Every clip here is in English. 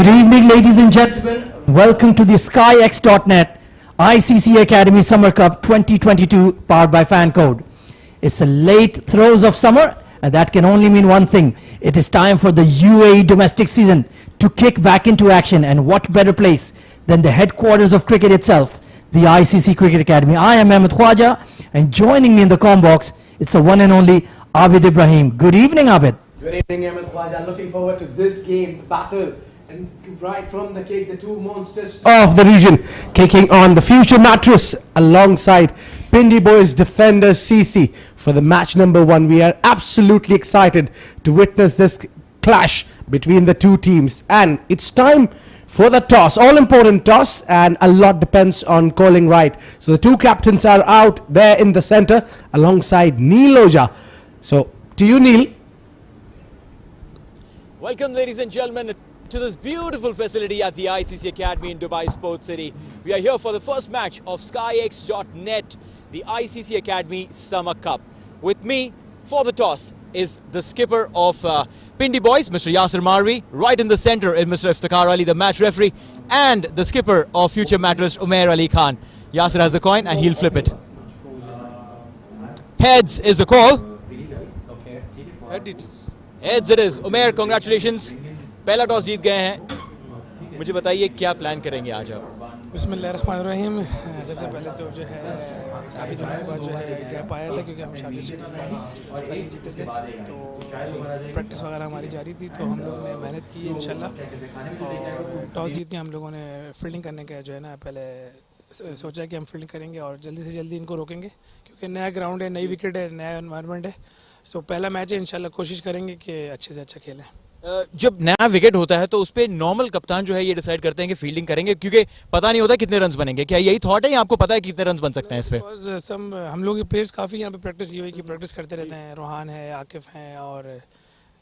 evening, ladies and gentlemen. Welcome to the SkyX.net ICC Academy Summer Cup 2022 powered by FanCode. It's a late throes of summer, and that can only mean one thing. It is time for the UAE domestic season to kick back into action, and what better place than the headquarters of cricket itself, the ICC Cricket Academy. I am Ahmed Khwaja, and joining me in the comm box, it's the one and only Abid Ibrahim. Good evening, Abid. Good evening, Ahmed Khwaja. Looking forward to this game, battle, and right from the kick, the two monsters of the region kicking on the future Mattress alongside Pindi boys defender CC for the match number 1. We are absolutely excited to witness this clash between the two teams, and it's time for the toss, all important toss, and a lot depends on calling right. So the two captains are out there in the center alongside Neil Oja. So to you, Neil. Welcome, ladies and gentlemen, to this beautiful facility at the ICC Academy in Dubai Sports City. We are here for the first match of SkyX.net, the ICC Academy Summer Cup. With me for the toss is the skipper of Pindi boys, Mr. Yasir Marvi. Right in the center is Mr. Iftikhar Ali, the match referee, and the skipper of future Mattress, Umair Ali Khan. Yasir has the coin and he'll flip it. Heads is the call. Okay. Heads it is. Umair, congratulations. पहला toss जीत गए हैं. मुझे बताइए क्या plan करेंगे आज आप? बिस्मिल्लाहिर्रहमानिर्रहीम. सबसे पहले तो जो है काफ़ी दिनों के बाद जो है गैप आया था क्योंकि हम शादी से जीते थे, तो प्रैक्टिस वगैरह हमारी जारी थी, तो हम लोगों ने मेहनत की इंशाल्लाह, और टॉस जीत के हम लोगों ने फील्डिंग करने का जो है ना पहले सोचा कि हम फील्डिंग करेंगे और जल्दी से जल्दी इनको रोकेंगे क्योंकि नया ग्राउंड है, नई विकेट है, नया एनवायरनमेंट है. सो पहला मैच है, इंशाल्लाह कोशिश करेंगे कि अच्छे से अच्छा खेलें. जब नया विकेट होता है तो उस पे नॉर्मल कप्तान जो है ये डिसाइड करते हैं कि फील्डिंग करेंगे क्योंकि पता नहीं होता कितने रन्स बनेंगे. क्या यही थॉट है या आपको पता है कितने रन्स बन सकते हैं इस पे? हम लोग के प्लेयर्स काफ़ी यहाँ पे प्रैक्टिस ये हुई कि प्रैक्टिस करते रहते हैं. रोहान है, आकिफ हैं और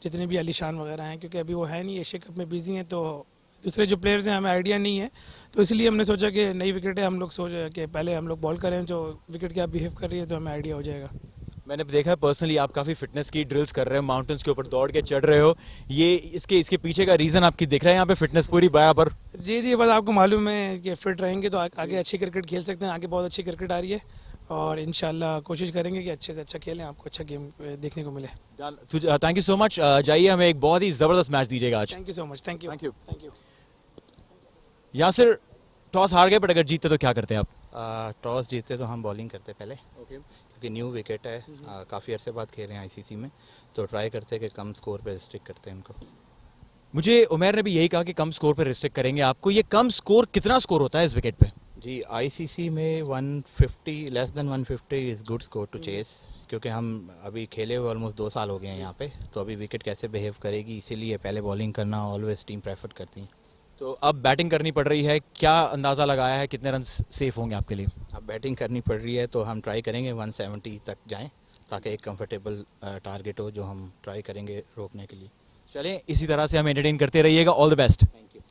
जितने भी अलीशान वगैरह हैं, क्योंकि अभी वो है नहीं, एशिया कप में बिजी हैं, तो दूसरे जो प्लेयर्स हैं हमें आइडिया नहीं है, तो इसलिए हमने सोचा कि नई विकेट है, हम लोग सोच कि पहले हम लोग बॉल करें, जो विकेट क्या बिहेव कर रही है तो हमें आइडिया हो जाएगा. मैंने देखा है पर्सनली आप काफ़ी फिटनेस की ड्रिल्स कर रहे हो, माउंटेन्स के ऊपर दौड़ के चढ़ रहे हो. ये इसके पीछे का रीज़न आपकी दिख रहा है यहाँ पे फिटनेस पूरी बराबर? जी, बस आपको मालूम है कि फिट रहेंगे तो आगे अच्छी क्रिकेट खेल सकते हैं. आगे बहुत अच्छी क्रिकेट आ रही है और इंशाल्लाह कोशिश करेंगे कि अच्छे से अच्छा खेलें, आपको अच्छा गेम देखने को मिले. Thank you so much. जाइए, हमें एक बहुत ही ज़बरदस्त मैच दीजिएगा आज. Thank you so much. Thank you. Yasir, toss हार गए, बट अगर जीते तो क्या करते हैं आप? टॉस जीते तो हम बॉलिंग करते पहले, क्योंकि न्यू विकेट है, काफ़ी अरसे बाद खेल रहे हैं आईसीसी में, तो ट्राई करते हैं कि कम स्कोर पे रिस्ट्रिक्ट करते हैं इनको. मुझे उमैर ने भी यही कहा कि कम स्कोर पे रिस्ट्रिक्ट करेंगे आपको. ये कम स्कोर कितना स्कोर होता है इस विकेट पे? जी, आईसीसी में 150, less than 150 is good score to chase, क्योंकि हम अभी खेले हुए ऑलमोस्ट 2 साल हो गए हैं यहाँ पे, तो अभी विकेट कैसे बिहेव करेगी इसीलिए पहले बॉलिंग करना ऑलवेज टीम प्रेफर करती हैं. तो अब बैटिंग करनी पड़ रही है, क्या अंदाज़ा लगाया है कितने रन सेफ होंगे आपके लिए? अब बैटिंग करनी पड़ रही है तो हम ट्राई करेंगे 170 तक जाएं, ताकि एक कंफर्टेबल टारगेट हो जो हम ट्राई करेंगे रोकने के लिए. चलें, इसी तरह से हम एंटरटेन करते रहिएगा. All the best. Thank you.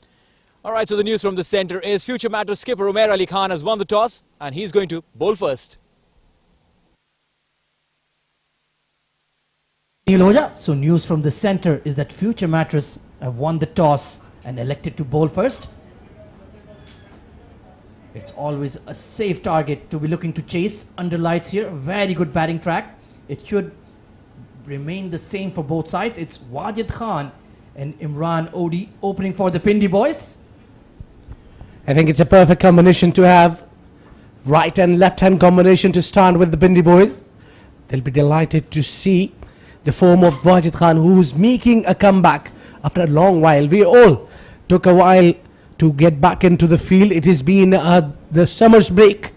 Alright, so the news from the center is future Mattress skipper Umair Ali Khan has won the toss and he's going to bowl first. Neil Oja. So news from the center is that future Mattress have won the toss and elected to bowl first. It's always a safe target to be looking to chase under lights here. Very good batting track. It should remain the same for both sides. It's Wajid Khan and Imran Odi opening for the Pindi boys. I think it's a perfect combination to have. Right and left hand combination to start with the Pindi boys. They'll be delighted to see the form of Wajid Khan, who's making a comeback after a long while. We all took a while to get back into the field. It has been the summer's break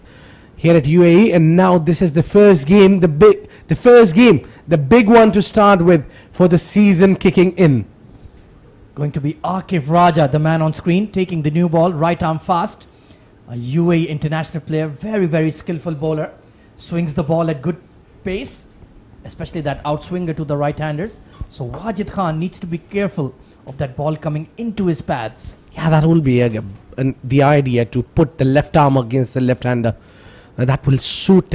here at UAE, and now this is the first game, the big one to start with for the season kicking in. Going to be Akif Raja, the man on screen, taking the new ball, right arm fast. A UAE international player, very, very skillful bowler. Swings the ball at good pace, especially that outswinger to the right-handers. So Wajid Khan needs to be careful of that ball coming into his pads. Yeah, that will be the idea, to put the left arm against the left-hander. That will suit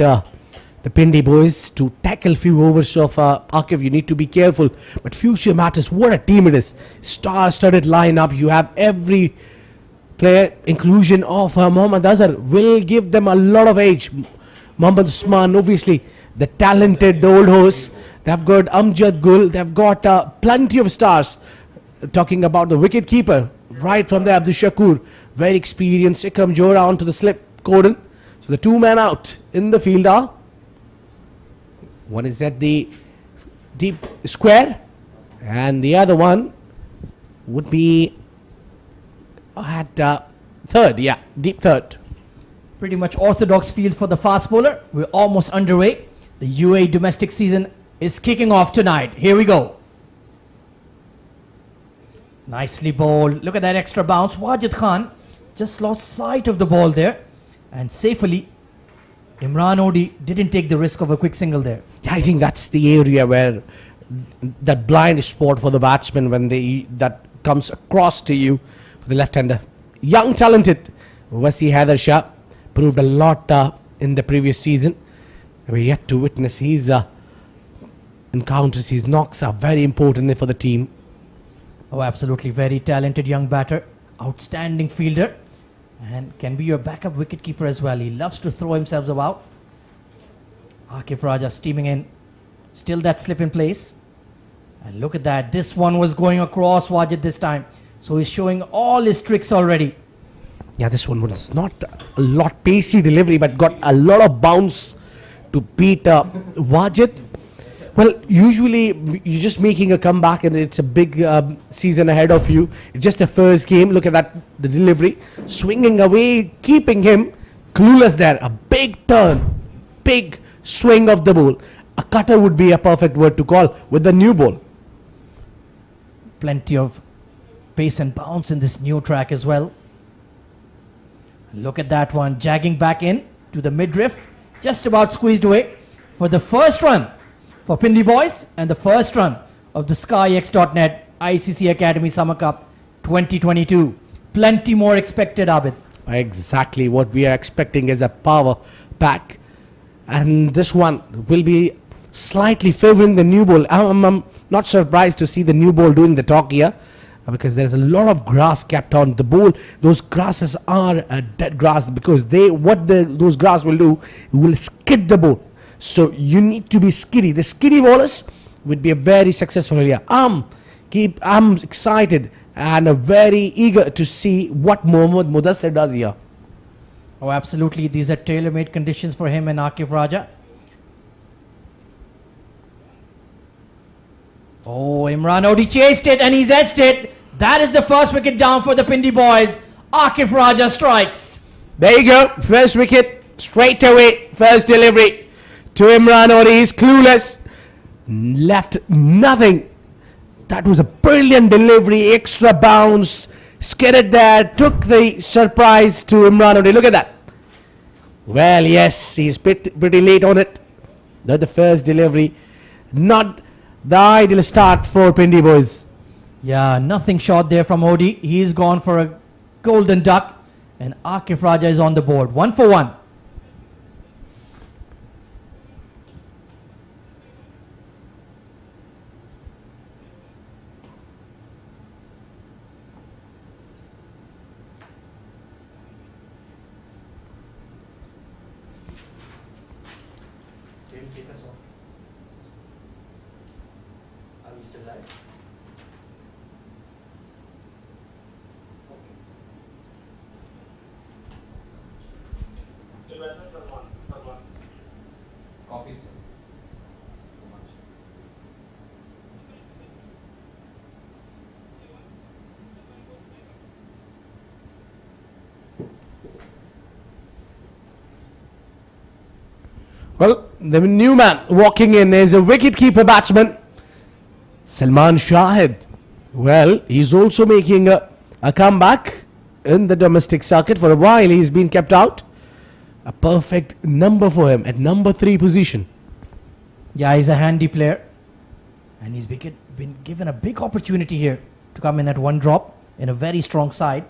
the Pindi boys to tackle few overs of Akif. You need to be careful. But future matters. What a team it is. Star-studded lineup. You have every player, inclusion of Mohammad Azhar, will give them a lot of age. Mohammad Usman, obviously, the talented, the old horse. They've got Amjad Gul. They've got plenty of stars. Talking about the wicket keeper, right from there, Abdul Shakur, very experienced. Ikram Johra onto the slip cordon. So the two men out in the field are, one is at the deep square, and the other one would be at third, yeah, deep third. Pretty much orthodox field for the fast bowler. We're almost underway. The UAE domestic season is kicking off tonight. Here we go. Nicely bowled. Look at that extra bounce. Wajid Khan just lost sight of the ball there. And safely, Imran Odi didn't take the risk of a quick single there. Yeah, I think that's the area where that blind spot for the batsman when that comes across to you for the left-hander. Young, talented Wasi Haider Shah proved a lot in the previous season. We're yet to witness his encounters. His knocks are very important for the team. Oh, absolutely. Very talented young batter. Outstanding fielder. And can be your backup wicketkeeper as well. He loves to throw himself about. Akif Raja steaming in. Still that slip in place. And look at that. This one was going across Wajid this time. So he's showing all his tricks already. Yeah, this one was not a lot pacey delivery, but got a lot of bounce to beat Wajid. Well, usually you're just making a comeback and it's a big season ahead of you. It's just the first game. Look at that, the delivery. Swinging away, keeping him clueless there. A big turn, big swing of the ball. A cutter would be a perfect word to call with the new ball. Plenty of pace and bounce in this new track as well. Look at that one, jagging back in to the midriff. Just about squeezed away for the first run for Pindi boys and the first run of the SkyX.net ICC Academy Summer Cup 2022. Plenty more expected, Abid. Exactly what we are expecting is a power pack. And this one will be slightly favoring the new ball. I'm not surprised to see the new ball doing the talk here, because there's a lot of grass kept on the ball. Those grasses are dead grass, because those grass will do, it will skid the ball. So you need to be skiddy. The skiddy bowlers would be a very successful here. I'm excited and very eager to see what Mohammad Mudassir does here. Oh, absolutely. These are tailor-made conditions for him and Akif Raja. Oh, Imran Odi chased it and he's edged it. That is the first wicket down for the Pindi boys. Akif Raja strikes. There you go. First wicket straight away. First delivery to Imran Odi. He's clueless. Left nothing. That was a brilliant delivery. Extra bounce. Skidded there. Took the surprise to Imran Odi. Look at that. Well, yes, he's pretty late on it. Not the first delivery. Not the ideal start for Pindi boys. Yeah, nothing short there from Odi. He's gone for a golden duck. And Akif Raja is on the board. 1 for 1. Well, the new man walking in is a wicket-keeper batsman, Salman Shahid. Well, he's also making a comeback in the domestic circuit. For a while, he's been kept out. A perfect number for him at number 3 position. Yeah, he's a handy player. And he's been given a big opportunity here to come in at one drop in a very strong side.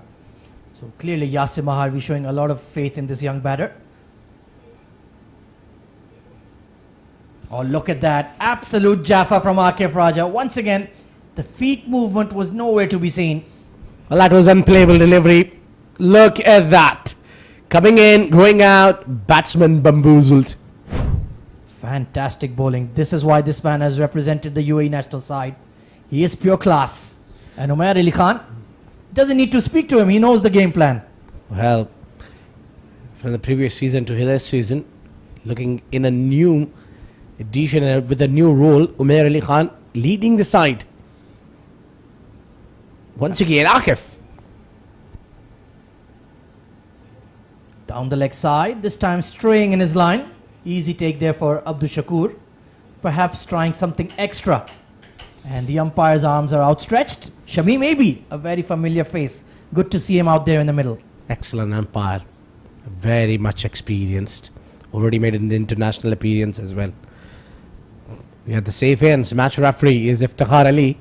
So clearly, Yasim Maharvi showing a lot of faith in this young batter. Oh, look at that. Absolute Jaffa from Akif Raja. Once again, the feet movement was nowhere to be seen. Well, that was unplayable delivery. Look at that. Coming in, going out, batsman bamboozled. Fantastic bowling. This is why this man has represented the UAE national side. He is pure class. And Umair Ali Khan doesn't need to speak to him. He knows the game plan. Well, from the previous season to this season, looking in a new edition and with a new role, Umair Ali Khan leading the side. Once again, Akif. Down the leg side, this time straying in his line. Easy take there for Abdul Shakur. Perhaps trying something extra. And the umpire's arms are outstretched. Shami maybe, a very familiar face. Good to see him out there in the middle. Excellent umpire. Very much experienced. Already made an international appearance as well. We had the safe hands. Match referee is Iftikhar Ali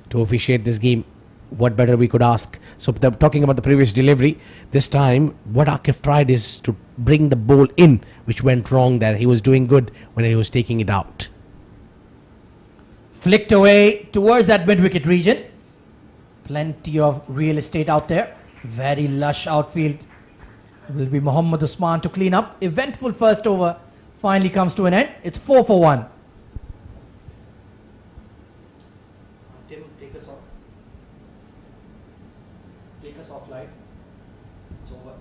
to officiate this game. What better we could ask? So talking about the previous delivery, this time what Akif tried is to bring the ball in, which went wrong there. He was doing good when he was taking it out. Flicked away towards that mid-wicket region. Plenty of real estate out there. Very lush outfield. Will be Mohammad Usman to clean up. Eventful first over finally comes to an end. It's 4 for 1. Tim, take us off. Take us off live. It's over.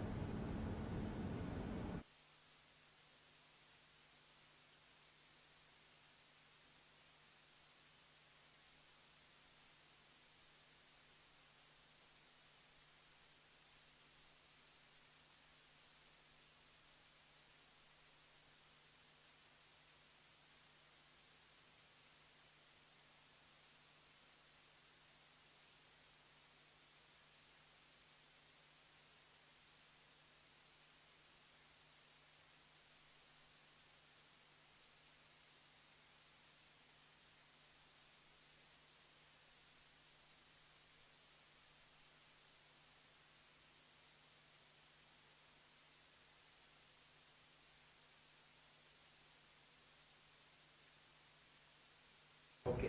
Okay.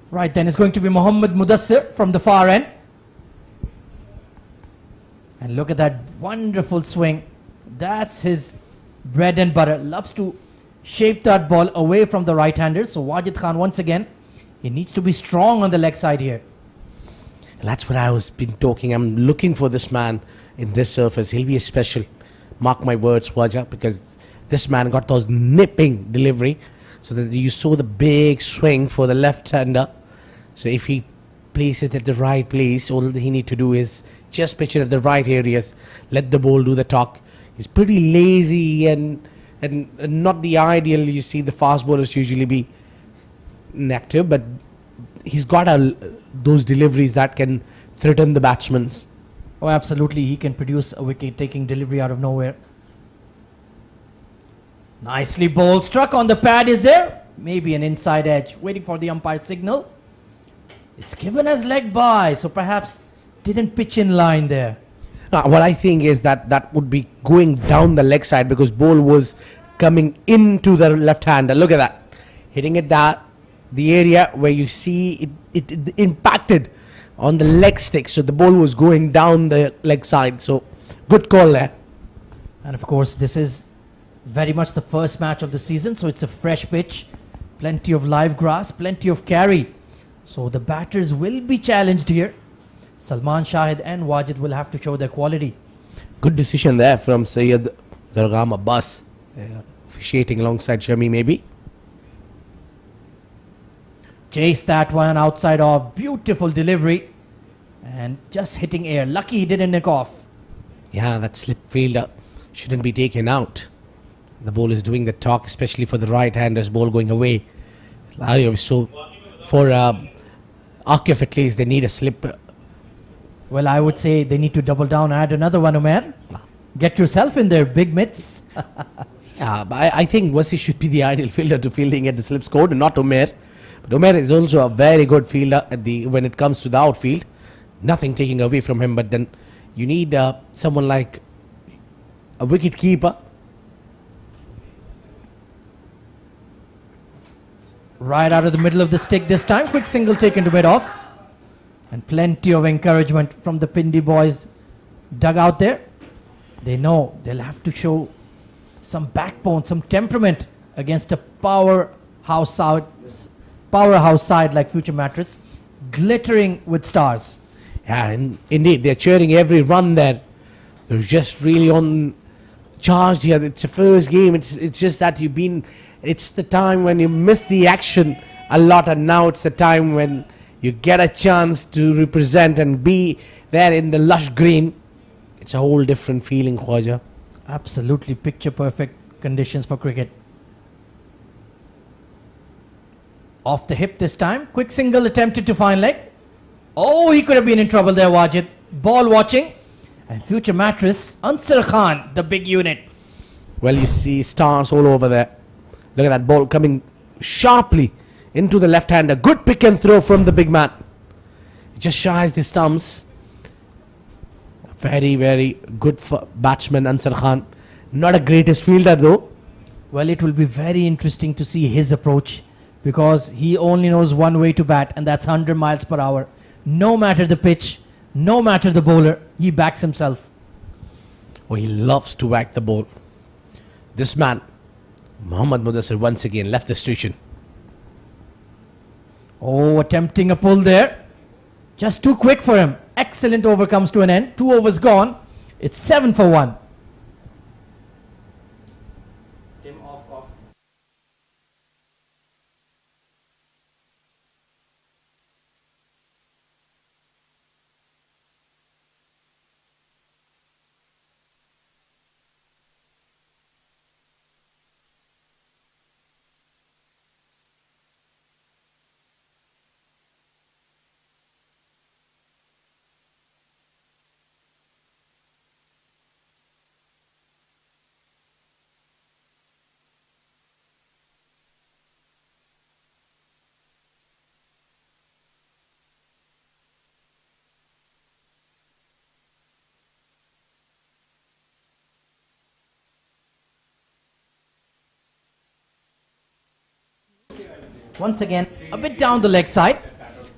Right, then it's going to be Mohammad Mudassir from the far end. And look at that wonderful swing. That's his bread and butter. Loves to shape that ball away from the right-handers. So Wajid Khan, once again, he needs to be strong on the leg side here. That's what I was been talking. I'm looking for this man in this surface. He'll be a special. Mark my words, Wajah, because this man got those nipping delivery. So that you saw the big swing for the left-hander. So if he places it at the right place, all he need to do is just pitch it at the right areas. Let the ball do the talk. He's pretty lazy and not the ideal. You see the fast bowlers usually be inactive, but he's got those deliveries that can threaten the batsmen. Oh, absolutely. He can produce a wicket-taking delivery out of nowhere. Nicely bowled. Struck on the pad. Is there? Maybe an inside edge. Waiting for the umpire's signal. It's given as leg by. So perhaps didn't pitch in line there. What I think is that would be going down the leg side because ball was coming into the left-hander. Look at that. Hitting it the area where you see it impacted on the leg stick, so the ball was going down the leg side. So good call there. And of course, this is very much the first match of the season, so it's a fresh pitch, plenty of live grass, plenty of carry. So the batters will be challenged here. Salman Shahid and Wajid will have to show their quality. Good decision there from Sayyid Dargham Abbas, officiating alongside Shami maybe. Chased that one outside off. Beautiful delivery. And just hitting air. Lucky he didn't nick off. Yeah, that slip fielder shouldn't be taken out. The ball is doing the talk, especially for the right-handers. Ball going away. So for Akif at least, they need a slip. Well, I would say they need to double down. Add another one, Umair. Get yourself in there, big mitts. Yeah, but I think Wasi should be the ideal fielder to fielding at the slip scored, not Umair. But Umair is also a very good fielder when it comes to the outfield. Nothing taking away from him, but then You need someone like a wicket keeper. Right out of the middle of the stick this time. Quick single taken to mid-off. And plenty of encouragement from the Pindi boys dug out there. They know they'll have to show some backbone, some temperament against a powerhouse side like Future Mattress, glittering with stars. Yeah, and indeed, they're cheering every run there. They're just really on charge here. It's the first game. It's just that it's the time when you miss the action a lot, and now it's the time when you get a chance to represent and be there in the lush green. It's a whole different feeling, Khwaja. Absolutely picture perfect conditions for cricket. Off the hip this time. Quick single attempted to find leg. Oh, he could have been in trouble there, Wajid. Ball watching. And Future Mattress, Ansar Khan, the big unit. Well, you see stars all over there. Look at that ball coming sharply into the left hander. Good pick and throw from the big man. He just shies the stumps. Very, very good batsman, Ansar Khan. Not a greatest fielder though. Well, it will be very interesting to see his approach, because he only knows one way to bat, and that's 100 miles per hour. No matter the pitch, no matter the bowler, he backs himself. Oh, he loves to whack the ball. This man, Mohammad Mudassir, once again left the station. Oh, attempting a pull there. Just too quick for him. Excellent over comes to an end. 2 overs gone. It's 7 for 1. Once again, a bit down the leg side.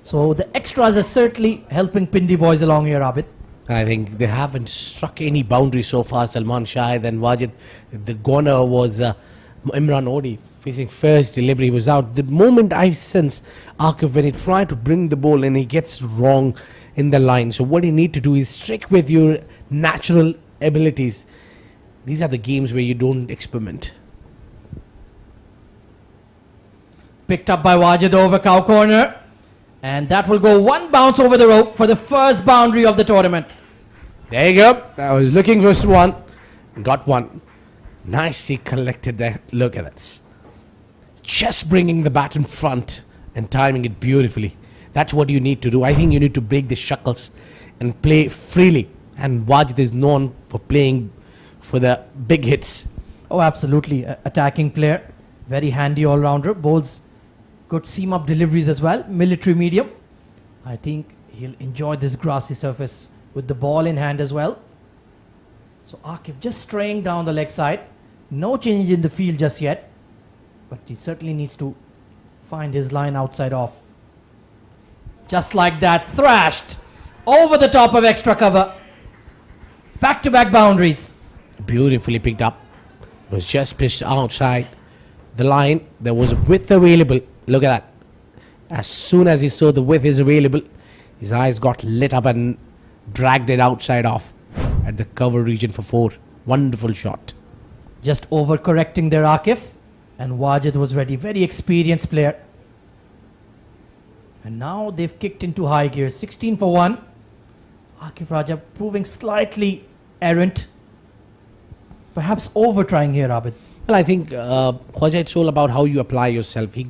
So the extras are certainly helping Pindi boys along here, Abid. I think they haven't struck any boundary so far. Salman Shahid and Wajid. The goner was Imran Odi facing first delivery was out. The moment I sense Akif when he tried to bring the ball and he gets wrong in the line. So what you need to do is stick with your natural abilities. These are the games where you don't experiment. Picked up by Wajid over cow corner. And that will go one bounce over the rope for the first boundary of the tournament. There you go. I was looking for one. Got one. Nicely collected there. Look at this. Just bringing the bat in front and timing it beautifully. That's what you need to do. I think you need to break the shackles and play freely. And Wajid is known for playing for the big hits. Oh, absolutely. Attacking player. Very handy all-rounder. Bowls good seam-up deliveries as well. Military medium. I think he'll enjoy this grassy surface with the ball in hand as well. So Akif just straying down the leg side. No change in the field just yet. But he certainly needs to find his line outside off. Just like that. Thrashed. Over the top of extra cover. Back-to-back boundaries. Beautifully picked up. It was just pitched outside the line. There was a width available. Look at that. As soon as he saw the width is available, his eyes got lit up and dragged it outside off at the cover region for 4. Wonderful shot. Just overcorrecting there, Akif. And Wajid was ready. Very experienced player. And now they've kicked into high gear. 16 for 1. Akif Raja proving slightly errant. Perhaps over trying here, Abid. Well, I think Khwaja, it's all about how you apply yourself. He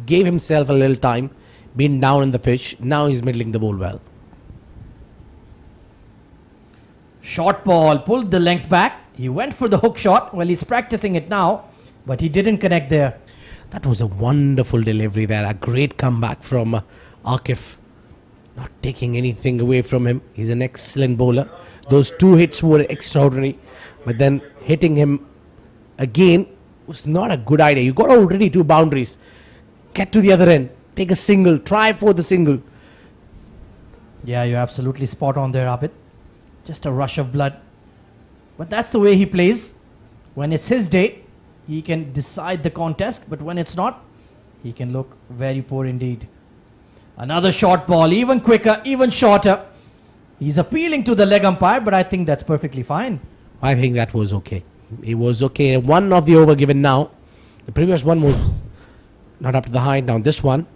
gave himself a little time, been down in the pitch. Now he's middling the ball well. Short ball, pulled the length back. He went for the hook shot. Well, he's practicing it now, but he didn't connect there. That was a wonderful delivery there. A great comeback from Akif. not taking anything away from him. He's an excellent bowler. Those 2 hits were extraordinary, but then hitting him again was not a good idea. You got already 2 boundaries. Get to the other end. Take a single. Try for the single. Yeah, you're absolutely spot on there, Abid. Just a rush of blood. But that's the way he plays. When it's his day, he can decide the contest, but when it's not, he can look very poor indeed. Another short ball, even quicker, even shorter. He's appealing to the leg umpire, but I think that's perfectly fine. I think that was okay. It was okay. One of the over given now. The previous one was not up to the height. Now this one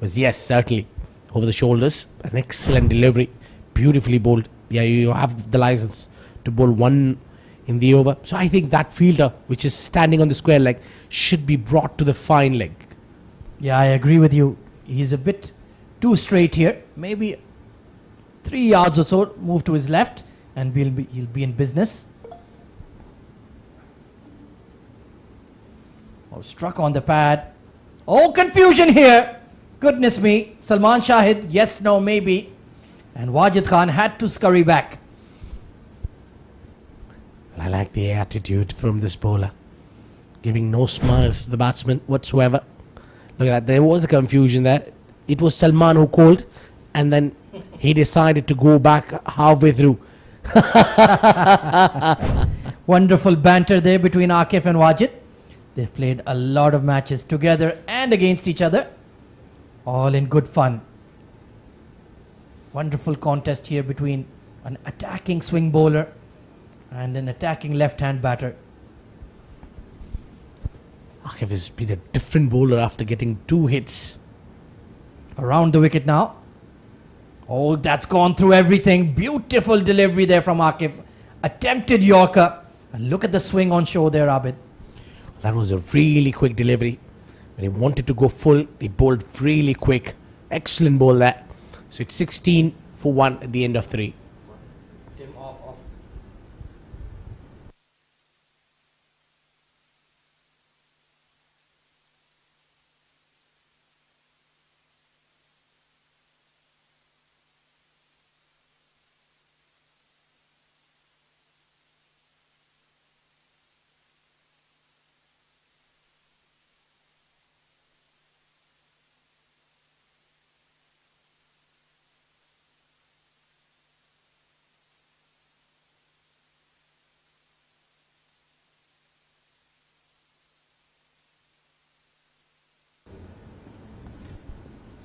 was, yes, certainly over the shoulders. An excellent delivery. Beautifully bowled. Yeah, you have the license to bowl 1 in the over. So I think that fielder, which is standing on the square leg, should be brought to the fine leg. Yeah, I agree with you. He's a bit too straight here. Maybe 3 yards or so move to his left and he'll be in business. Oh, struck on the pad. Oh, confusion here. Goodness me. Salman Shahid, yes, no, maybe. And Wajid Khan had to scurry back. I like the attitude from this bowler. Giving no smiles to the batsman whatsoever. Look at that. There was a confusion there. It was Salman who called, and then he decided to go back halfway through. Wonderful banter there between Akif and Wajid. They've played a lot of matches together and against each other. All in good fun. Wonderful contest here between an attacking swing bowler and an attacking left-hand batter. Akif has been a different bowler after getting 2 hits. Around the wicket now. Oh, that's gone through everything. Beautiful delivery there from Akif. Attempted Yorker. And look at the swing on show there, Abid. That was a really quick delivery. When he wanted to go full, he bowled really quick. Excellent ball there. So it's 16 for 1 at the end of 3.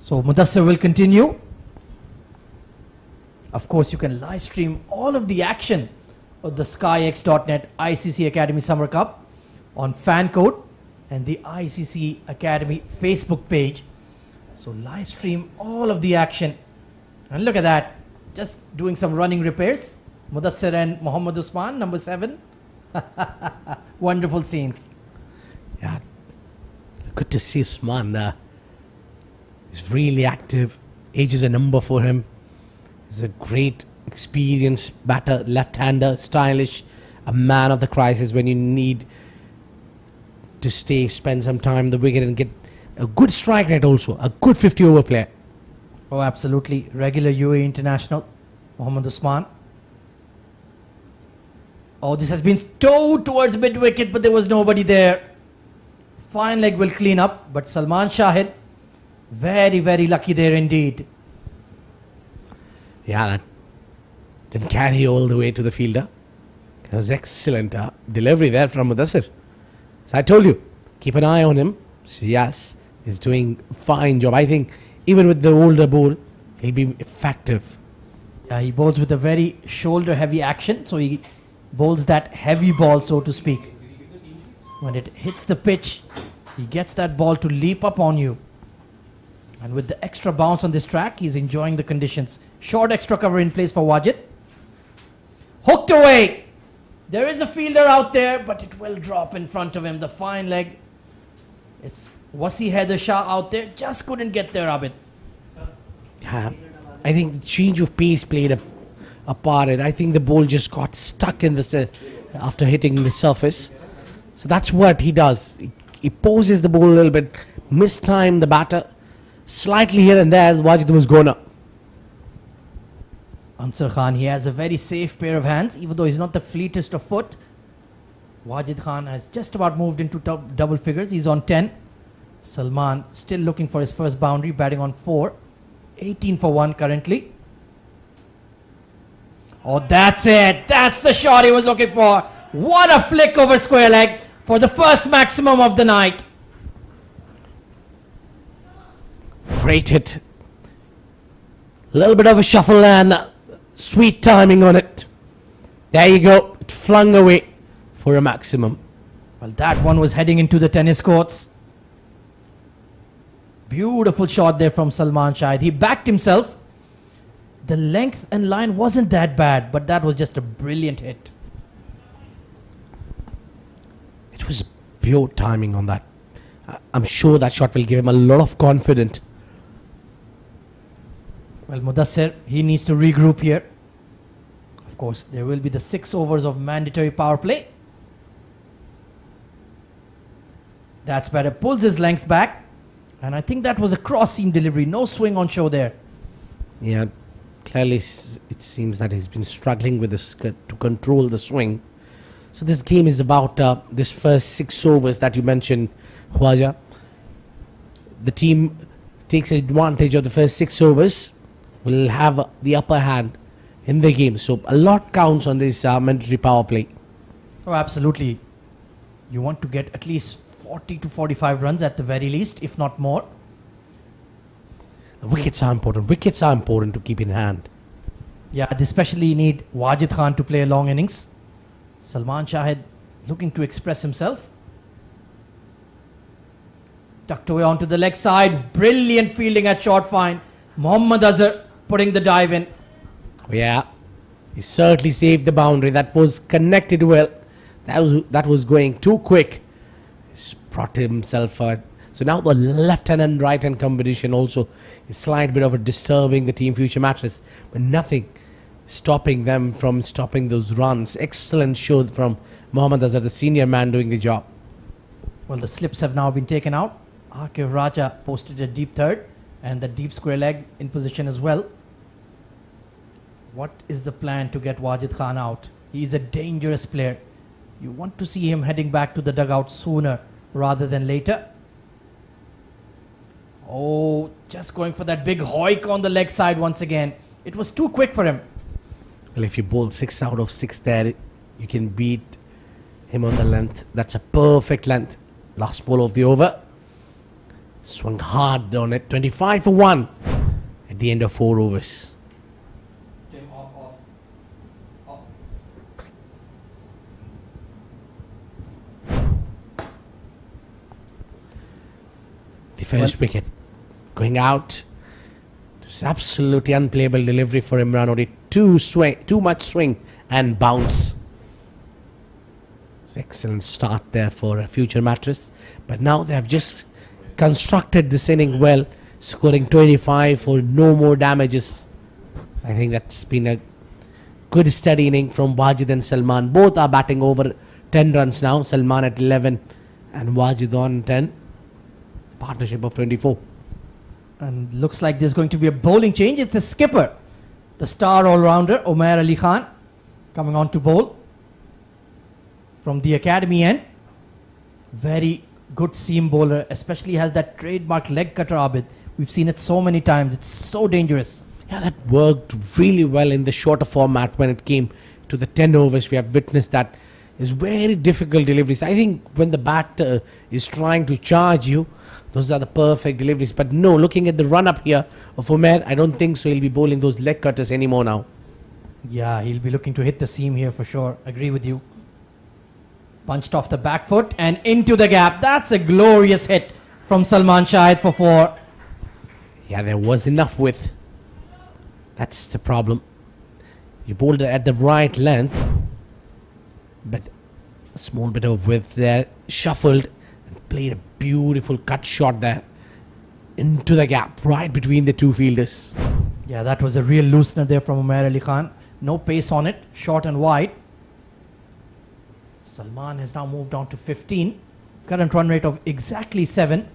So Mudassir will continue. Of course, you can live stream all of the action of the SkyX.net ICC Academy Summer Cup on fan code and the ICC Academy Facebook page. So live stream all of the action. And look at that. Just doing some running repairs. Mudassir and Muhammad Usman, number 7. Wonderful scenes. Yeah, good to see Usman. He's really active. Age is a number for him. He's a great, experienced batter, left-hander, stylish, a man of the crisis when you need to spend some time on the wicket and get a good strike rate also, a good 50-over player. Oh, absolutely. Regular UAE international, Muhammad Usman. Oh, this has been towed towards mid-wicket, but there was nobody there. Fine leg will clean up, but Salman Shahid, very, very lucky there indeed. Yeah, that didn't carry all the way to the fielder. It was excellent delivery there from Mudassir. So I told you, keep an eye on him. So yes, he's doing a fine job. I think even with the older ball, he'll be effective. Yeah, he bowls with a very shoulder-heavy action, so he bowls that heavy ball, so to speak. When it hits the pitch, he gets that ball to leap up on you. And with the extra bounce on this track, he's enjoying the conditions. Short extra cover in place for Wajid. Hooked away. There is a fielder out there, but it will drop in front of him. The fine leg. It's Wasi Haider Shah out there. Just couldn't get there, Abid. Yeah, I think the change of pace played a part in it. I think the ball just got stuck in the after hitting the surface. So that's what he does. He poses the ball a little bit, mistimed the batter. Slightly here and there, Wajid was gone up. Ansar Khan, he has a very safe pair of hands, even though he's not the fleetest of foot. Wajid Khan has just about moved into double figures. He's on 10. Salman still looking for his first boundary, batting on 4. 18 for 1 currently. Oh, that's it. That's the shot he was looking for. What a flick over square leg for the first maximum of the night. Great hit. A little bit of a shuffle and sweet timing on it. There you go. It flung away for a maximum. Well, that one was heading into the tennis courts. Beautiful shot there from Salman Shahid. He backed himself. The length and line wasn't that bad, but that was just a brilliant hit. It was pure timing on that. I'm sure that shot will give him a lot of confidence. Well, Mudassir, he needs to regroup here. Of course, there will be the 6 overs of mandatory power play. That's better. Pulls his length back. And I think that was a cross-seam delivery. No swing on show there. Yeah, clearly it seems that he's been struggling with this to control the swing. So this game is about this first 6 overs that you mentioned, Khwaja. The team takes advantage of the first 6 overs, will have the upper hand in the game. So a lot counts on this mandatory power play. Oh, absolutely. You want to get at least 40 to 45 runs at the very least, if not more. The wickets are important. Wickets are important to keep in hand. Yeah, they especially need Wajid Khan to play a long innings. Salman Shahid looking to express himself. Tucked away onto the leg side. Brilliant fielding at short fine. Mohammad Azhar putting the dive in. Yeah, he certainly saved the boundary. That was connected well. That was going too quick. He's brought himself out. So now the left hand and right hand combination also is slight bit of a disturbing the team future matches, but nothing stopping them from stopping those runs. Excellent show from Mohammad Azhar, the senior man doing the job. Well, the slips have now been taken out. Akif Raja posted a deep third and the deep square leg in position as well. What is the plan to get Wajid Khan out? He is a dangerous player. You want to see him heading back to the dugout sooner rather than later. Oh, just going for that big hoik on the leg side once again. It was too quick for him. Well, if you bowl 6 out of 6 there, you can beat him on the length. That's a perfect length. Last ball of the over. Swung hard on it. 25 for 1 at the end of 4 overs. The first wicket going out. It was absolutely unplayable delivery for Imran Odi. Too much swing and bounce. It's an excellent start there for a future Mattress. But now they have just constructed this inning well, scoring 25 for no more damages. So I think that's been a good steady inning from Wajid and Salman. Both are batting over 10 runs now. Salman at 11 and Wajid on 10. Partnership of 24. And looks like there's going to be a bowling change. It's the skipper, the star all-rounder, Umair Ali Khan, coming on to bowl from the academy end. Very good seam bowler, especially has that trademark leg cutter, Abid. We've seen it so many times. It's so dangerous. Yeah, that worked really well in the shorter format when it came to the 10 overs. We have witnessed that is very difficult deliveries. I think when the batter is trying to charge you, those are the perfect deliveries. But no, looking at the run-up here of Umair, I don't think so he'll be bowling those leg cutters anymore now. Yeah, he'll be looking to hit the seam here for sure. Agree with you. Punched off the back foot and into the gap. That's a glorious hit from Salman Shahid for 4. Yeah, there was enough width. That's the problem. You bowled it at the right length, but a small bit of width there. Shuffled and played a beautiful cut shot there into the gap right between the two fielders. Yeah, that was a real loosener there from Umair Ali Khan. No pace on it, short and wide. Salman has now moved on to 15. Current run rate of exactly 7.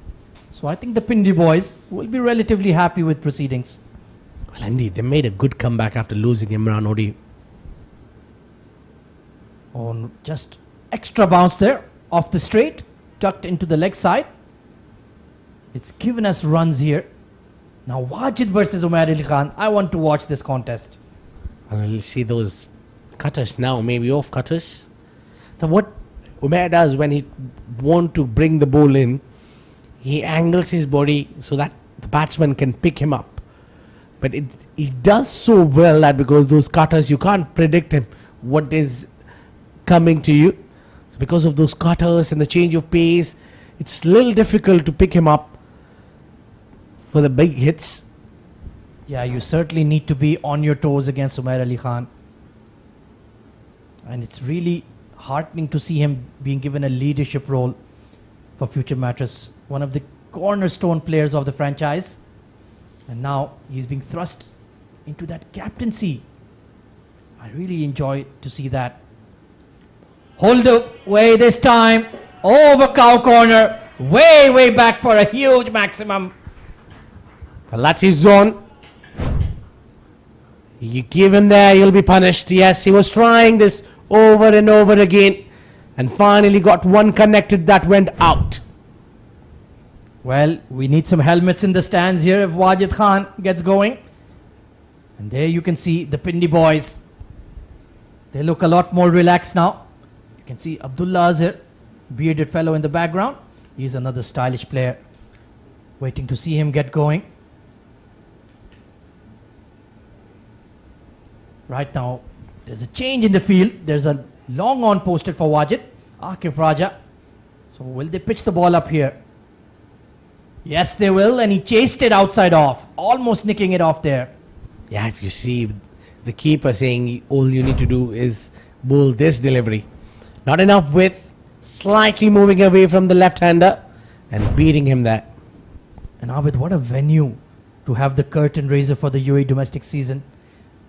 So I think the Pindi boys will be relatively happy with proceedings. Well, indeed, they made a good comeback after losing Imran Odi. On just extra bounce there, off the straight, tucked into the leg side. It's given us runs here. Now Wajid versus Umair Ali Khan. I want to watch this contest. And we'll see those cutters now, maybe off cutters. Now what Umair does when he want to bring the ball in, he angles his body so that the batsman can pick him up. But he does so well that because those cutters, you can't predict him what is coming to you. So because of those cutters and the change of pace, it's a little difficult to pick him up for the big hits. Yeah, you certainly need to be on your toes against Umair Ali Khan. And it's really heartening to see him being given a leadership role for future Mattress. One of the cornerstone players of the franchise. And now he's being thrust into that captaincy. I really enjoy to see that. Hold away this time. Over cow corner. Way back for a huge maximum. Well, that's his zone. You give him there, you'll be punished. Yes, he was trying this over and over again. And finally got one connected that went out. Well, we need some helmets in the stands here if Wajid Khan gets going. And there you can see the Pindi boys. They look a lot more relaxed now. You can see Abdullah Azhar, bearded fellow in the background. He's another stylish player. Waiting to see him get going. Right now, there's a change in the field. There's a long on posted for Wajid. Akif Raja. So will they pitch the ball up here? Yes, they will. And he chased it outside off. Almost nicking it off there. Yeah, if you see the keeper saying all you need to do is bowl this delivery. Not enough width. Slightly moving away from the left-hander and beating him there. And Abid, what a venue to have the curtain raiser for the UAE domestic season.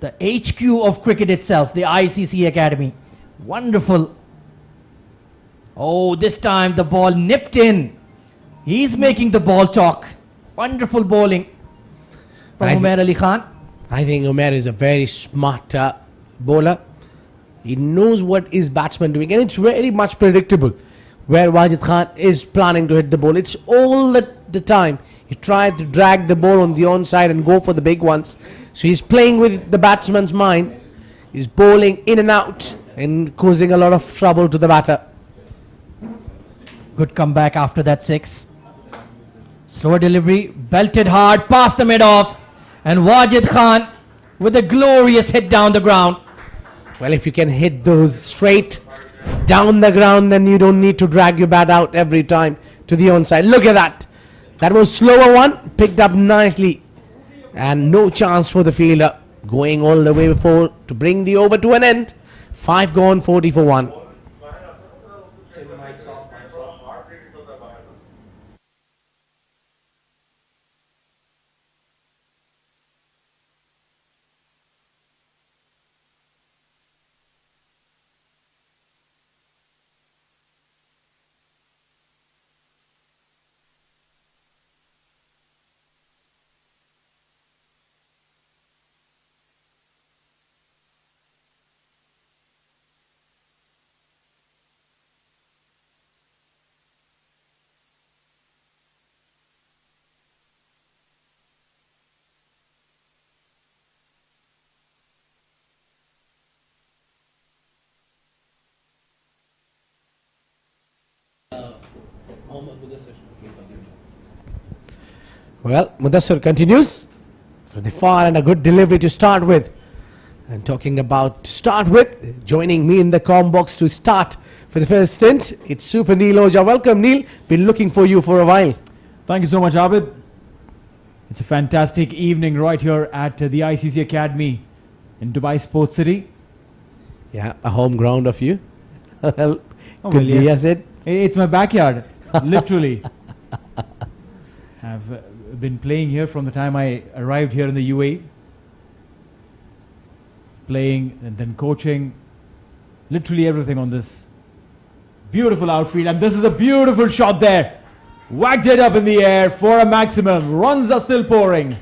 The HQ of cricket itself, the ICC Academy. Wonderful. Oh, this time the ball nipped in. He's making the ball talk. Wonderful bowling from Umair Ali Khan. I think Umair is a very smart bowler. He knows what his batsman doing, and it's very much predictable where Wajid Khan is planning to hit the ball. It's all the time. He tried to drag the ball on the onside and go for the big ones. So he's playing with the batsman's mind. He's bowling in and out and causing a lot of trouble to the batter. Good comeback after that six. Slower delivery, belted hard, past the mid-off. And Wajid Khan with a glorious hit down the ground. Well, if you can hit those straight down the ground, then you don't need to drag your bat out every time to the onside. Look at that. That was slower one, picked up nicely. And no chance for the fielder. Going all the way forward to bring the over to an end. 5 gone, 40 for 1. Well, Mudassir continues from the far and a good delivery to start with. And talking about to start with, joining me in the comm box to start for the first stint, it's Super Neil Oja. Welcome, Neil. Been looking for you for a while. Thank you so much, Abid. It's a fantastic evening right here at the ICC Academy in Dubai Sports City. Yeah, a home ground of you. Well, Oh, could well, be, yes. yes, it. It's my backyard, literally. Have been playing here from the time I arrived here in the UAE. Playing and then coaching. Literally everything on this beautiful outfield. And this is a beautiful shot there. Whacked it up in the air for a maximum. Runs are still pouring.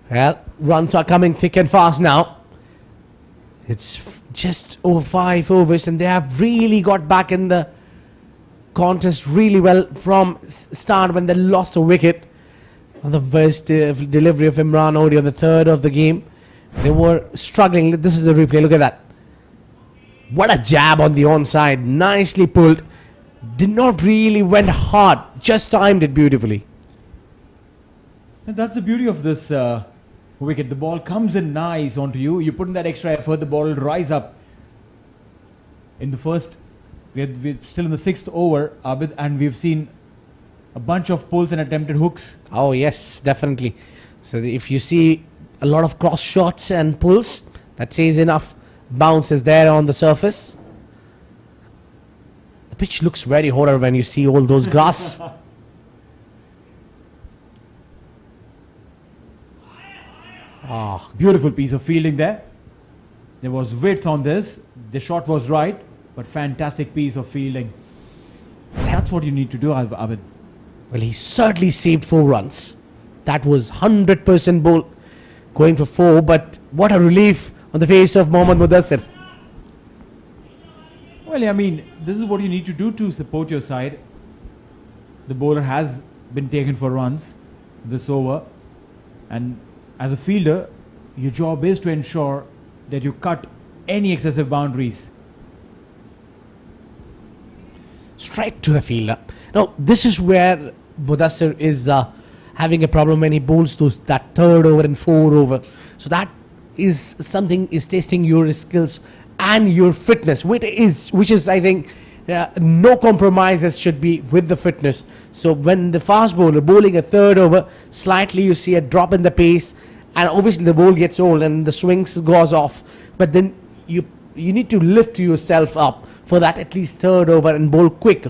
Well, runs are coming thick and fast now. It's just over 5 overs, and they have really got back in the contest really well from start when they lost a wicket on the first delivery of Imran Odi on the third of the game. They were struggling. This is the replay. Look at that. What a jab on the onside. Nicely pulled. Did not really went hard. Just timed it beautifully. And that's the beauty of this wicket. The ball comes in nice onto you. You put in that extra effort, the ball will rise up. In the first, we're still in the 6th over, Abid, and we've seen a bunch of pulls and attempted hooks. Oh yes, definitely. So if you see a lot of cross shots and pulls, that says enough bounce is there on the surface. The pitch looks very horror when you see all those grass. Beautiful piece of fielding there. There was width on this. The shot was right, but fantastic piece of fielding. That's what you need to do, Abid. Well, he certainly saved 4 runs. That was 100% ball going for 4, but what a relief on the face of Mohammad Mudassir. Well, I mean, this is what you need to do to support your side. The bowler has been taken for runs this over, and as a fielder, your job is to ensure that you cut any excessive boundaries. Straight to the fielder. Now, this is where Mudassir is having a problem when he bowls that third over and 4 over. So that is something is testing your skills and your fitness, which is I think no compromises should be with the fitness. So when the fast bowler bowling a third over, slightly you see a drop in the pace, and obviously the ball gets old and the swings goes off. But then you need to lift yourself up for that at least third over and bowl quick.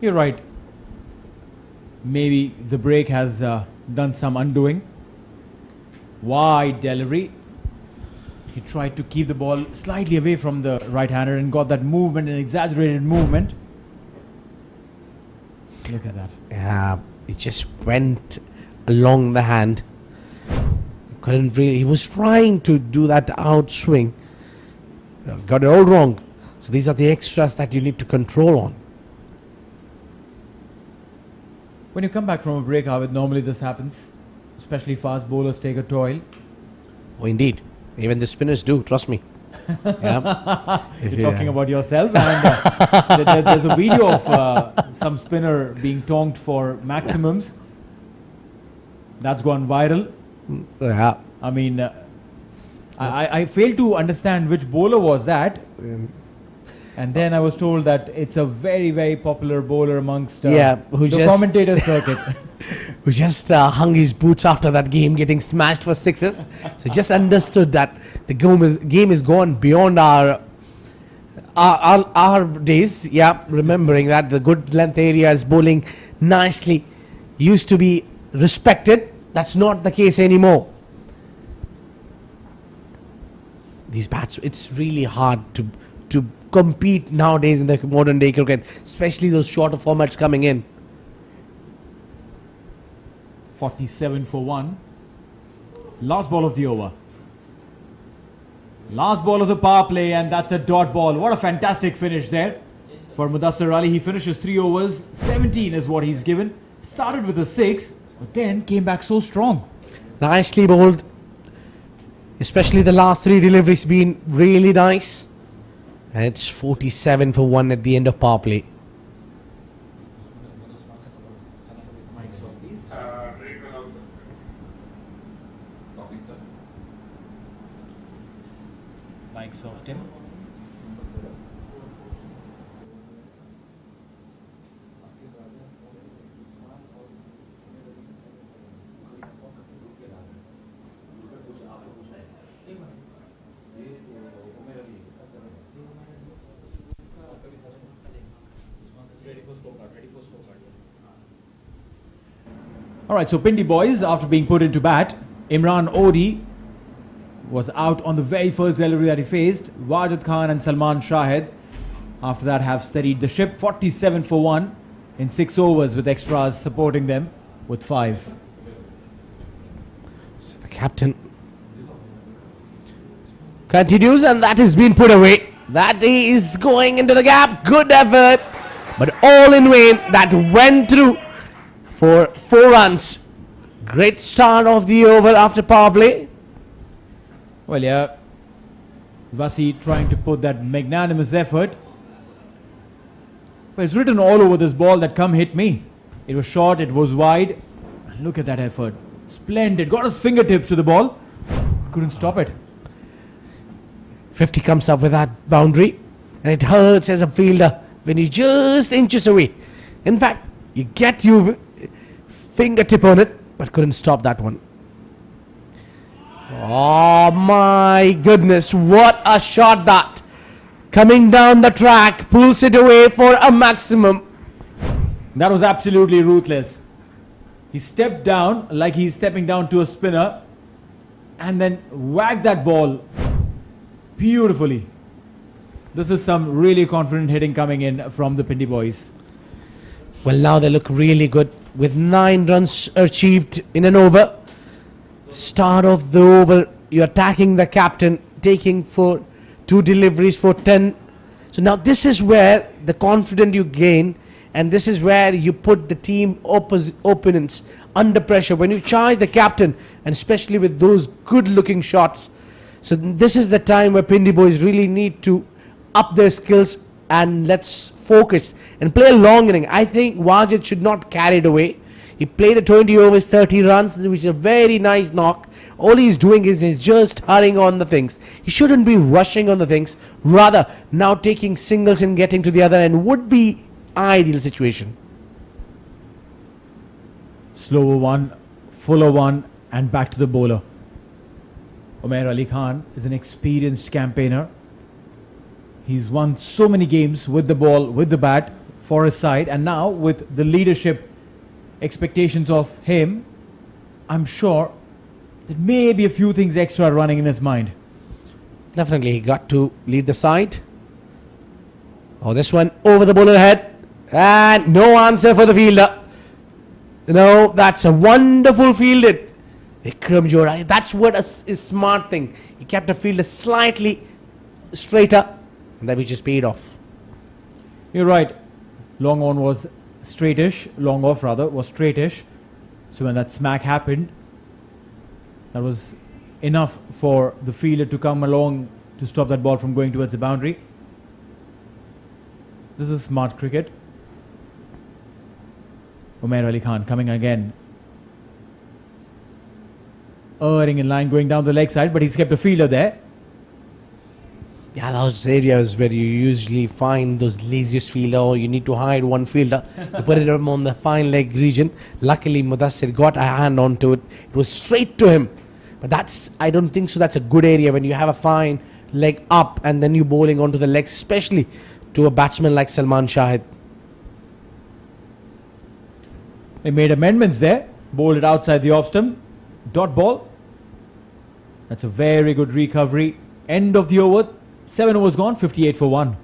You're right. Maybe the break has done some undoing. Wide delivery. He tried to keep the ball slightly away from the right-hander and got that movement, an exaggerated movement. Look at that. Yeah, it just went along the hand. Couldn't really. He was trying to do that outswing. Got it all wrong. So these are the extras that you need to control on. When you come back from a break, Abid, normally this happens. Especially fast bowlers take a toil. Oh, indeed. Even the spinners do, trust me. Yeah. You're talking about yourself. And there's a video of some spinner being tonked for maximums. That's gone viral. Yeah. I mean, I failed to understand which bowler was that. And then I was told that it's a very, very popular bowler amongst the commentator circuit. Who just hung his boots after that game, getting smashed for 6s. So just understood that the game is gone beyond our days. Yeah, remembering that the good length area is bowling nicely. Used to be respected. That's not the case anymore. These bats, it's really hard to compete nowadays in the modern day cricket, especially those shorter formats coming in. 47 for 1. Last ball of the over. Last ball of the power play, and that's a dot ball. What a fantastic finish there for Mudassir Ali. He finishes 3 overs. 17 is what he's given. Started with a 6, but then came back so strong. Nicely bowled. Especially the last 3 deliveries been really nice. And it's 47 for 1 at the end of power play. Microsoft him. Alright, so Pindi boys, after being put into bat, Imran Odi was out on the very first delivery that he faced. Wajid Khan and Salman Shahid, after that, have steadied the ship. 47 for 1 in 6 overs with extras supporting them with 5. So the captain continues, and that has been put away. That is going into the gap. Good effort, but all in vain. That went through for 4 runs. Great start of the over after power play. Well, yeah, Vasi trying to put that magnanimous effort. But it's written all over this ball that come hit me. It was short, it was wide. Look at that effort. Splendid. Got his fingertips to the ball. Couldn't stop it. 50 comes up with that boundary, and it hurts as a fielder when you're just inches away. In fact, you get your fingertip on it, but couldn't stop that one. Oh my goodness, what a shot that! Coming down the track, pulls it away for a maximum. That was absolutely ruthless. He stepped down like he's stepping down to a spinner and then whacked that ball beautifully. This is some really confident hitting coming in from the Pindi boys. Well, now they look really good with 9 runs achieved in an over. Start of the over, you're attacking the captain, taking for 2 deliveries for 10. So now this is where the confidence you gain, and this is where you put the team opponents under pressure. When you charge the captain, and especially with those good looking shots. So this is the time where Pindi boys really need to up their skills and let's focus and play a long inning. I think Wajid should not carry it away. He played a 20 overs, 30 runs, which is a very nice knock. All he's doing is he's just hurrying on the things. He shouldn't be rushing on the things. Rather, now taking singles and getting to the other end would be ideal situation. Slower one, fuller one, and back to the bowler. Umair Ali Khan is an experienced campaigner. He's won so many games with the ball, with the bat for his side, and now with the leadership expectations of him, I'm sure that maybe a few things extra are running in his mind. Definitely, he got to lead the side. Oh, this one over the bowler head, and no answer for the fielder. No, that's a wonderful fielded. Vikram Jora, that's what is smart thing. He kept the fielder slightly straighter, and that we just paid off. You're right. Long on was straightish. Long off rather was straightish. So when that smack happened, that was enough for the fielder to come along to stop that ball from going towards the boundary. This is smart cricket. Umair Ali Khan coming again. Erring in line, going down the leg side, but he's kept a fielder there. Yeah, those areas where you usually find those laziest fielder, or you need to hide one fielder. You put it on the fine leg region. Luckily, Mudassir got a hand onto it. It was straight to him. But that's, I don't think so. That's a good area when you have a fine leg up and then you bowling onto the legs, especially to a batsman like Salman Shahid. They made amendments there. Bowled it outside the off stump. Dot ball. That's a very good recovery. End of the over. 7 overs gone. 58 for 1.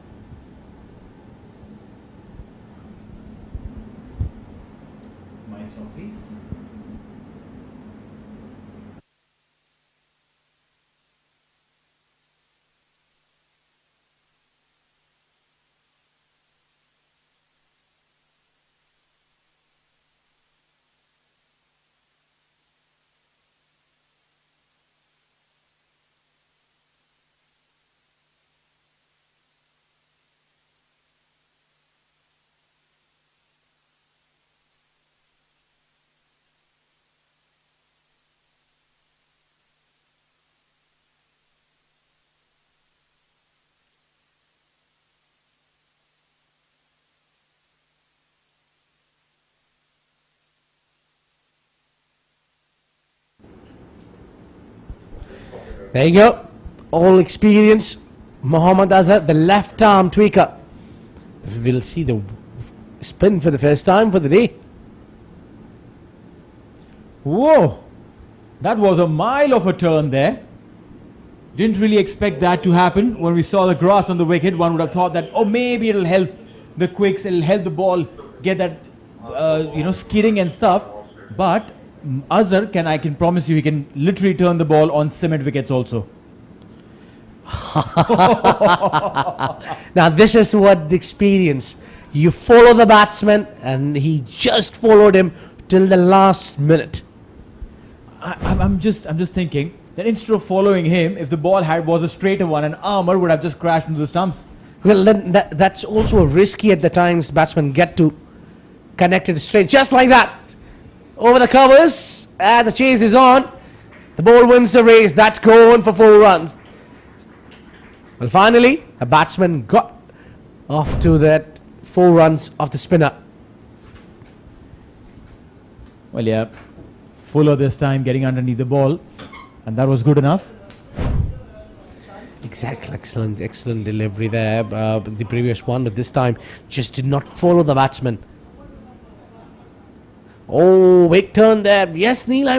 There you go. All experience. Mohammad Azhar, the left arm tweaker. We'll see the spin for the first time for the day. Whoa! That was a mile of a turn there. Didn't really expect that to happen. When we saw the grass on the wicket, one would have thought that, oh, maybe it'll help the quicks, it'll help the ball get that, skidding and stuff. But Azhar I can promise you he can literally turn the ball on cement wickets also. Now this is what the experience. You follow the batsman and he just followed him till the last minute. I'm just thinking that instead of following him, if the ball was a straighter one, an armour would have just crashed into the stumps. Well, then that's also risky at the times batsmen get to connect it straight. Just like that. Over the covers. And the chase is on. The ball wins the race. That's going for 4 runs. Well, finally, a batsman got off to that 4 runs of the spinner. Well, yeah. Fuller this time getting underneath the ball. And that was good enough. Exactly. Excellent delivery there. The previous one, but this time just did not follow the batsman. Oh, big turn there. Yes, Neil, I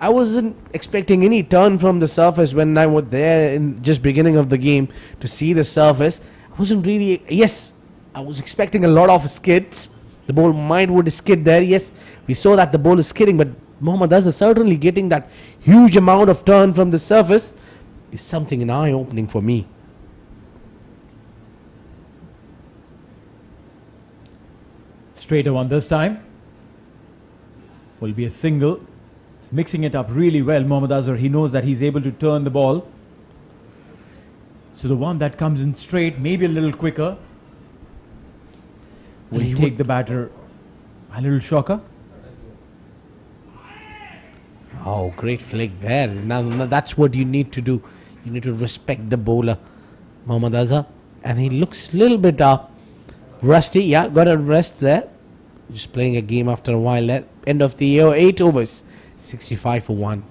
wasn't expecting any turn from the surface when I was there in just beginning of the game to see the surface. I wasn't really, yes, I was expecting a lot of skids. The ball would skid there. Yes, we saw that the ball is skidding, but Mohammad Azhar certainly getting that huge amount of turn from the surface is something an eye-opening for me. Straighter one this time. Will be a single. He's mixing it up really well, Mohammad Azhar. He knows that he's able to turn the ball. So the one that comes in straight, maybe a little quicker, will take the batter a little shocker. Oh, great flick there. Now that's what you need to do. You need to respect the bowler, Mohammad Azhar. And he looks a little bit rusty. Yeah, got a rest there. Just playing a game after a while there. End of the year, 8 overs. 65 for 1.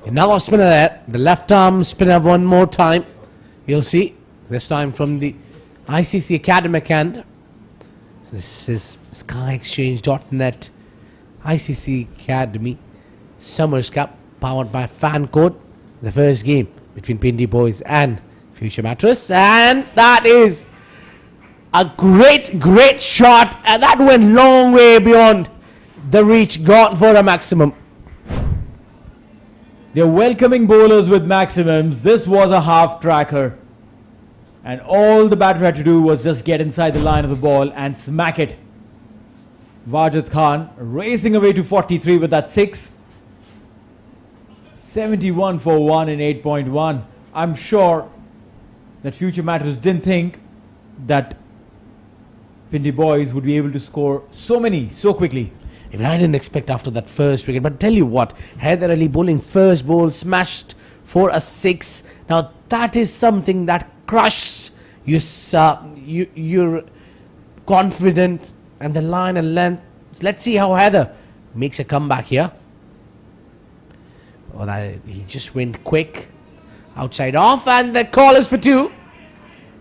Another spinner there. The left arm spinner one more time. You'll see. This time from the ICC academic end. So this is SkyExchange.net ICC Academy Summers Cup powered by Fan Code. The first game between Pindi boys and Future Mattress. And that is a great shot. And that went long way beyond the reach. Gone for a maximum. They're welcoming bowlers with maximums. This was a half tracker. And all the batter had to do was just get inside the line of the ball and smack it. Wajid Khan racing away to 43 with that 6. 71 for 1 in 8.1. I'm sure that Future Matters didn't think that Pindi boys would be able to score so many so quickly. Even I didn't expect after that first wicket. But tell you what, Haider Ali bowling first ball, smashed for a 6. Now that is something that crushes you're confident and the line and length. Let's see how Haider makes a comeback here. Oh, he just went quick. Outside off, and the call is for 2.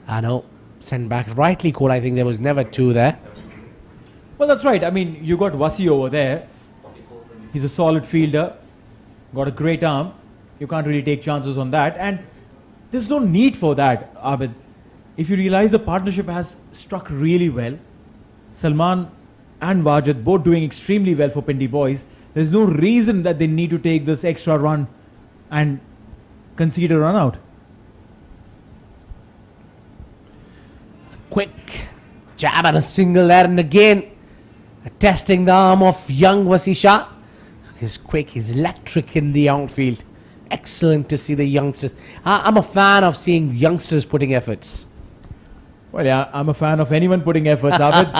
I know, sent back rightly called. I think there was never 2 there. Well, that's right. I mean, you got Wasi over there. He's a solid fielder. Got a great arm. You can't really take chances on that. And there's no need for that, Abid. If you realize the partnership has struck really well, Salman and Wajid both doing extremely well for Pindi boys. There's no reason that they need to take this extra run and concede a run out. Quick jab and a single there, and again testing the arm of young Wasisha. He's quick, he's electric in the outfield. Excellent to see the youngsters. I'm a fan of seeing youngsters putting efforts. Well, yeah, I'm a fan of anyone putting efforts, Abid.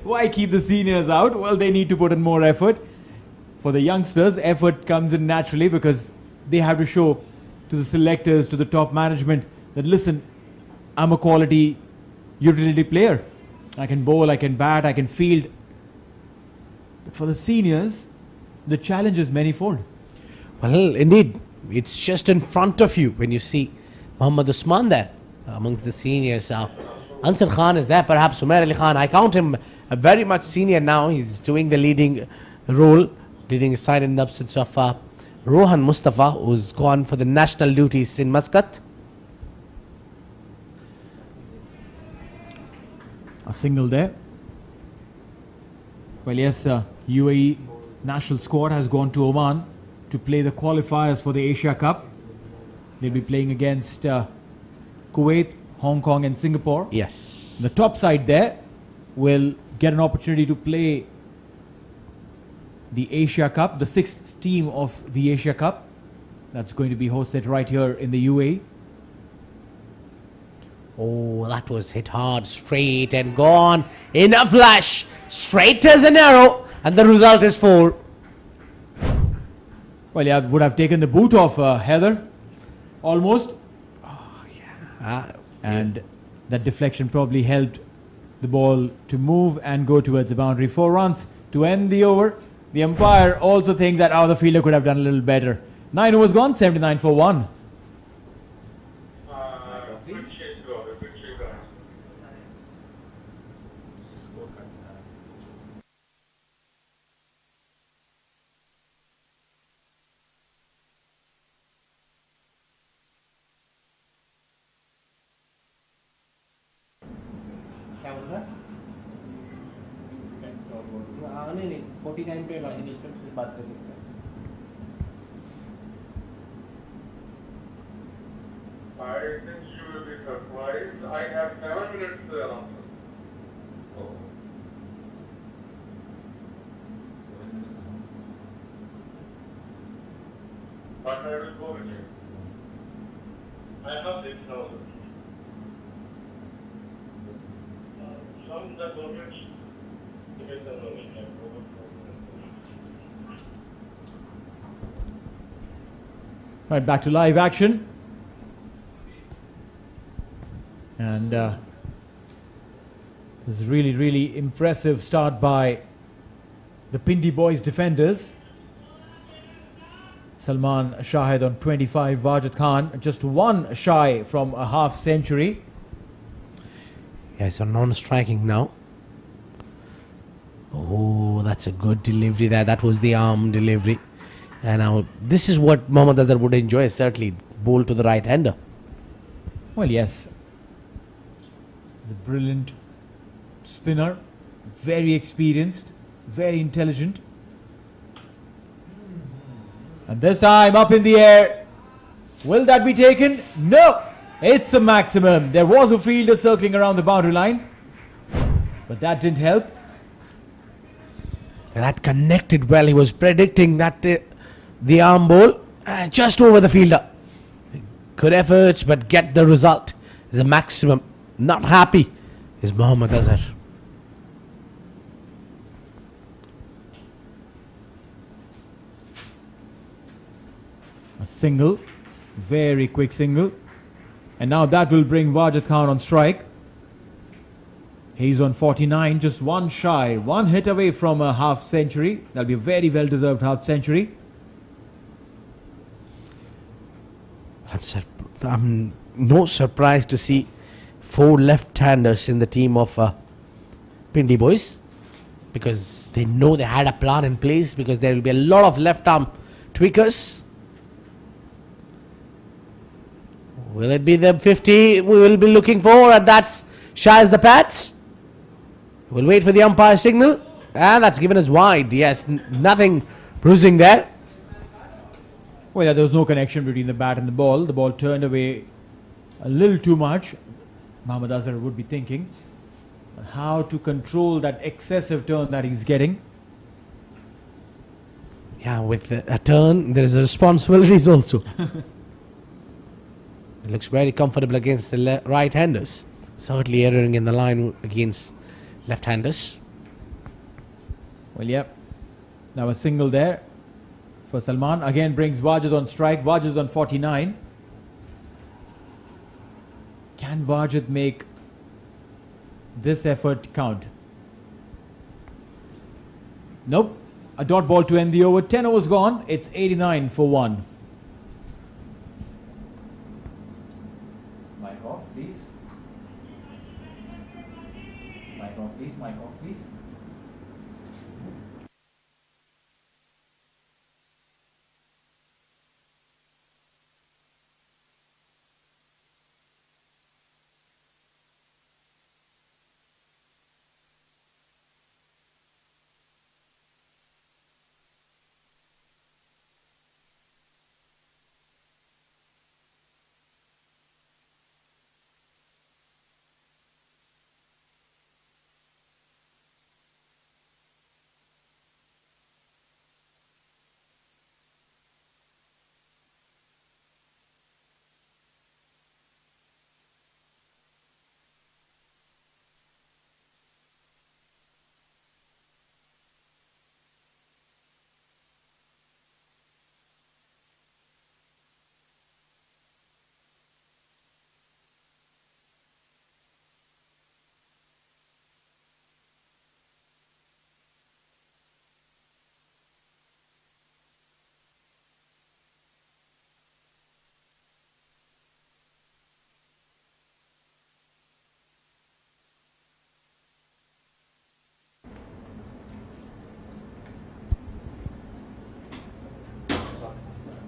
Why keep the seniors out? Well, they need to put in more effort. for the youngsters, effort comes in naturally because they have to show to the selectors, to the top management that listen, I'm a quality utility player. I can bowl, I can bat, I can field. But for the seniors, the challenge is manifold. Well, indeed, it's just in front of you when you see Muhammad Usman there amongst the seniors. Ansar Khan is there, perhaps Sumair Ali Khan. I count him very much senior now. He's doing the leading role, leading his side in the absence of Rohan Mustafa, who's gone for the national duties in Muscat. A single there. Well, yes, UAE national squad has gone to Oman to play the qualifiers for the Asia Cup. They'll be playing against Kuwait, Hong Kong and Singapore. Yes. The top side there will get an opportunity to play the Asia Cup, the 6th team of the Asia Cup. That's going to be hosted right here in the UAE. Oh, that was hit hard, straight and gone in a flash, straight as an arrow, and the result is 4. Well, yeah, would have taken the boot off Heather, almost. And that deflection probably helped the ball to move and go towards the boundary. 4 runs to end the over. The umpire also thinks that the fielder could have done a little better. 9 overs gone, 79 for 1. I think you will be surprised. I have 7 minutes to answer. But I will go with you. I have 6,000. Some the government give the knowledge. Right, back to live action. And this is really impressive start by the Pindi boys defenders. Salman Shahid on 25, Wajid Khan just 1 shy from a half century. Yeah, it's a non-striking now. Oh, that's a good delivery there. That was the arm delivery. And now this is what Mohammad Azhar would enjoy, certainly. Bowl to the right-hander. Well, yes. He's a brilliant spinner. Very experienced. Very intelligent. And this time up in the air. Will that be taken? No! It's a maximum. There was a fielder circling around the boundary line. But that didn't help. That connected well. He was predicting that the arm ball just over the fielder. Good efforts, but get the result. Is a maximum. Not happy is Mohammad Azhar. A single. Very quick single. And now that will bring Wajid Khan on strike. He's on 49, just 1 shy. 1 hit away from a half century. That'll be a very well-deserved half century. I'm not surprised to see 4 left-handers in the team of Pindi boys, because they know they had a plan in place, because there will be a lot of left-arm tweakers. Will it be the 50 we will be looking for? And that's shy as the Pats. We'll wait for the umpire signal. And that's given us wide. Yes, nothing bruising there. Well, yeah, there was no connection between the bat and the ball. The ball turned away a little too much. Mohammad Azhar would be thinking on how to control that excessive turn that he's getting. Yeah, with a turn, there is a responsibilities also. It looks very comfortable against the right-handers. Certainly erring in the line against left-handers. Well, yep. Now a single there. for Salman. Again brings Wajid on strike. Wajid on 49. Can Wajid make this effort count? Nope. A dot ball to end the over. 10 overs gone. It's 89 for 1. Mic off, please. Mic off, please. Mic off, please.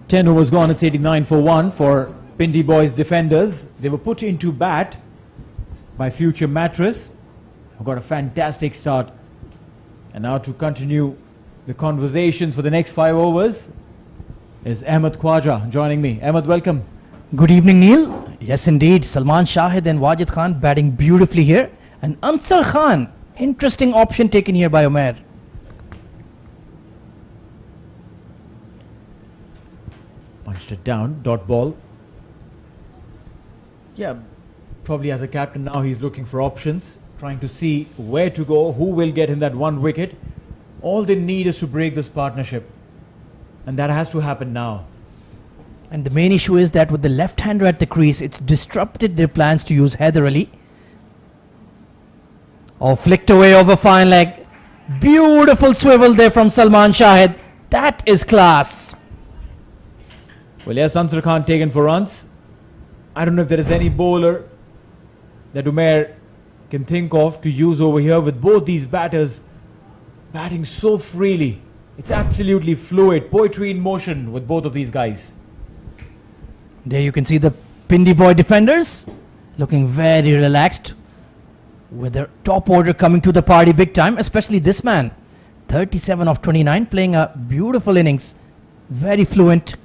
Ten overs gone. It's 89 for 1 for Pindi boys defenders. They were put into bat by future Mattress, who got a fantastic start. And now to continue the conversations for the next 5 overs is Ahmed Khwaja joining me. Ahmed, welcome. Good evening, Neil. Yes, indeed. Salman Shahid and Wajid Khan batting beautifully here. And Ansar Khan, interesting option taken here by Umair. Punched it down, dot ball. Yeah, probably as a captain now he's looking for options, trying to see where to go, who will get him that 1 wicket. All they need is to break this partnership. And that has to happen now. And the main issue is that with the left-hander at the crease, it's disrupted their plans to use Haider Ali. Oh, flicked away over fine leg. Beautiful swivel there from Salman Shahid. That is class. Well, yes, Ansar Khan taken for runs. I don't know if there is any bowler that Umair can think of to use over here with both these batters batting so freely. It's absolutely fluid, poetry in motion with both of these guys. There you can see the Pindi boy defenders looking very relaxed with their top order coming to the party big time, especially this man. 37 of 29, playing a beautiful innings. Very fluent.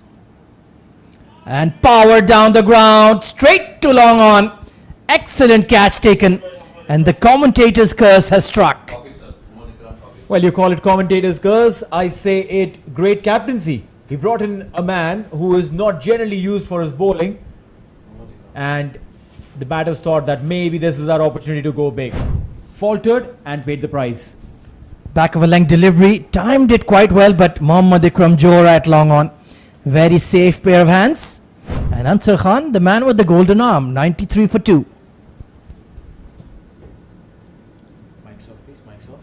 And power down the ground, straight to long on. Excellent catch taken. And the commentator's curse has struck. Well, you call it commentator's curse. I say it great captaincy. He brought in a man who is not generally used for his bowling. And the batters thought that maybe this is our opportunity to go big. Faltered and paid the price. Back of a length delivery. Timed it quite well, but Mohammad Ikram Johra at long on. Very safe pair of hands. And Ansar Khan, the man with the golden arm, 93 for 2. Mic's off, please. Mic's off.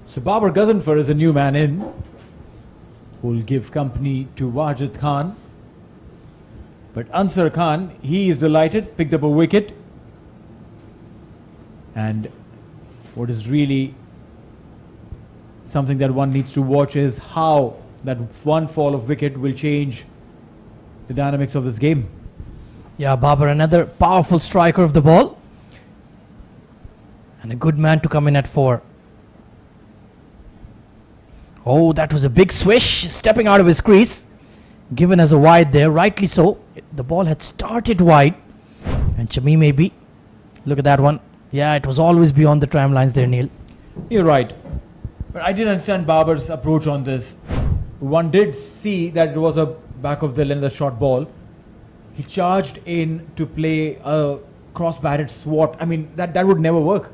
So Babar Ghaznfar is a new man in, will give company to Wajid Khan. But Ansar Khan, he is delighted, picked up a wicket. And what is really something that one needs to watch is how that one fall of wicket will change the dynamics of this game. Yeah, Babar, another powerful striker of the ball. And a good man to come in at 4. Oh, that was a big swish, stepping out of his crease. Given as a wide there, rightly so. The ball had started wide. And Shami maybe. Look at that one. Yeah, it was always beyond the tram lines there, Neil. You're right. But I didn't understand Babar's approach on this. One did see that it was a back of the length short ball. He charged in to play a cross-batted swat. I mean, that would never work.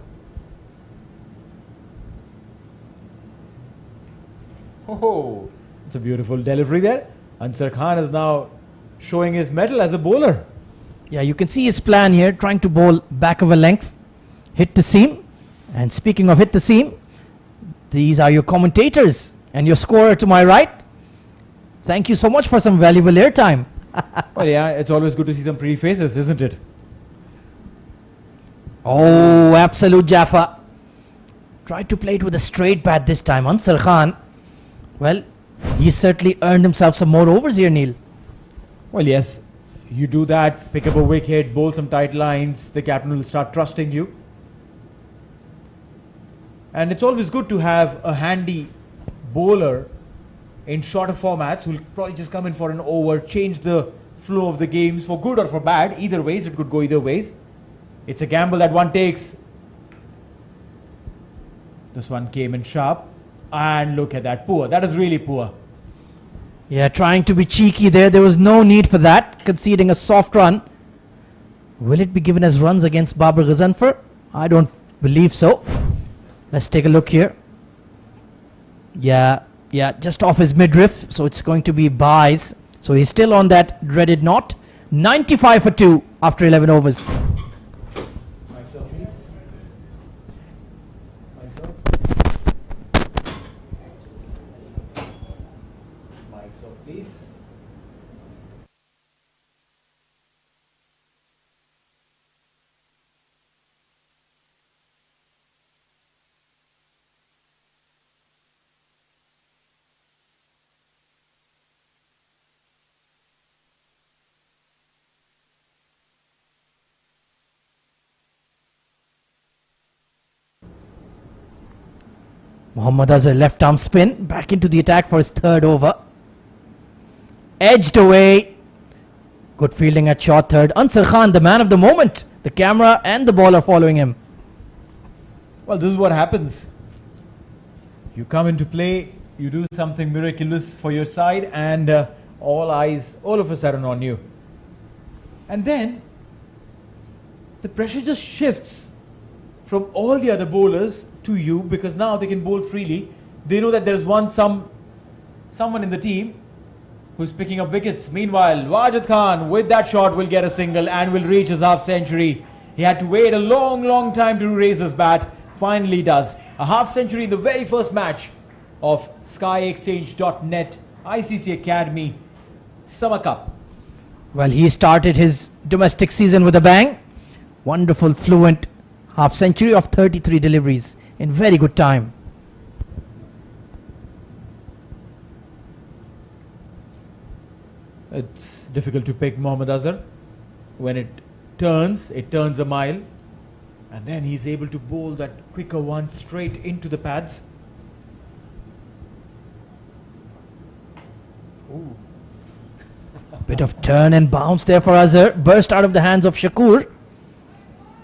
Oh, it's a beautiful delivery there. Ansar Khan is now showing his mettle as a bowler. Yeah, you can see his plan here, trying to bowl back of a length, hit the seam. And speaking of hit the seam, these are your commentators and your scorer to my right. Thank you so much for some valuable airtime. Well, yeah, it's always good to see some pretty faces, isn't it? Oh, absolute Jaffa. Tried to play it with a straight bat this time. Ansar Khan, well, he certainly earned himself some more overs here, Neil. Well, yes, you do that, pick up a wicket, bowl some tight lines, the captain will start trusting you. And it's always good to have a handy bowler in shorter formats who'll probably just come in for an over, change the flow of the games for good or for bad. Either ways, it could go either ways. It's a gamble that one takes. This one came in sharp. And look at that, poor. That is really poor. Yeah, trying to be cheeky there. There was no need for that. Conceding a soft run. Will it be given as runs against Babar Ghazanfar? I don't believe so. Let's take a look here. Yeah, just off his midriff. So it's going to be buys. So he's still on that dreaded knot. 95 for 2 after 11 overs. Mohammad Azhar left arm spin, back into the attack for his 3rd over. Edged away. Good fielding at short third. Ansar Khan, the man of the moment. The camera and the ball are following him. Well, this is what happens. You come into play, you do something miraculous for your side, and all eyes, all of a sudden on you. And then, the pressure just shifts from all the other bowlers to you, because now they can bowl freely. They know that there's someone in the team who's picking up wickets. Meanwhile, Wajid Khan with that shot will get a single and will reach his half century. He had to wait a long time to raise his bat. Finally does. A half century in the very first match of SkyExchange.net ICC Academy Summer Cup. Well, he started his domestic season with a bang. Wonderful, fluent half century of 33 deliveries in very good time. It's difficult to pick Mohammad Azhar. When it turns a mile. And then he's able to bowl that quicker one straight into the pads. Ooh. Bit of turn and bounce there for Azhar. Burst out of the hands of Shakur.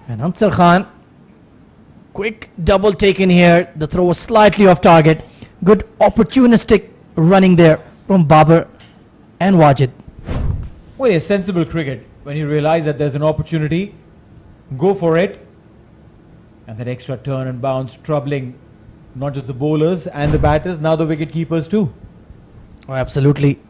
And Ansar Khan. Quick double taken here. The throw was slightly off target. Good opportunistic running there from Babar and Wajid. Well, a sensible cricket. When you realize that there's an opportunity, go for it. And that extra turn and bounce troubling not just the bowlers and the batters, now the wicket keepers too. Oh, absolutely.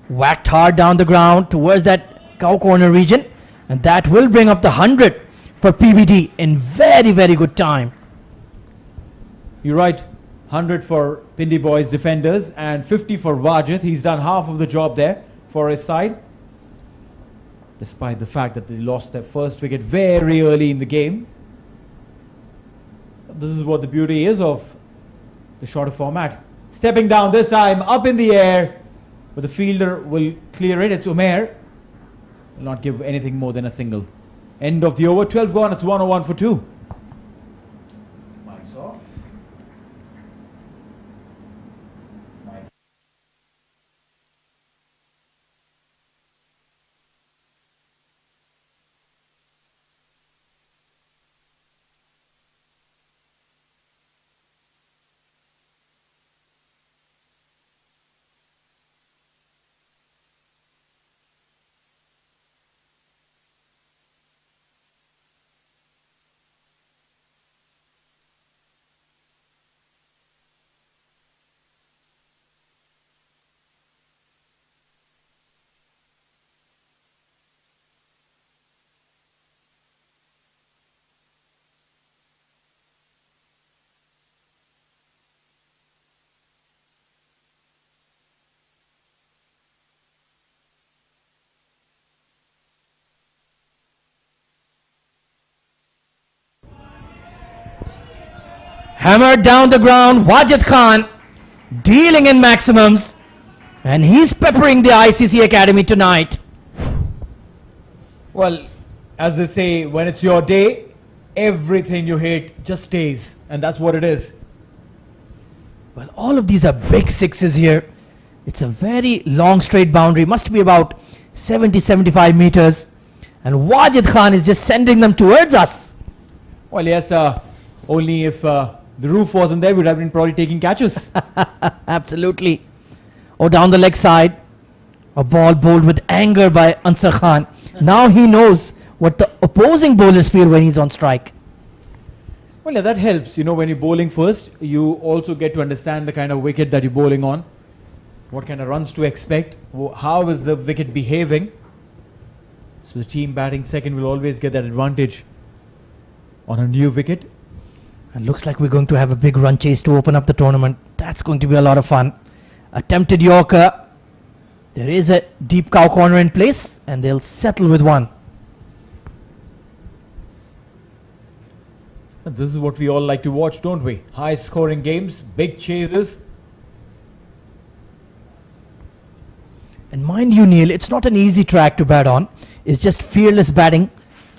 Whacked hard down the ground towards that cow corner region. And that will bring up the 100 for PBD in very good time. You're right. 100 for Pindi boys defenders and 50 for Wajid. He's done half of the job there for his side, despite the fact that they lost their first wicket very early in the game. This is what the beauty is of the shorter format. Stepping down this time, up in the air, but the fielder will clear it. It's Umair. Will not give anything more than a single. End of the over, 12 gone, it's 101 for 2. Mike's off. Hammered down the ground, Wajid Khan dealing in maximums, and he's peppering the ICC Academy tonight. Well, as they say, when it's your day, everything you hate just stays, and that's what it is. Well, all of these are big sixes here. It's a very long straight boundary, must be about 70-75 meters, and Wajid Khan is just sending them towards us. Well, yes, only if the roof wasn't there, we'd have been probably taking catches. Absolutely. Oh, down the leg side, a ball bowled with anger by Ansar Khan. Now he knows what the opposing bowlers feel when he's on strike. Well, yeah, that helps. You know, when you're bowling first, you also get to understand the kind of wicket that you're bowling on, what kind of runs to expect, how is the wicket behaving. So the team batting second will always get that advantage on a new wicket. And looks like we're going to have a big run chase to open up the tournament. That's going to be a lot of fun. Attempted Yorker. There is a deep cow corner in place, and they'll settle with one. And this is what we all like to watch, don't we? High scoring games, big chases. And mind you, Neil, it's not an easy track to bat on. It's just fearless batting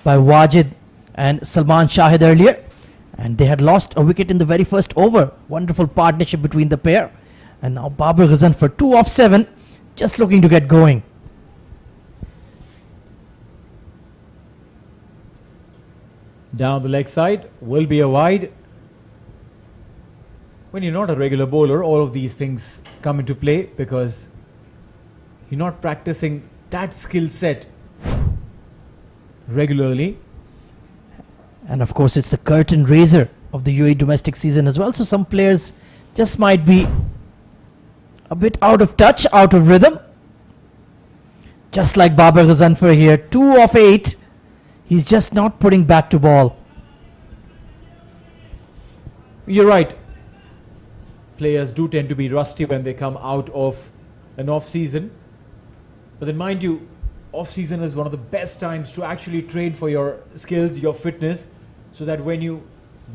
by Wajid and Salman Shahid earlier. And they had lost a wicket in the very first over. Wonderful partnership between the pair. And now Babar Ghazan for 2 off 7, just looking to get going. Down the leg side will be a wide. When you're not a regular bowler, all of these things come into play because you're not practicing that skill set regularly. And of course, it's the curtain raiser of the UAE domestic season as well. So some players just might be a bit out of touch, out of rhythm. Just like Babar Ghazanfar here, 2 of 8. He's just not putting bat to ball. You're right. Players do tend to be rusty when they come out of an off-season. But then mind you, off-season is one of the best times to actually train for your skills, your fitness, so that when you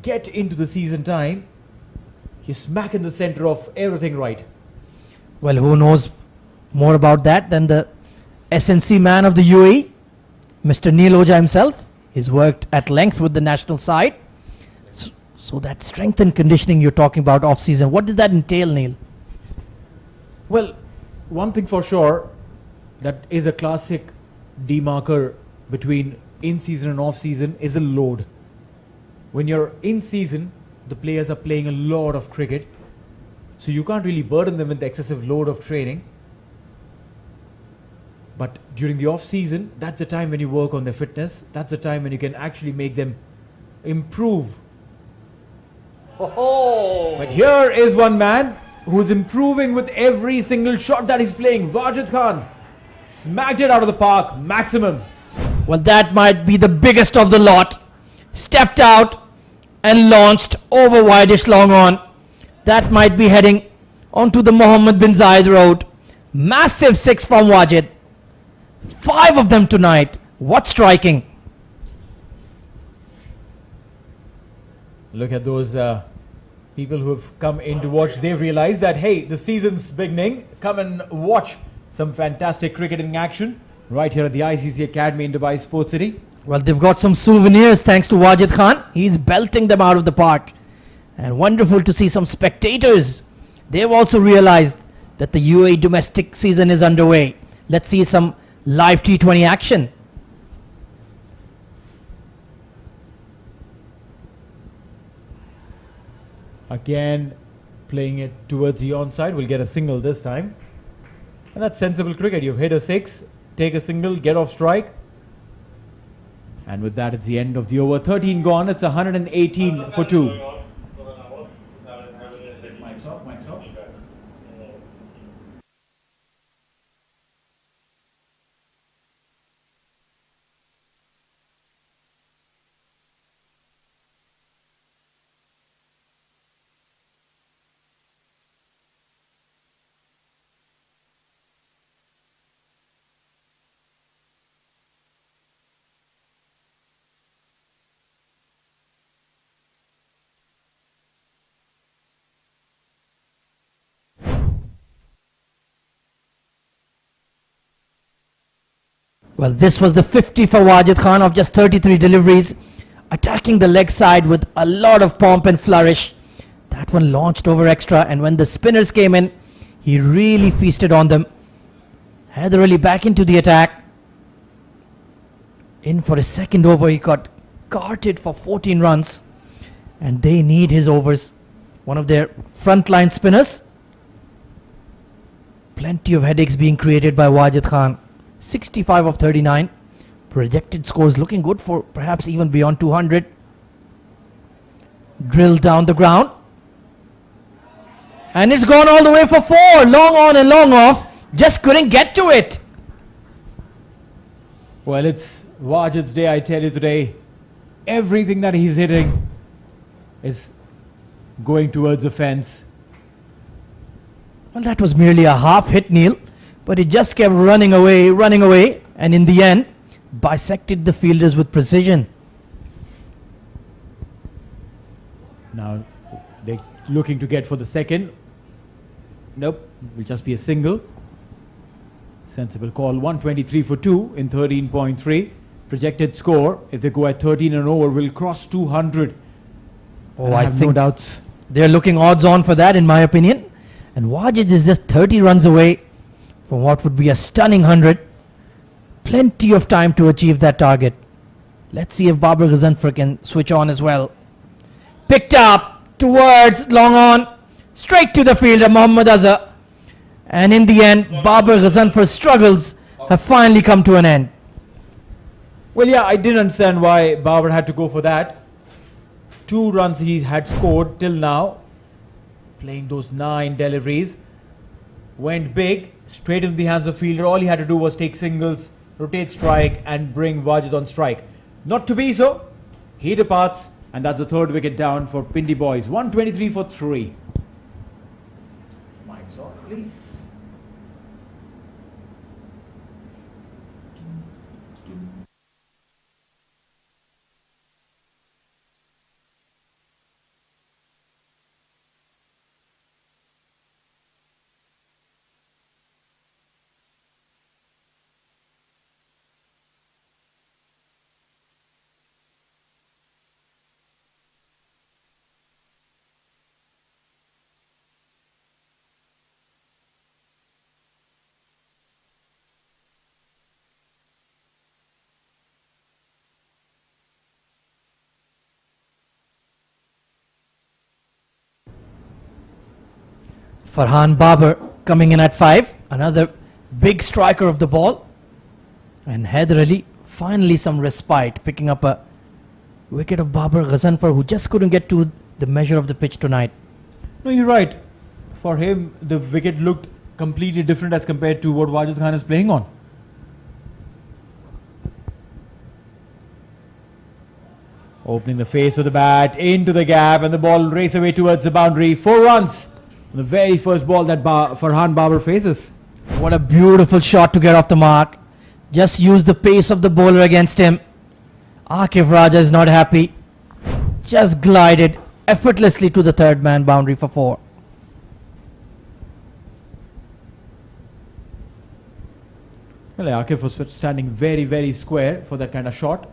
get into the season time, you're smack in the center of everything right. Well, who knows more about that than the SNC man of the UAE, Mr. Neil Oja himself. He's worked at length with the national side. So that strength and conditioning you're talking about off-season, what does that entail, Neil? Well, one thing for sure, that is a classic demarker between in-season and off-season is a load. When you're in-season, the players are playing a lot of cricket, so you can't really burden them with the excessive load of training. But during the off-season, that's the time when you work on their fitness. That's the time when you can actually make them improve. But here is one man who's improving with every single shot that he's playing. Wajid Khan smacked it out of the park, maximum. Well, that might be the biggest of the lot. Stepped out and launched over wideish long on. That might be heading onto the Mohammed bin Zayed road. Massive 6 from Wajid. 5 of them tonight. What striking. Look at those people who have come in to watch. They've realized that, hey, the season's beginning. Come and watch some fantastic cricket in action right here at the ICC Academy in Dubai Sports City. Well, they've got some souvenirs thanks to Wajid Khan. He's belting them out of the park. And wonderful to see some spectators. They've also realized that the UAE domestic season is underway. Let's see some live T20 action. Again, playing it towards the onside. We'll get a single this time. And that's sensible cricket. You've hit a 6, take a single, get off strike. And with that, it's the end of the over. 13 gone. It's 118 for 2. Well, this was the 50 for Wajid Khan of just 33 deliveries, attacking the leg side with a lot of pomp and flourish. That one launched over extra, and when the spinners came in, he really feasted on them. Haider Ali back into the attack. In for his second over, he got carted for 14 runs, and they need his overs. One of their frontline spinners. Plenty of headaches being created by Wajid Khan. 65 of 39. Projected scores looking good for perhaps even beyond 200. Drilled down the ground. And it's gone all the way for 4. Long on and long off. Just couldn't get to it. Well, it's Wajid's day, I tell you today. Everything that he's hitting is going towards the fence. Well, that was merely a half hit, Neil. But he just kept running away, and in the end, bisected the fielders with precision. Now, they're looking to get for the second. Nope, will just be a single. Sensible call, 123 for 2 in 13.3. Projected score, if they go at 13 and over, will cross 200. Oh, I I have think no doubts. they're looking odds on for that, in my opinion. And Wajid is just 30 runs away from what would be a stunning 100. Plenty of time to achieve that target. Let's see if Babar Ghazanfar can switch on as well. Picked up towards long on, straight to the fielder Mohammad Azhar. And in the end, Babar Ghazanfar's struggles have finally come to an end. Well, yeah, I didn't understand why Babar had to go for that. 2 runs he had scored till now. Playing those 9 deliveries. Went big, straight into the hands of fielder. All he had to do was take singles, rotate strike, and bring Wajid on strike. Not to be so. He departs, and that's the 3rd wicket down for Pindi boys. 123 for 3. Mics off, please. Farhan Babar coming in at 5. Another big striker of the ball. And Haider Ali, finally some respite, picking up a wicket of Babar Ghazanfar, who just couldn't get to the measure of the pitch tonight. No, you're right. For him, the wicket looked completely different as compared to what Wajid Khan is playing on. Opening the face of the bat into the gap, and the ball race away towards the boundary. 4 runs. The very first ball that Farhan Babar faces. What a beautiful shot to get off the mark. Just use the pace of the bowler against him. Akif Raja is not happy. Just glided effortlessly to the third man boundary for 4. Well, Akif was standing very, very square for that kind of shot.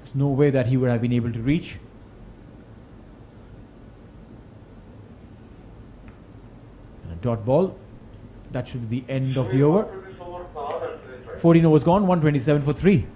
There's no way that he would have been able to reach. And a dot ball. That should be the end of the over. 14 overs gone, 127 for 3.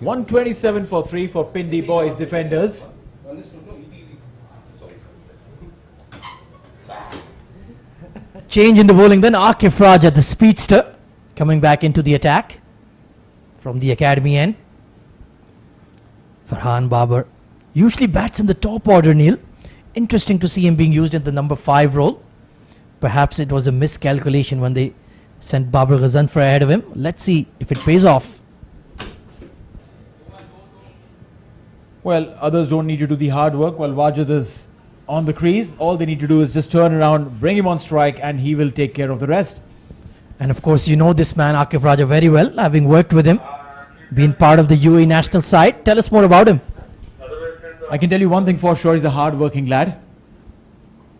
$127 for 3 for Pindi boys defenders. Change in the bowling then. Akif Raja, the speedster, coming back into the attack from the academy end. Farhan Babar usually bats in the top order, Neil. Interesting to see him being used in the number 5 role. Perhaps it was a miscalculation when they sent Babar Ghazanfar ahead of him. Let's see if it pays off. Well, others don't need to do the hard work while Wajid is on the crease. All they need to do is just turn around, bring him on strike, and he will take care of the rest. And of course, you know this man, Akif Raja, very well, having worked with him, been part of the UAE national side. Tell us more about him. I can tell you one thing for sure, he's a hard-working lad.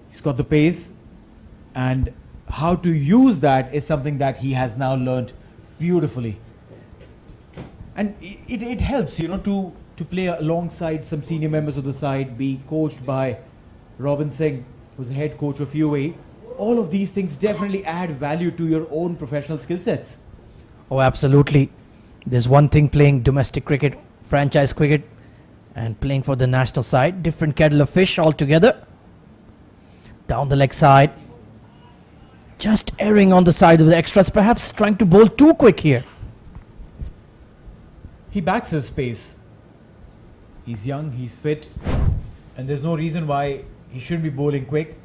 He's got the pace, and how to use that is something that he has now learnt beautifully. And it helps, you know, to play alongside some senior members of the side, be coached by Robin Singh, who's the head coach of UAE. All of these things definitely add value to your own professional skill sets. Oh, absolutely. There's one thing playing domestic cricket, franchise cricket, and playing for the national side. Different kettle of fish altogether. Down the leg side. Just erring on the side of the extras, perhaps trying to bowl too quick here. He backs his pace. He's young, he's fit, and there's no reason why he shouldn't be bowling quick.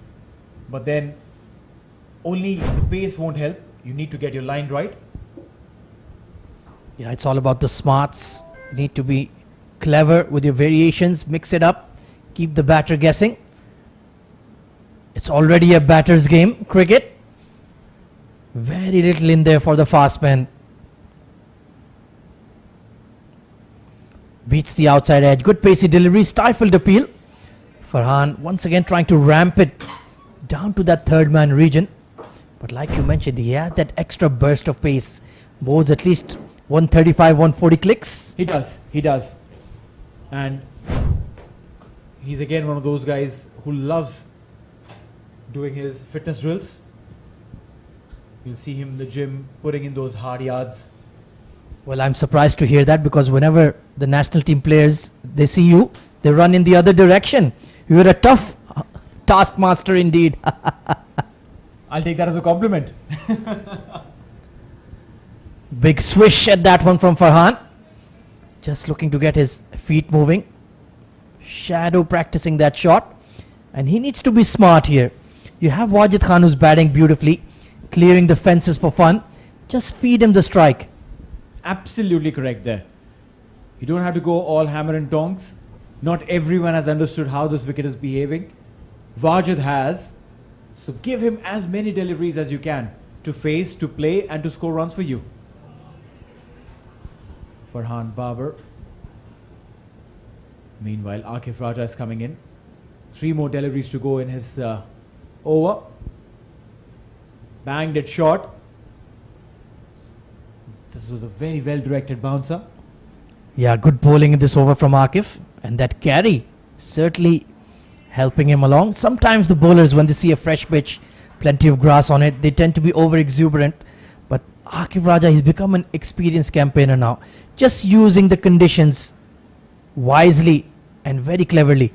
But then only the pace won't help. You need to get your line right. Yeah, it's all about the smarts. You need to be clever with your variations, mix it up, keep the batter guessing. It's already a batter's game, cricket. Very little in there for the fast man. Beats the outside edge. Good pacey delivery, stifled appeal. Farhan once again trying to ramp it down to that third man region. But like you mentioned, he had that extra burst of pace. Bowls at least 135, 140 clicks. He does. And he's again one of those guys who loves doing his fitness drills. You'll see him in the gym putting in those hard yards. Well, I'm surprised to hear that, because whenever the national team players, they see you, they run in the other direction. You're a tough taskmaster indeed. I'll take that as a compliment. Big swish at that one from Farhan. Just looking to get his feet moving. Shadow practicing that shot. And he needs to be smart here. You have Wajid Khan who's batting beautifully, clearing the fences for fun. Just feed him the strike. Absolutely correct there. You don't have to go all hammer and tongs. Not everyone has understood how this wicket is behaving. Wajid has. So give him as many deliveries as you can to face, to play, and to score runs for you. Farhan Babar. Meanwhile, Akif Raja is coming in. 3 more deliveries to go in his over. Banged it short. This was a very well directed bouncer. Yeah, good bowling in this over from Akif. And that carry certainly helping him along. Sometimes the bowlers, when they see a fresh pitch, plenty of grass on it, they tend to be over exuberant. But Akif Raja, he's become an experienced campaigner now. Just using the conditions wisely and very cleverly.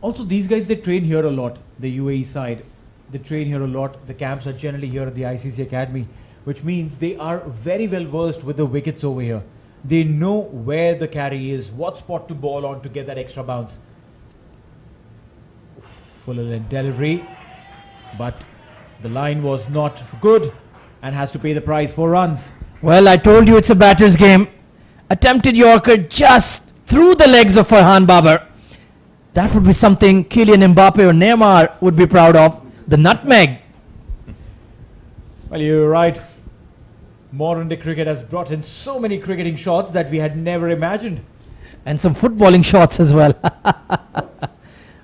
Also, these guys, they train here a lot. The UAE side, they train here a lot. The camps are generally here at the ICC Academy, which means they are very well versed with the wickets over here. They know where the carry is, what spot to ball on to get that extra bounce. Full length delivery, but the line was not good and has to pay the price for runs. Well, I told you it's a batter's game. Attempted Yorker just through the legs of Farhan Babar. That would be something Kylian Mbappe or Neymar would be proud of. The nutmeg. Well, you're right. Modern day cricket has brought in so many cricketing shots that we had never imagined. And some footballing shots as well.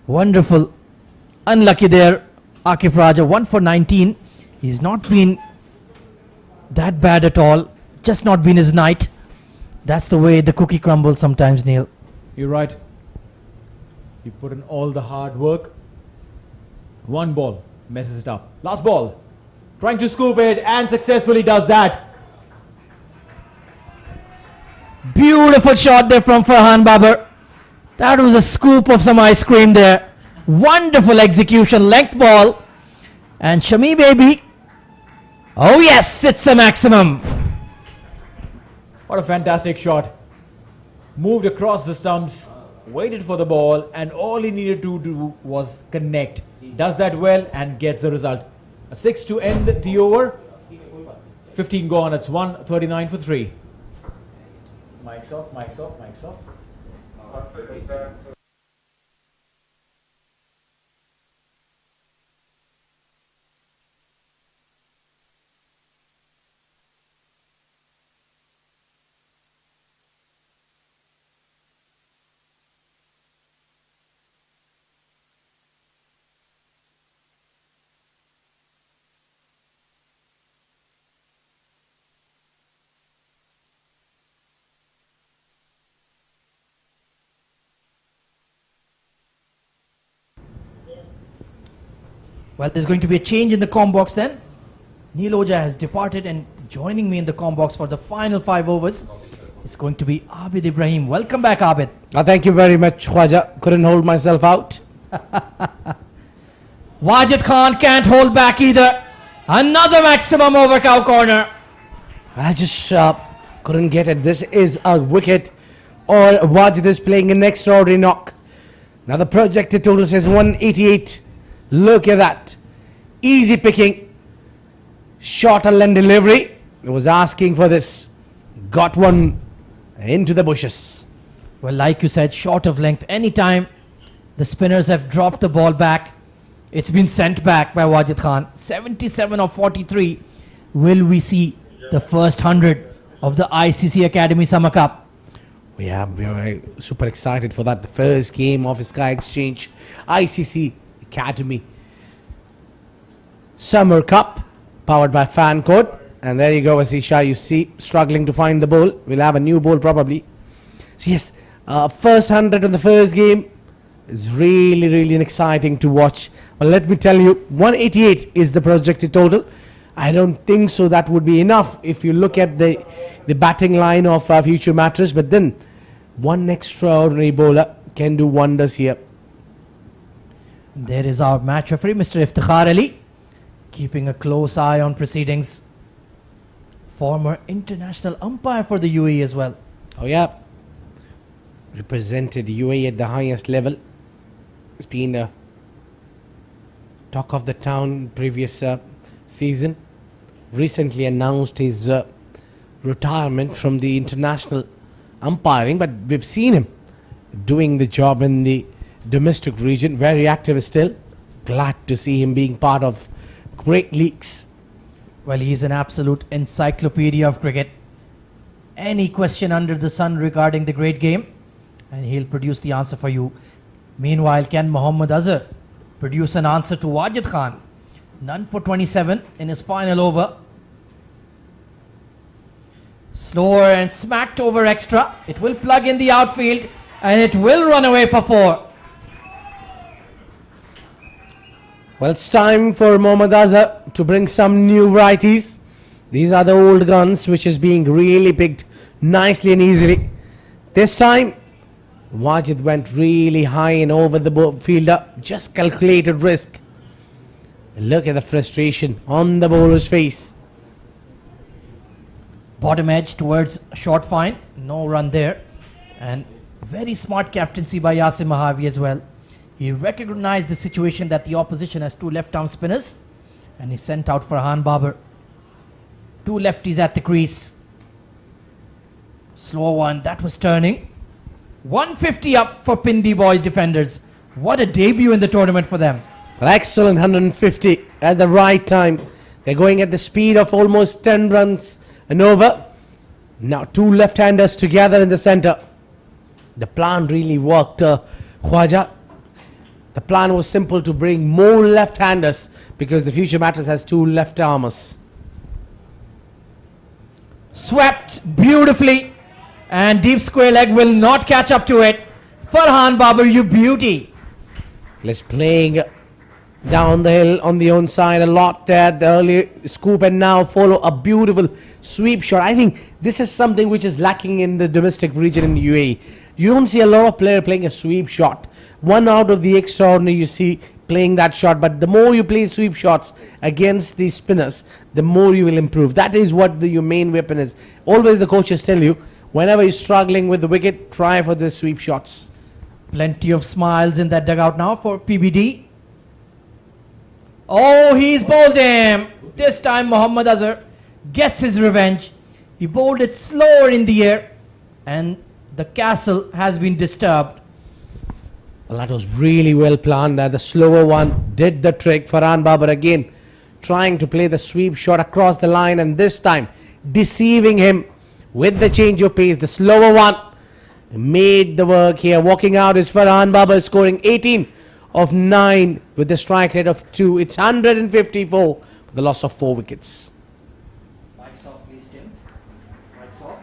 Wonderful. Unlucky there. Akif Raja, 1 for 19. He's not been that bad at all. Just not been his night. That's the way the cookie crumbles sometimes, Neil. You're right. You put in all the hard work. One ball messes it up. Last ball. Trying to scoop it and successfully does that. Beautiful shot there from Farhan Babar. That was a scoop of some ice cream there. Wonderful execution, length ball. And Shami baby. Oh yes, it's a maximum. What a fantastic shot. Moved across the stumps, waited for the ball, and all he needed to do was connect. Does that well and gets the result. A 6 to end the over. 15 gone, it's 139 for 3. Mic's off, mic's off, mic's off. Well, there's going to be a change in the comm box then. Neil Oja has departed, and joining me in the comm box for the final 5 overs is going to be Abid Ibrahim. Welcome back, Abid. Thank you very much, Khwaja. Couldn't hold myself out. Wajid Khan can't hold back either. Another maximum over cow corner. I just couldn't get it. This is a wicket, or Wajid is playing an extraordinary knock. Now the projected total says 188. Look at that. Easy picking. Short and delivery. He was asking for this. Got one into the bushes. Well, like you said, short of length. Anytime the spinners have dropped the ball back, it's been sent back by Wajid Khan. 77 of 43. Will we see the first 100 of the ICC Academy Summer Cup? We are super excited for that. The first game of Sky Exchange ICC Academy Summer Cup, powered by Fan Code. And there you go, Asisha. You see, struggling to find the ball. We'll have a new ball probably. So yes, first 100 in the first game is really exciting to watch. Well, let me tell you, 188 is the projected total. I don't think so that would be enough if you look at the batting line of future Mattress. But then one extraordinary bowler can do wonders here. There is our match referee, Mr. Iftikhar Ali, keeping a close eye on proceedings. Former international umpire for the UAE as well. Oh yeah, represented UAE at the highest level. It's been a talk of the town previous season. Recently announced his retirement from the international umpiring, but we've seen him doing the job in the domestic region. Very active still. Glad to see him being part of great leagues. Well, he's an absolute encyclopedia of cricket. Any question under the sun regarding the great game, and he'll produce the answer for you. Meanwhile, can Mohammad Azhar produce an answer to Wajid Khan? None for 27 in his final over. Slower and smacked over extra. It will plug in the outfield and it will run away for 4. Well, it's time for Mohammad Azhar to bring some new varieties. These are the old guns which is being really picked nicely and easily. This time, Wajid went really high and over the fielder, just calculated risk. Look at the frustration on the bowler's face. Bottom edge towards short fine. No run there. And very smart captaincy by Yasim Mahavi as well. He recognized the situation that the opposition has 2 left-arm spinners and he sent out Farhan Babar. 2 lefties at the crease. Slow one, that was turning. 150 up for Pindi boys defenders. What a debut in the tournament for them. Well, excellent 150 at the right time. They're going at the speed of almost 10 runs and over. Now 2 left-handers together in the center. The plan really worked, Khwaja. The plan was simple, to bring more left-handers because the future Mattress has 2 left-armers. Swept beautifully and deep square leg will not catch up to it. Farhan Babar, you beauty. Let's playing down the hill on the own side a lot there. The early scoop and now follow a beautiful sweep shot. I think this is something which is lacking in the domestic region in UAE. You don't see a lot of players playing a sweep shot. One out of the extraordinary you see playing that shot, but the more you play sweep shots against the spinners, the more you will improve. That is what your main weapon is. Always the coaches tell you, whenever you're struggling with the wicket, try for the sweep shots. Plenty of smiles in that dugout now for PBD. Oh, he's bowled him. This time Mohammad Azhar gets his revenge. He bowled it slower in the air and the castle has been disturbed. Well, that was really well planned. The slower one did the trick. Farhan Babar again trying to play the sweep shot across the line, and this time deceiving him with the change of pace. The slower one made the work here. Walking out is Farhan Babar, scoring 18 of 9 with the strike rate of 2. It's 154 for the loss of 4 wickets. Mike's off, please, Tim. Mike's off.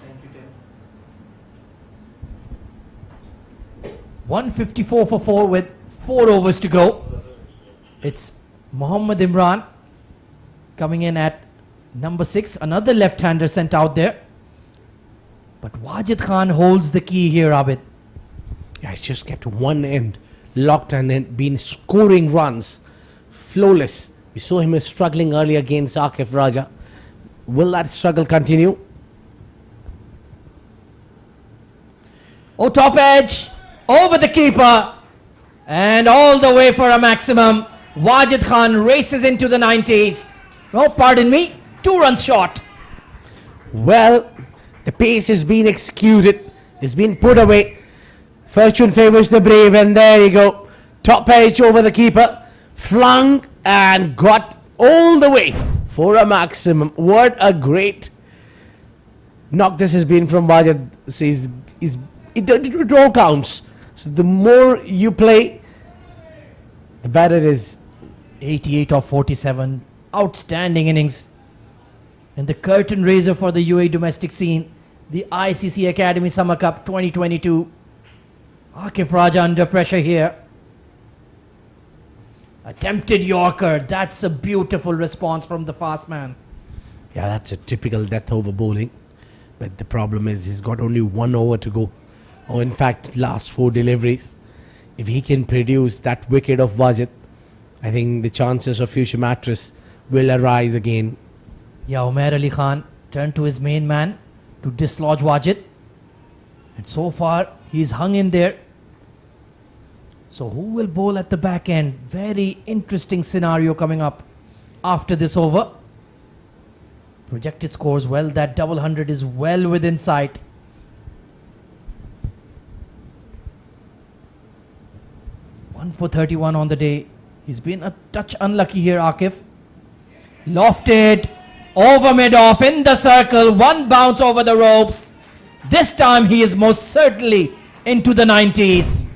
Thank you, Tim. 154 for 4 with 4 overs to go. It's Mohammad Imran coming in at number 6. Another left-hander sent out there. But Wajid Khan holds the key here, Abid. Yeah, he's just kept one end locked and then been scoring runs. Flawless. We saw him struggling early against Akif Raja. Will that struggle continue? Oh, top edge, over the keeper, and all the way for a maximum. Wajid Khan races into the 90s. Oh, pardon me, 2 runs short. Well, the pace has been executed, it's been put away. Fortune favours the brave, and there you go. Top edge over the keeper, flung and got all the way for a maximum. What a great knock this has been from Wajid. So it all counts. So the more you play, the better it is. 88 of 47, outstanding innings. And the curtain raiser for the UAE domestic scene, the ICC Academy Summer Cup 2022. Akif Raja under pressure here. Attempted Yorker, that's a beautiful response from the fast man. Yeah, that's a typical death over bowling. But the problem is he's got only 1 over to go. Or in fact, last 4 deliveries. If he can produce that wicket of Wajid, I think the chances of future Mattress will arise again. Yeah, Umair Ali Khan turned to his main man to dislodge Wajid. And so far, he's hung in there. So who will bowl at the back end? Very interesting scenario coming up after this over. Projected scores, well, that double 100 is well within sight. One for 31 on the day. He's been a touch unlucky here, Akif. Lofted, over mid-off, in the circle, one bounce over the ropes. This time he is most certainly into the 90s.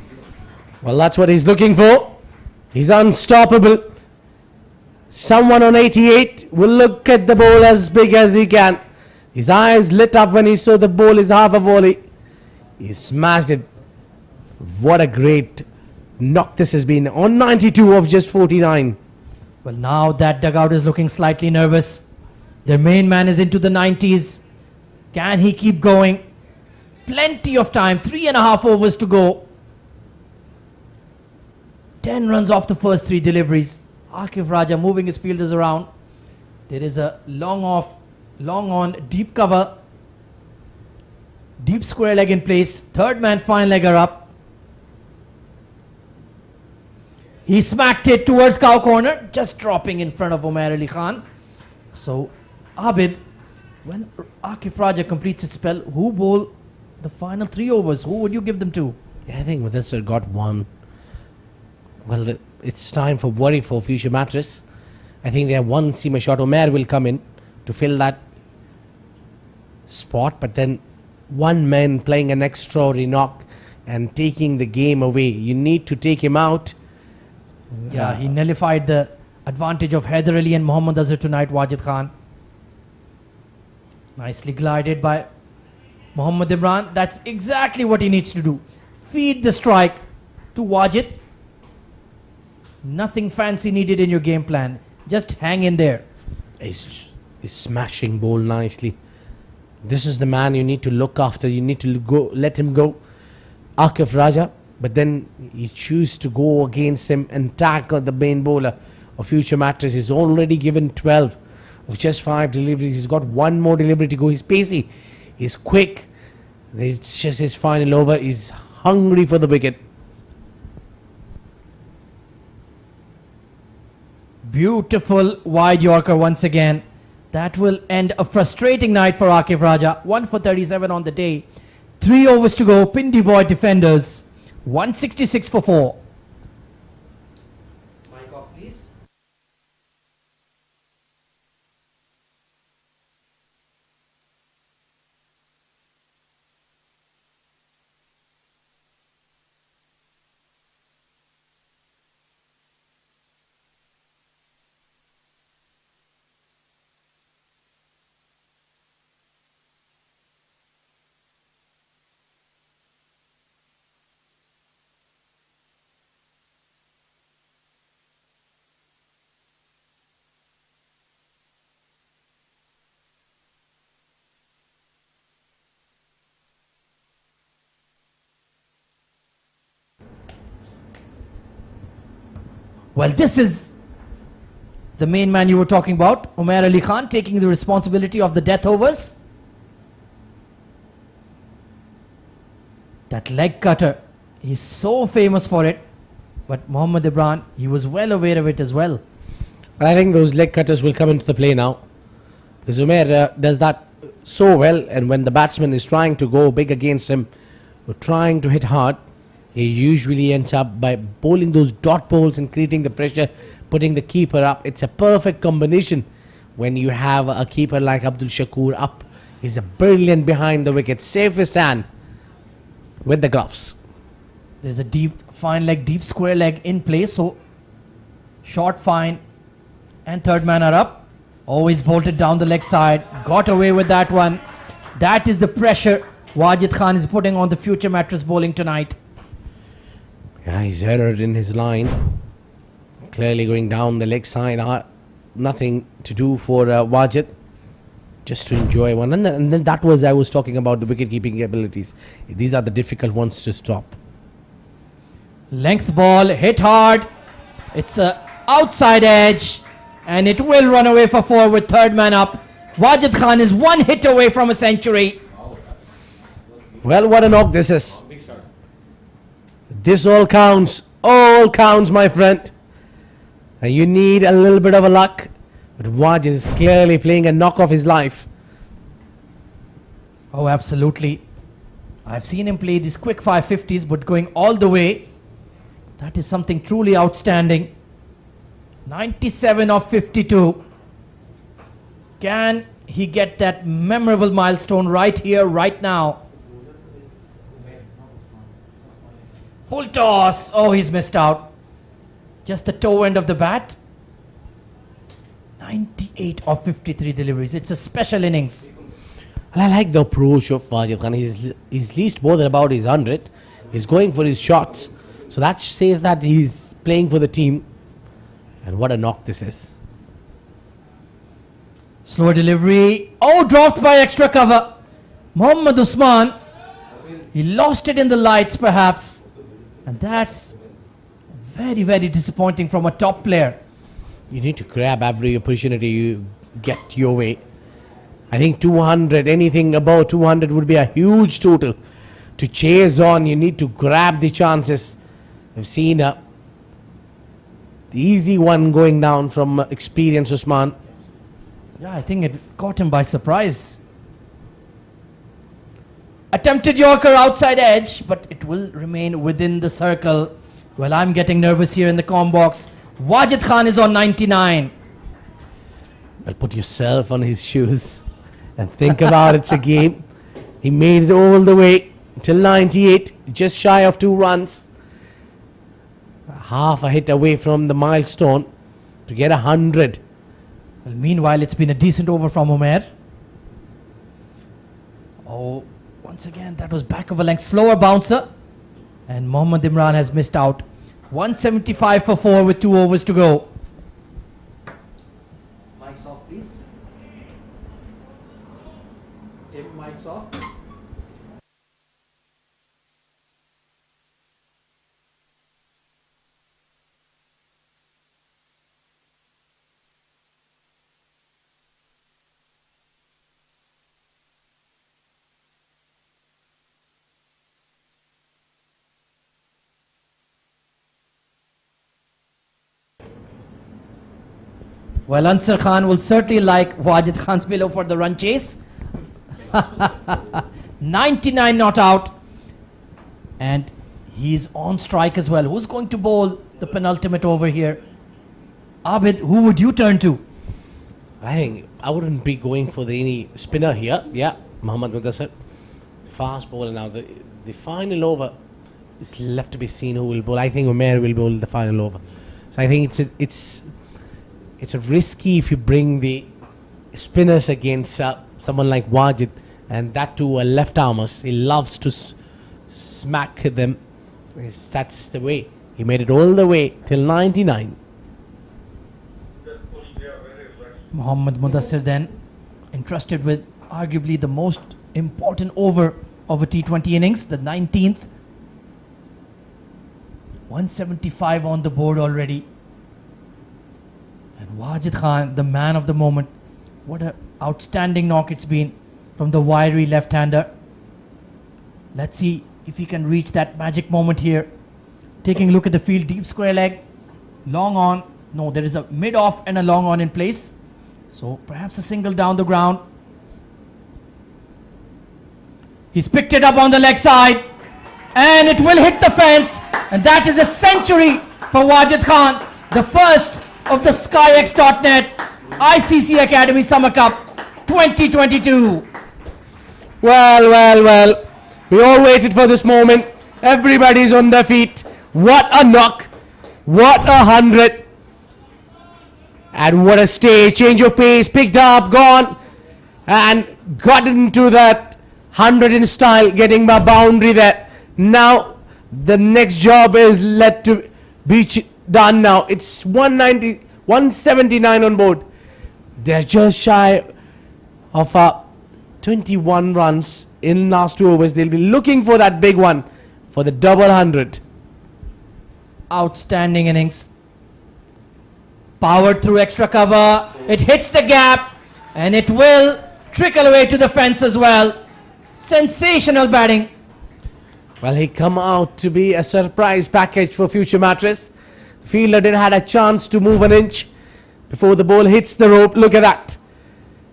Well, that's what he's looking for. He's unstoppable. Someone on 88 will look at the ball as big as he can. His eyes lit up when he saw the ball is half a volley. He smashed it. What a great knock this has been on 92 of just 49. Well, now that dugout is looking slightly nervous. Their main man is into the 90s. Can he keep going? Plenty of time, 3.5 overs to go. 10 runs off the first 3 deliveries. Akif Raja moving his fielders around. There is a long off, long on, deep cover. Deep square leg in place. Third man fine legger up. He smacked it towards cow corner, just dropping in front of Umair Ali Khan. So, Abid, when Akif Raja completes his spell, who bowl the final 3 overs? Who would you give them to? Yeah, I think with this, got one. Well, it's time for worry for future Mattress. I think they have one seamer shot. Umair will come in to fill that spot, but then one man playing an extraordinary knock and taking the game away. You need to take him out. Yeah, he nullified the advantage of Haider Ali and Mohammad Azhar tonight, Wajid Khan. Nicely glided by Mohammad Imran. That's exactly what he needs to do. Feed the strike to Wajid. Nothing fancy needed in your game plan. Just hang in there. He's smashing ball nicely. This is the man you need to look after. You need to go, let him go. Akif Raja. But then he choose to go against him and tackle the main bowler of future Mattress. He's already given 12 of just 5 deliveries. He's got one more delivery to go. He's pacey. He's quick. It's just his final over. He's hungry for the wicket. Beautiful wide Yorker once again. That will end a frustrating night for Akif Raja. 1 for 37 on the day. 3 overs to go. Pindi boy defenders. 166 for 4. Mic off, please. Well, this is the main man you were talking about, Umair Ali Khan, taking the responsibility of the death overs. That leg cutter, he's so famous for it. But Mohammad Imran, he was well aware of it as well. I think those leg cutters will come into the play now. Because Umair does that so well, and when the batsman is trying to go big against him, or trying to hit hard, he usually ends up by bowling those dot balls and creating the pressure, putting the keeper up. It's a perfect combination when you have a keeper like Abdul Shakur up. He's a brilliant behind the wicket, safest hand with the gloves. There's a deep, fine leg, deep square leg in place. So, short, fine, and third man are up. Always bolted down the leg side. Got away with that one. That is the pressure Wajid Khan is putting on the future Mattress bowling tonight. Yeah, he's errored in his line. Clearly going down the leg side. Nothing to do for Wajid. Just to enjoy one. And then that was, I was talking about the wicket keeping abilities. These are the difficult ones to stop. Length ball, hit hard. It's a outside edge. And it will run away for 4 with third man up. Wajid Khan is 1 hit away from a century. Well, what a knock this is. This all counts. All counts, my friend. And you need a little bit of a luck. But Wajid is clearly playing a knock of his life. Oh, absolutely. I've seen him play these quick 550s, but going all the way, that is something truly outstanding. 97 of 52. Can he get that memorable milestone right here, right now? Full toss. Oh, he's missed out. Just the toe end of the bat. 98 of 53 deliveries. It's a special innings. And I like the approach of Wajid Khan. He's least more than about his 100. He's going for his shots. So that says that he's playing for the team. And what a knock this is. Slower delivery. Oh, dropped by extra cover. Mohammad Usman. He lost it in the lights perhaps. And that's very, very disappointing from a top player. You need to grab every opportunity you get your way. I think 200, anything above 200 would be a huge total. To chase on, you need to grab the chances. I've seen the easy one going down from experienced Usman. Yeah, I think it caught him by surprise. Attempted Yorker outside edge, but it will remain within the circle. Well, I'm getting nervous here in the comm box. Wajid Khan is on 99. Well, put yourself on his shoes and think about it's a game. He made it all the way till 98, just shy of 2 runs. Half a hit away from the milestone to get 100. Well, meanwhile, it's been a decent over from Umair. Oh, once again, that was back of a length. Slower bouncer. And Mohammad Imran has missed out. 175 for 4 with 2 overs to go. Mics off, please. Tim, mics off. Well, Ansar Khan will certainly like Wajid Khan's pillow for the run chase. 99 not out. And he's on strike as well. Who's going to bowl the penultimate over here? Abid, who would you turn to? I think I wouldn't be going for any spinner here. Yeah, Mohammad Mudassir. Fast bowler now. The final over is left to be seen who will bowl. I think Umair will bowl the final over. So I think it's a risky if you bring the spinners against someone like Wajid, and that too a left armers. He loves to smack them. That's the way. He made it all the way till 99. Mohammad Mudassir then entrusted with arguably the most important over of a T20 innings, the 19th. 175 on the board already. And Wajid Khan, the man of the moment. What an outstanding knock it's been from the wiry left-hander. Let's see if he can reach that magic moment here. Taking a look at the field, deep square leg, long on. No, there is a mid-off and a long on in place. So perhaps a single down the ground. He's picked it up on the leg side. And it will hit the fence. And that is a century for Wajid Khan. The first of the SkyX.net ICC Academy Summer Cup 2022. Well. We all waited for this moment. Everybody's on their feet. What a knock. What a 100. And what a stage. Change of pace. Picked up, gone. And got into that 100 in style. Getting my boundary there. Now the next job is let to be done now. It's 179 on board. They're just shy of 21 runs in last 2 overs. They'll be looking for that big one for the double 100. Outstanding innings. Powered through extra cover. It hits the gap and it will trickle away to the fence as well. Sensational batting. Well, he come out to be a surprise package for future Mattress. The fielder did had a chance to move an inch before the ball hits the rope. Look at that.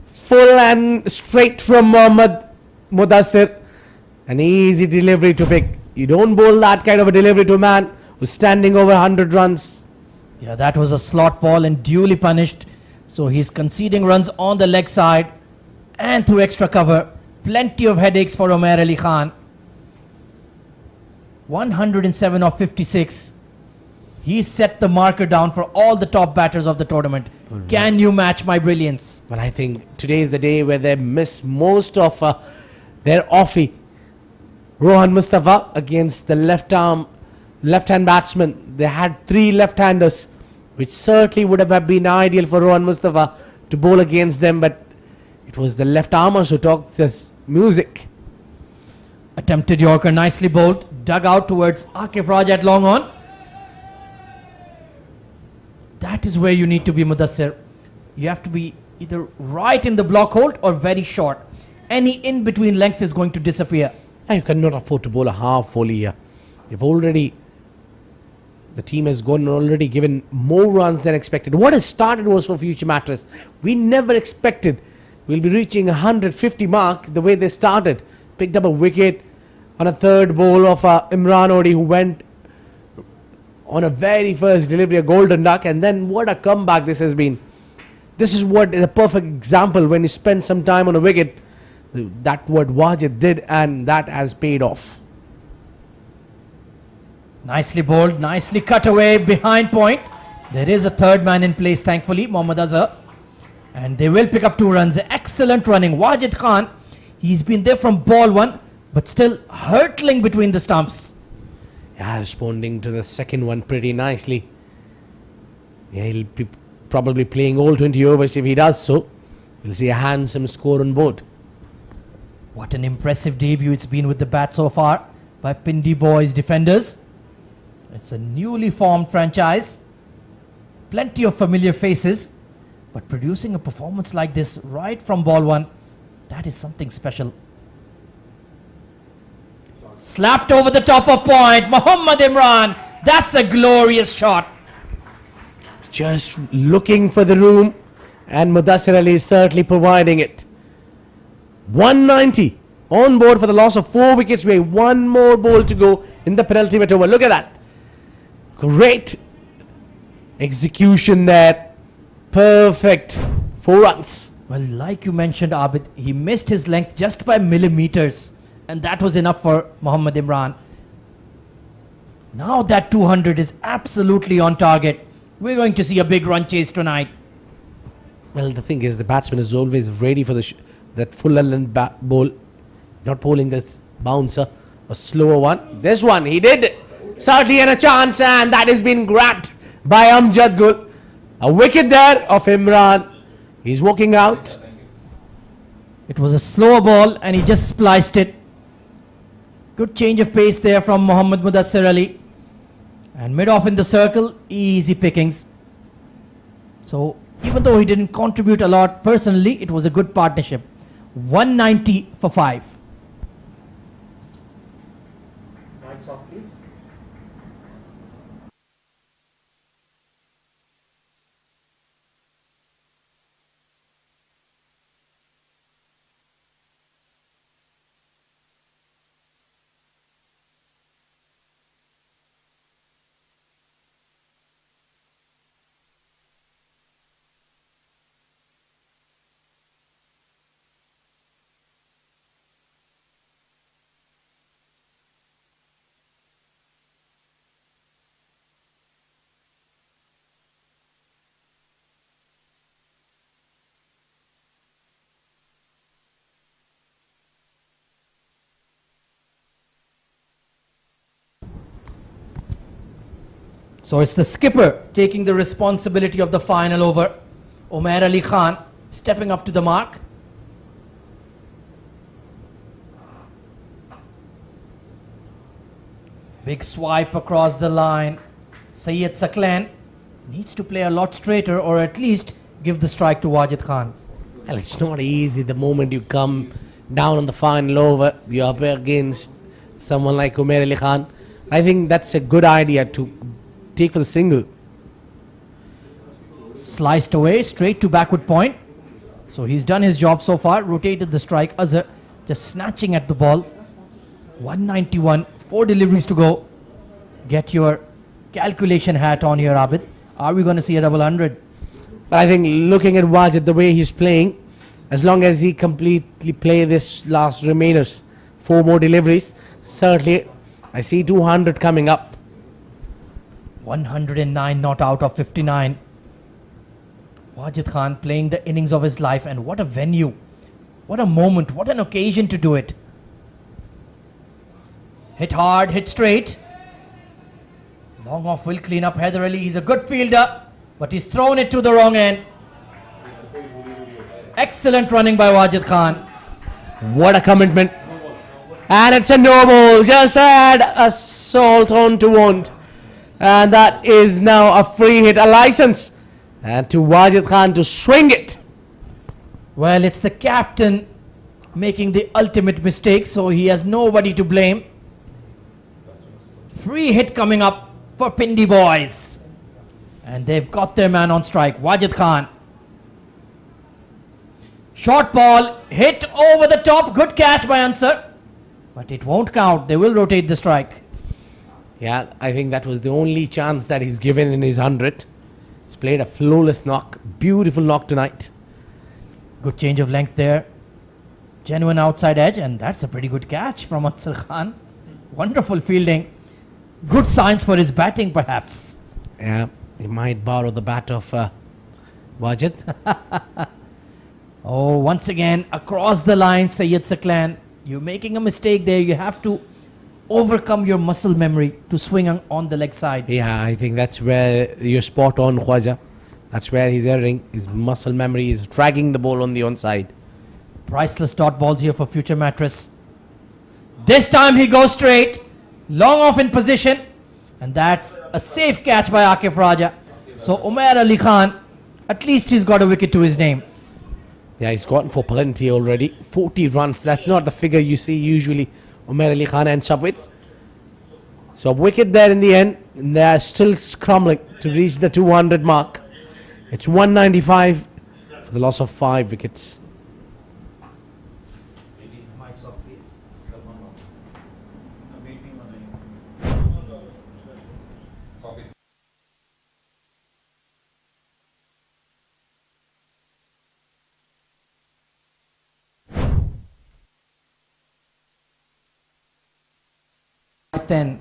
Full and straight from Mohammad Mudassir. An easy delivery to pick. You don't bowl that kind of a delivery to a man who's standing over 100 runs. Yeah, that was a slot ball and duly punished. So he's conceding runs on the leg side and through extra cover. Plenty of headaches for Umair Ali Khan. 107 of 56. He set the marker down for all the top batters of the tournament. Can you match my brilliance? Well, I think today is the day where they miss most of their offie. Rohan Mustafa against the left-hand batsman. They had 3 left-handers, which certainly would have been ideal for Rohan Mustafa to bowl against them, but it was the left-armers who talked this music. Attempted Yorker, nicely bowled, dug out towards Akif Raj at long on. That is where you need to be, Mudassir. You have to be either right in the block hold or very short. Any in-between length is going to disappear. And you cannot afford to bowl a half volley here. The team has gone already given more runs than expected. What has started was for future Mattress. We never expected we'll be reaching 150 mark the way they started. Picked up a wicket on a third ball of Imran Odi, who went on a very first delivery, a golden duck, and then what a comeback this has been. This is what is a perfect example when you spend some time on a wicket. That what Wajid did, and that has paid off. Nicely bowled, nicely cut away behind point. There is a third man in place, thankfully, Mohammad Azhar. And they will pick up 2 runs. Excellent running. Wajid Khan, he's been there from ball 1, but still hurtling between the stumps. Yeah, responding to the second one pretty nicely. Yeah, he'll be probably playing all 20 overs if he does so. We'll see a handsome score on board. What an impressive debut it's been with the bat so far by Pindi boys defenders. It's a newly formed franchise. Plenty of familiar faces. But producing a performance like this right from ball 1, that is something special. Slapped over the top of point. Mohammad Imran. That's a glorious shot. Just looking for the room, and Mudassir Ali is certainly providing it. 190 on board for the loss of 4 wickets. We have 1 more ball to go in the penultimate over. Look at that. Great execution there. Perfect. 4 runs. Well, like you mentioned, Abid, he missed his length just by millimeters. And that was enough for Mohammad Imran. Now that 200 is absolutely on target. We're going to see a big run chase tonight. Well, the thing is, the batsman is always ready for that full length ball. Not bowling this bouncer, a slower one. This one, he did certainly had a chance, and that has been grabbed by Amjad Gul. A wicket there of Imran. He's walking out. It was a slower ball and he just spliced it. Good change of pace there from Mohammad Mudassir Ali. And mid-off in the circle, easy pickings. So even though he didn't contribute a lot personally, it was a good partnership. 190 for 5. Nice off, please. So it's the skipper taking the responsibility of the final over. Umair Ali Khan stepping up to the mark. Big swipe across the line. Syed Saklan Needs to play a lot straighter, or at least give the strike to Wajid Khan. Well, it's not easy the moment you come down on the final over. You're up against someone like Umair Ali Khan. I think that's a good idea to take for the single. Sliced away, straight to backward point. So he's done his job so far. Rotated the strike. Azhar just snatching at the ball. 191, 4 deliveries to go. Get your calculation hat on here, Abid. Are we going to see a double 100? But I think looking at Wajid, the way he's playing, as long as he completely play this last remainers, 4 more deliveries, certainly I see 200 coming up. 109 not out of 59. Wajid Khan playing the innings of his life, and what a venue. What a moment, what an occasion to do it. Hit hard, hit straight. Long off will clean up Haider Ali. He's a good fielder, but he's thrown it to the wrong end. Excellent running by Wajid Khan. What a commitment. And it's a no ball. Just add a salt on to wound. And that is now a free hit, a license. And to Wajid Khan to swing it. Well, it's the captain making the ultimate mistake, so he has nobody to blame. Free hit coming up for Pindi boys. And they've got their man on strike, Wajid Khan. Short ball, hit over the top, good catch by Ansar. But it won't count, they will rotate the strike. Yeah, I think that was the only chance that he's given in his 100. He's played a flawless knock, beautiful knock tonight. Good change of length there. Genuine outside edge, and that's a pretty good catch from Ansar Khan. Wonderful fielding. Good signs for his batting, perhaps. Yeah, he might borrow the bat of Wajid. Oh, once again, across the line, Sayyid Saklan. You're making a mistake there. You have to overcome your muscle memory to swing on the leg side. Yeah, I think that's where you're spot on, Khwaja. That's where he's erring. His muscle memory is dragging the ball on the onside. Priceless dot balls here for future Mattress. This time he goes straight. Long off in position. And that's a safe catch by Akif Raja. So Umair Ali Khan, at least he's got a wicket to his name. Yeah, he's gotten for plenty already. 40 runs. That's not the figure you see usually Umair Ali Khan ends up with. So a wicket there in the end. And they are still scrambling to reach the 200 mark. It's 195 for the loss of 5 wickets. Then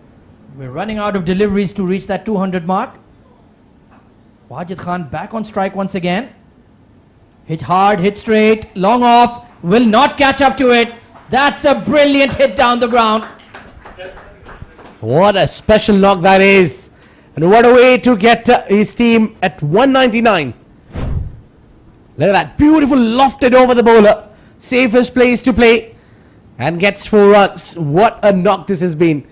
we're running out of deliveries to reach that 200 mark. Wajid Khan back on strike once again. Hit hard, hit straight, long off, will not catch up to it. That's a brilliant hit down the ground. What a special knock that is. And what a way to get his team at 199. Look at that. Beautiful lofted over the bowler. Safest place to play. And gets 4 runs. What a knock this has been.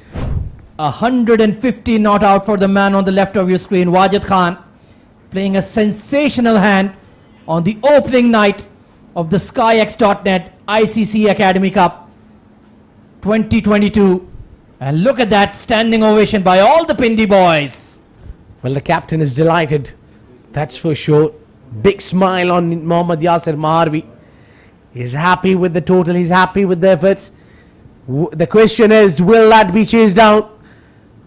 150 not out for the man on the left of your screen, Wajid Khan. Playing a sensational hand on the opening night of the SkyX.net ICC Academy Cup 2022. And look at that standing ovation by all the Pindi boys. Well, the captain is delighted. That's for sure. Big smile on Mohammad Yasir Maharvi. He's happy with the total. He's happy with the efforts. The question is, will that be chased down?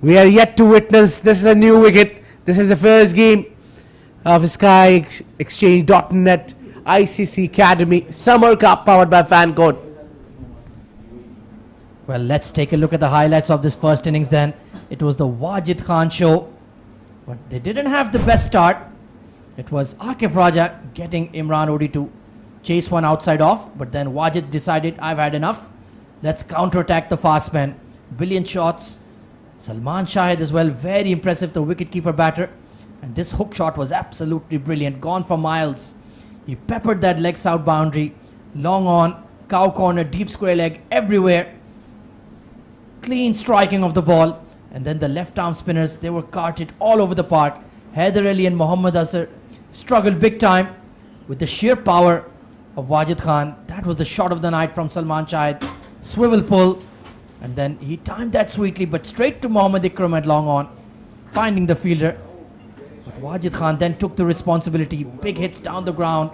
We are yet to witness. This is a new wicket. This is the first game of Sky Exchange.net ICC Academy Summer Cup powered by FanCode. Well, let's take a look at the highlights of this first innings then. It was the Wajid Khan show. But they didn't have the best start. It was Akif Raja getting Imran Odi to chase one outside off. But then Wajid decided, I've had enough. Let's counterattack the fast man. Brilliant shots. Salman Shahid as well. Very impressive, the wicketkeeper batter. And this hook shot was absolutely brilliant. Gone for miles. He peppered that leg south boundary. Long on, cow corner, deep square leg, everywhere. Clean striking of the ball. And then the left arm spinners, they were carted all over the park. Haider Ali and Mohammad Asr struggled big time with the sheer power of Wajid Khan. That was the shot of the night from Salman Shahid. Swivel pull, and then he timed that sweetly, but straight to Mohammad Ikram at long on, finding the fielder. But Wajid Khan then took the responsibility. Big hits down the ground.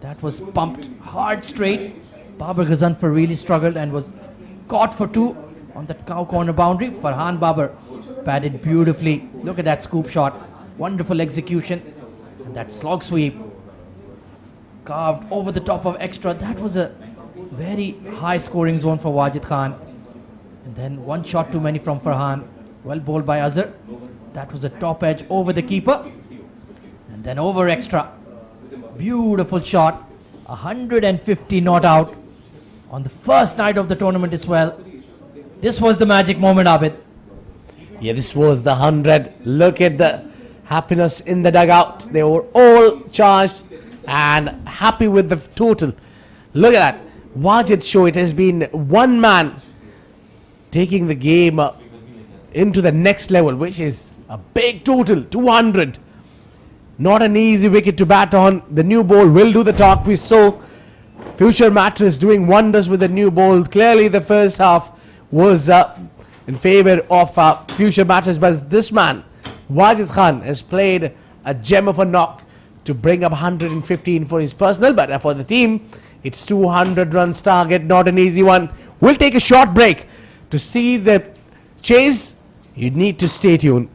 That was pumped hard straight. Babar Ghazanfar really struggled and was caught for two on that cow corner boundary. Farhan Babar batted beautifully. Look at that scoop shot. Wonderful execution. And that slog sweep carved over the top of extra. That was a very high scoring zone for Wajid Khan. And then one shot too many from Farhan. Well bowled by Azhar. That was a top edge over the keeper. And then over extra. Beautiful shot. 150 not out on the first night of the tournament as well. This was the magic moment, Abid. Yeah, this was the 100. Look at the happiness in the dugout. They were all charged and happy with the total. Look at that. Wajid show, it has been one man taking the game into the next level, which is a big total, 200. Not an easy wicket to bat on. The new ball will do the talk. We saw Future Mattress doing wonders with the new ball. Clearly the first half was in favor of Future Mattress, but this man, Wajid Khan, has played a gem of a knock to bring up 115 for his personal, but for the team, it's 200 runs target, not an easy one. We'll take a short break. To see the chase, you need to stay tuned.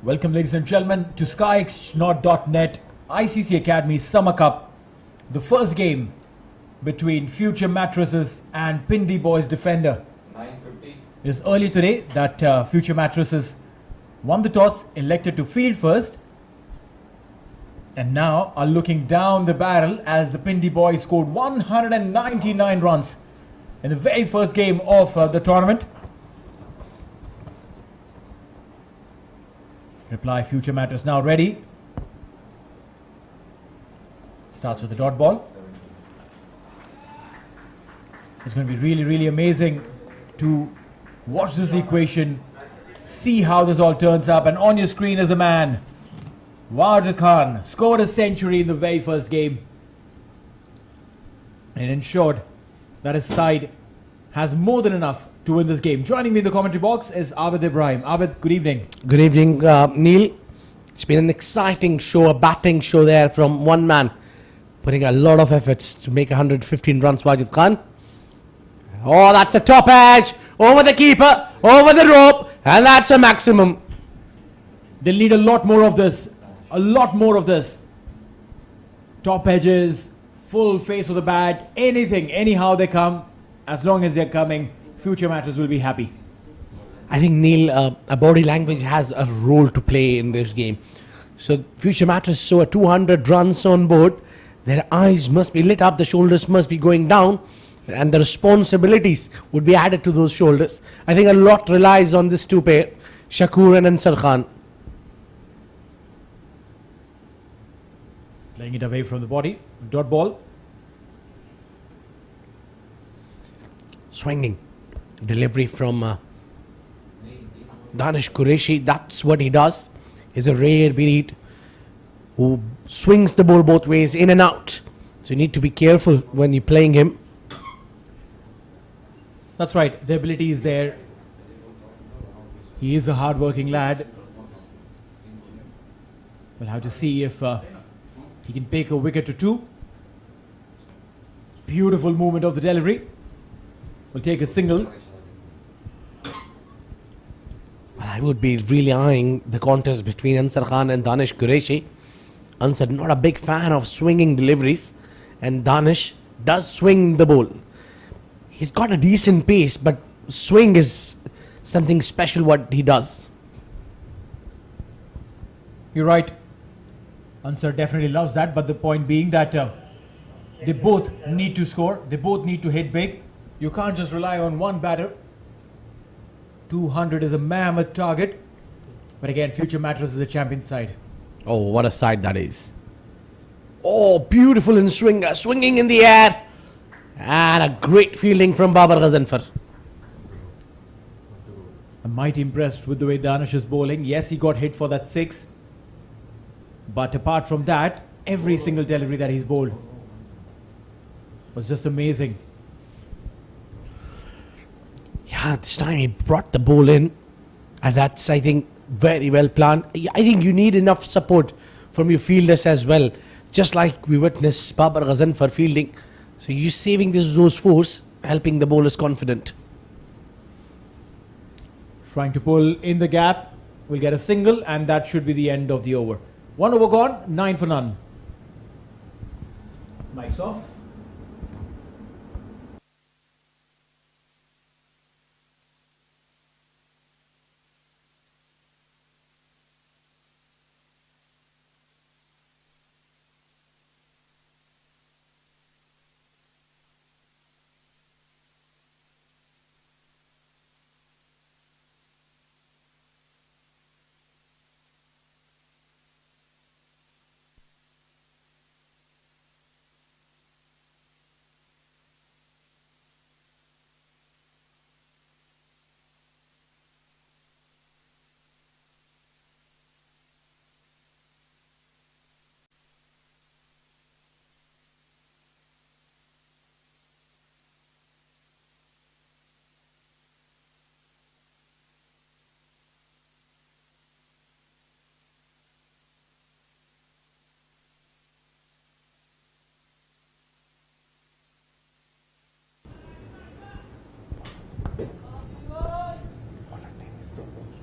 Welcome, ladies and gentlemen, to SkyXNot.net ICC Academy Summer Cup. The first game between Future Mattresses and Pindi Boys defender. 9:50. It was earlier today that Future Mattresses won the toss, elected to field first, and now are looking down the barrel as the Pindi Boys scored 199 runs in the very first game of the tournament. Reply Future Matters now ready. Starts with the dot ball. It's going to be really, really amazing to watch this equation, see how this all turns up. And on your screen is the man, Wajid Khan, scored a century in the very first game and ensured that his side has more than enough to win this game. Joining me in the commentary box is Abid Ibrahim. Abid, good evening. Good evening, Neil. It's been an exciting show, a batting show there from one man, putting a lot of efforts to make 115 runs, Wajid Khan. Oh, that's a top edge, over the keeper, over the rope, and that's a maximum. They'll need a lot more of this. A lot more of this. Top edges, full face of the bat, anything, anyhow they come. As long as they're coming, Future Matters will be happy. I think, Neil, a body language has a role to play in this game. So Future Matters saw 200 runs on board. Their eyes must be lit up, the shoulders must be going down, and the responsibilities would be added to those shoulders. I think a lot relies on this two pair, Shakur and Ansar Khan. Playing it away from the body, dot ball. Swinging delivery from Danish Qureshi. That's what he does. He's a rare breed who swings the ball both ways, in and out. So you need to be careful when you're playing him. That's right, the ability is there. He is a hard-working lad. We'll have to see if he can pick a wicket or two. Beautiful movement of the delivery. We'll take a single. Well, I would be really eyeing the contest between Ansar Khan and Danish Qureshi. Ansar, not a big fan of swinging deliveries, and Danish does swing the ball. He's got a decent pace, but swing is something special what he does. You're right. Ansar definitely loves that, but the point being that they both need to score. They both need to hit big. You can't just rely on one batter. 200 is a mammoth target. But again, Future Matters is a champion side. Oh, what a sight that is. Oh, beautiful in swinger, swinging in the air. And a great fielding from Babar Ghazanfar. I'm mighty impressed with the way Danish is bowling. Yes, he got hit for that 6. But apart from that, every single delivery that he's bowled was just amazing. Yeah, this time he brought the ball in. And that's, I think, very well planned. I think you need enough support from your fielders as well. Just like we witnessed Babar Ghazanfar fielding. So you're saving those force, helping the bowlers confident. Trying to pull in the gap. We'll get a single, and that should be the end of the over. 1 over gone, 9 for none. Mic's off.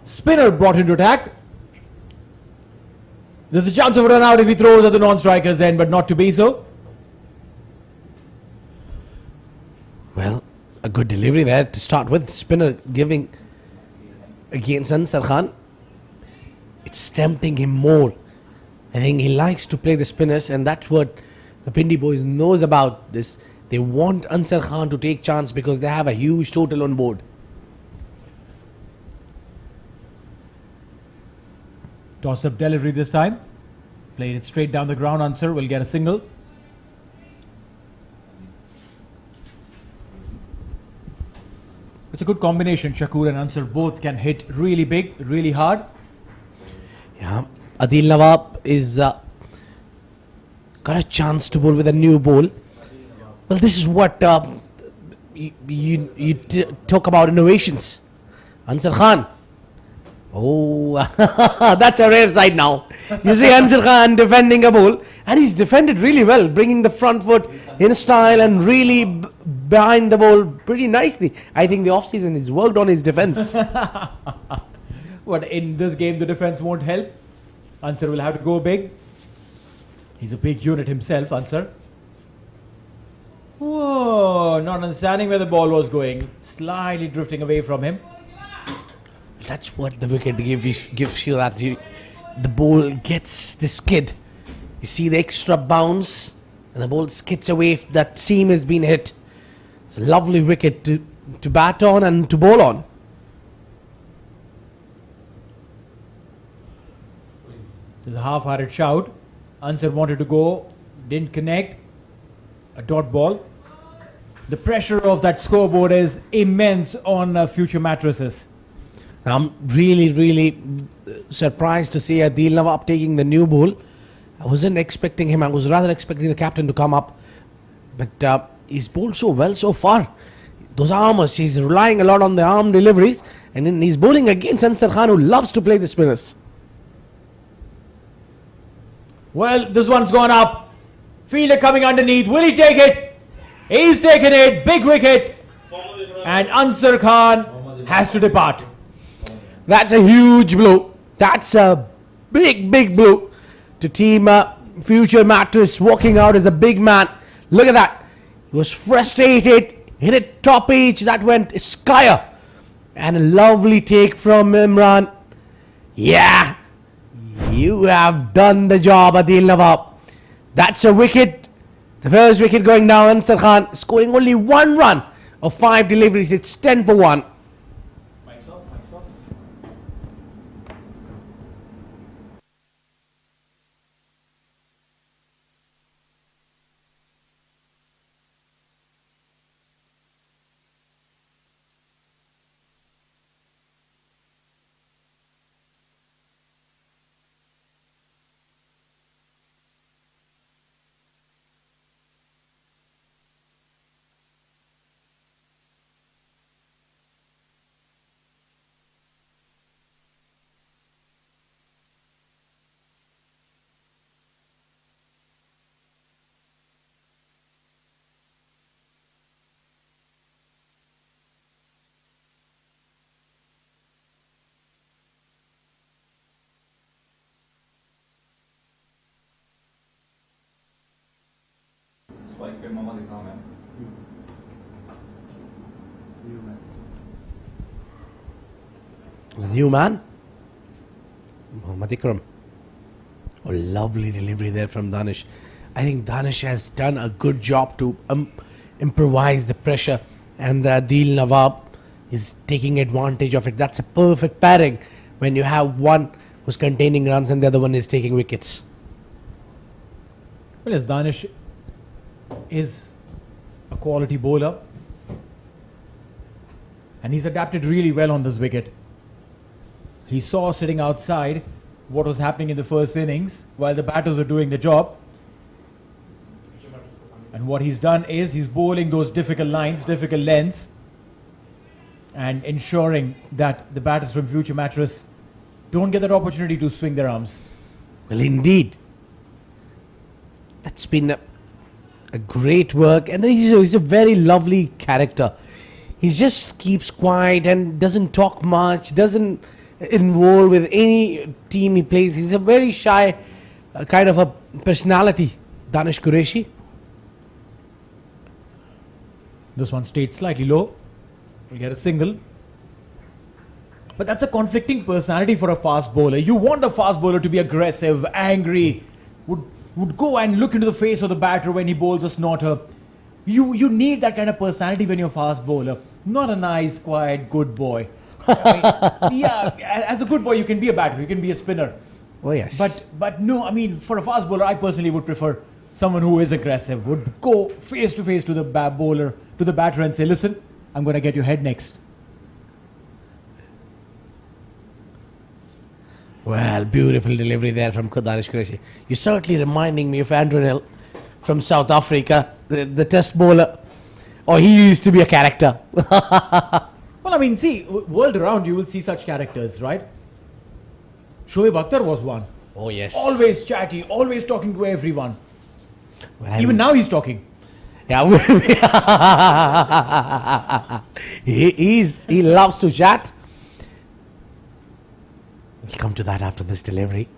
Spinner brought into attack. There's a chance of a run out if he throws at the non-strikers end, but not to be so. Well, a good delivery there to start with. Spinner giving against Ansar Khan. It's tempting him more. I think he likes to play the spinners, and that's what the Pindi boys knows about this. They want Ansar Khan to take chance because they have a huge total on board. Tossed up delivery this time. Played it straight down the ground. Ansar will get a single. It's a good combination. Shakur and Ansar both can hit really big, really hard. Yeah, Adil Nawab is got a chance to bowl with a new ball. Well, this is what you talk about innovations. Ansar Khan. Oh, that's a rare sight now. You see Ansar Khan defending a ball, and he's defended really well, bringing the front foot in style and really behind the ball pretty nicely. I think the off-season has worked on his defense. But in this game, the defense won't help. Ansar will have to go big. He's a big unit himself, Ansar. Whoa, not understanding where the ball was going. Slightly drifting away from him. That's what the wicket gives you, that the ball gets the skid. You see the extra bounce and the ball skids away if that seam has been hit. It's a lovely wicket to bat on and to bowl on. There's a half-hearted shout. Ansar wanted to go, didn't connect. A dot ball. The pressure of that scoreboard is immense on future mattresses. I'm really surprised to see Adil Nawab taking the new ball. I wasn't expecting him. I was rather expecting the captain to come up. But he's bowled so well so far. Those armers, he's relying a lot on the arm deliveries. And then he's bowling against Ansar Khan, who loves to play the spinners. Well, this one's gone up. Fielder coming underneath. Will he take it? He's taken it. Big wicket. And Ansar Khan has to depart. That's a huge blow. That's a big blow to team Future Mattress, walking out as a big man. Look at that. He was frustrated, hit it top edge, that went sky. And a lovely take from Imran. Yeah, you have done the job, Adil Nawab. That's a wicket. The first wicket going down. Ansar Khan scoring only 1 run of 5 deliveries. It's 10 for 1. The new man, Mohammad Ikram. Oh, lovely delivery there from Danish. I think Danish has done a good job to improvise the pressure, and Adil Nawab is taking advantage of it. That's a perfect pairing when you have one who's containing runs and the other one is taking wickets. Well, yes, Danish is a quality bowler, and he's adapted really well on this wicket. He saw sitting outside what was happening in the first innings while the batters were doing the job. And what he's done is he's bowling those difficult lines, difficult lengths, and ensuring that the batters from Future Mattress don't get that opportunity to swing their arms. Well, indeed. That's been a great work, and he's a very lovely character. He just keeps quiet and doesn't talk much, doesn't involve with any team he plays. He's a very shy a kind of a personality, Danish Qureshi. This one stayed slightly low. We'll get a single. But that's a conflicting personality for a fast bowler. You want the fast bowler to be aggressive, angry, would go and look into the face of the batter when he bowls a snorter. You need that kind of personality when you're a fast bowler. Not a nice, quiet, good boy. I mean, yeah, as a good boy, you can be a batter, you can be a spinner. Oh yes. But no, I mean, for a fast bowler, I personally would prefer someone who is aggressive, would go face to face to the bowler, to the batter and say, listen, I'm going to get your head next. Well, beautiful delivery there from Danish Qureshi. You're certainly reminding me of Andrew Hill from South Africa, the test bowler. Oh, he used to be a character. Well, I mean, see, world around you will see such characters, right? Shoaib Akhtar was one. Oh yes. Always chatty, always talking to everyone. Well, Even now he's talking. Yeah, he loves to chat. We'll come to that after this delivery.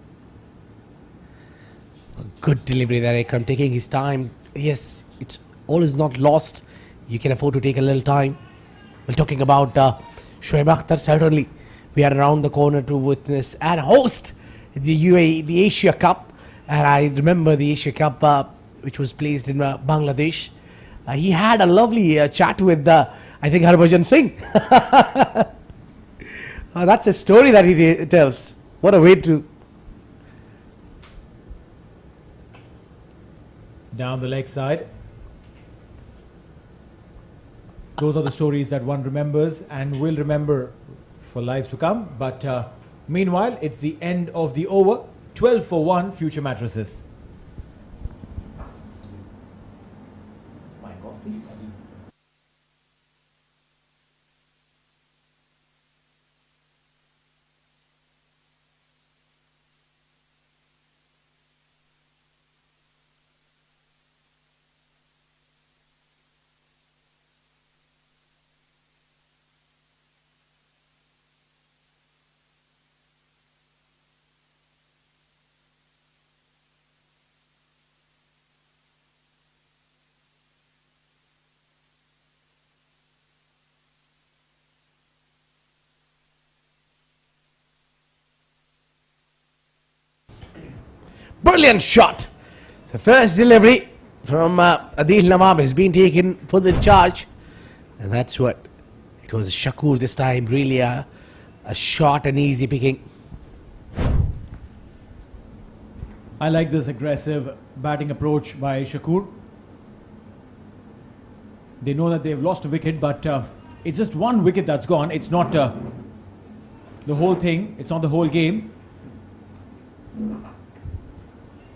A good delivery there, Akram, taking his time. Yes, it's all is not lost. You can afford to take a little time. We're talking about Shoaib Akhtar. Certainly, we are around the corner to witness and host the UAE, the Asia Cup. And I remember the Asia Cup, which was placed in Bangladesh. He had a lovely chat with, I think, Harbhajan Singh. That's a story that he tells. What a way to... Down the leg side. Those are the stories that one remembers and will remember for lives to come. But meanwhile, it's the end of the over. 12 for 1, Future Mattresses. Brilliant shot. The first delivery from Adil Namam has been taken for the charge. And that's what it was. Shakur this time. Really a short and easy picking. I like this aggressive batting approach by Shakur. They know that they've lost a wicket, but it's just one wicket that's gone. It's not the whole thing. It's not the whole game.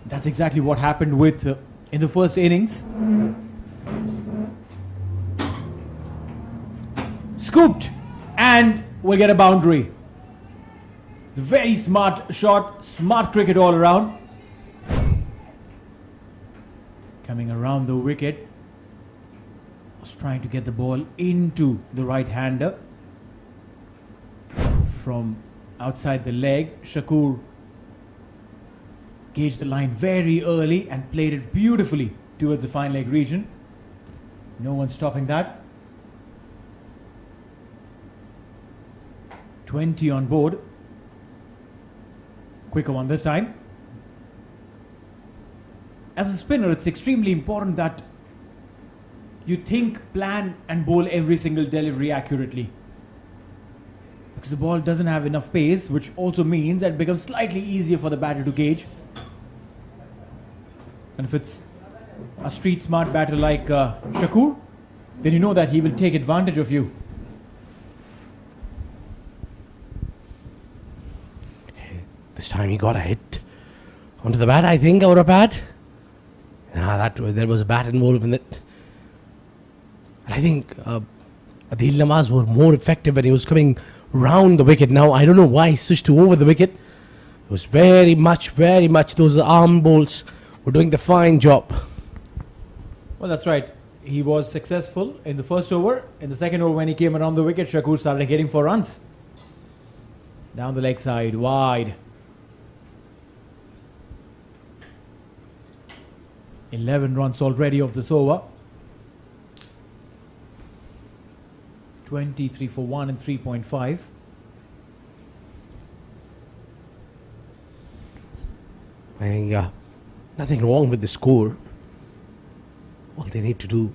That's exactly what happened with in the first innings. Scooped and we'll get a boundary. Very smart shot, smart cricket all around. Coming around the wicket. Was trying to get the ball into the right-hander. From outside the leg, Shakur gauged the line very early and played it beautifully towards the fine leg region. No one stopping that. 20 on board. Quicker one this time. As a spinner, it's extremely important that you think, plan and bowl every single delivery accurately. Because the ball doesn't have enough pace, which also means that it becomes slightly easier for the batter to gauge. And if it's a street smart batter like Shakur, then you know that he will take advantage of you. This time he got a hit onto the bat, I think, or a bat. There was a bat involved in it. I think Adil Namaz were more effective when he was coming round the wicket. Now, I don't know why he switched to over the wicket. It was very much, those arm bowls were doing the fine job. Well, that's right. He was successful in the first over. In the second over, when he came around the wicket, Shakur started hitting for runs. Down the leg side, wide. 11 runs already of this over. 23 for 1 and 3.5. I think nothing wrong with the score. All they need to do,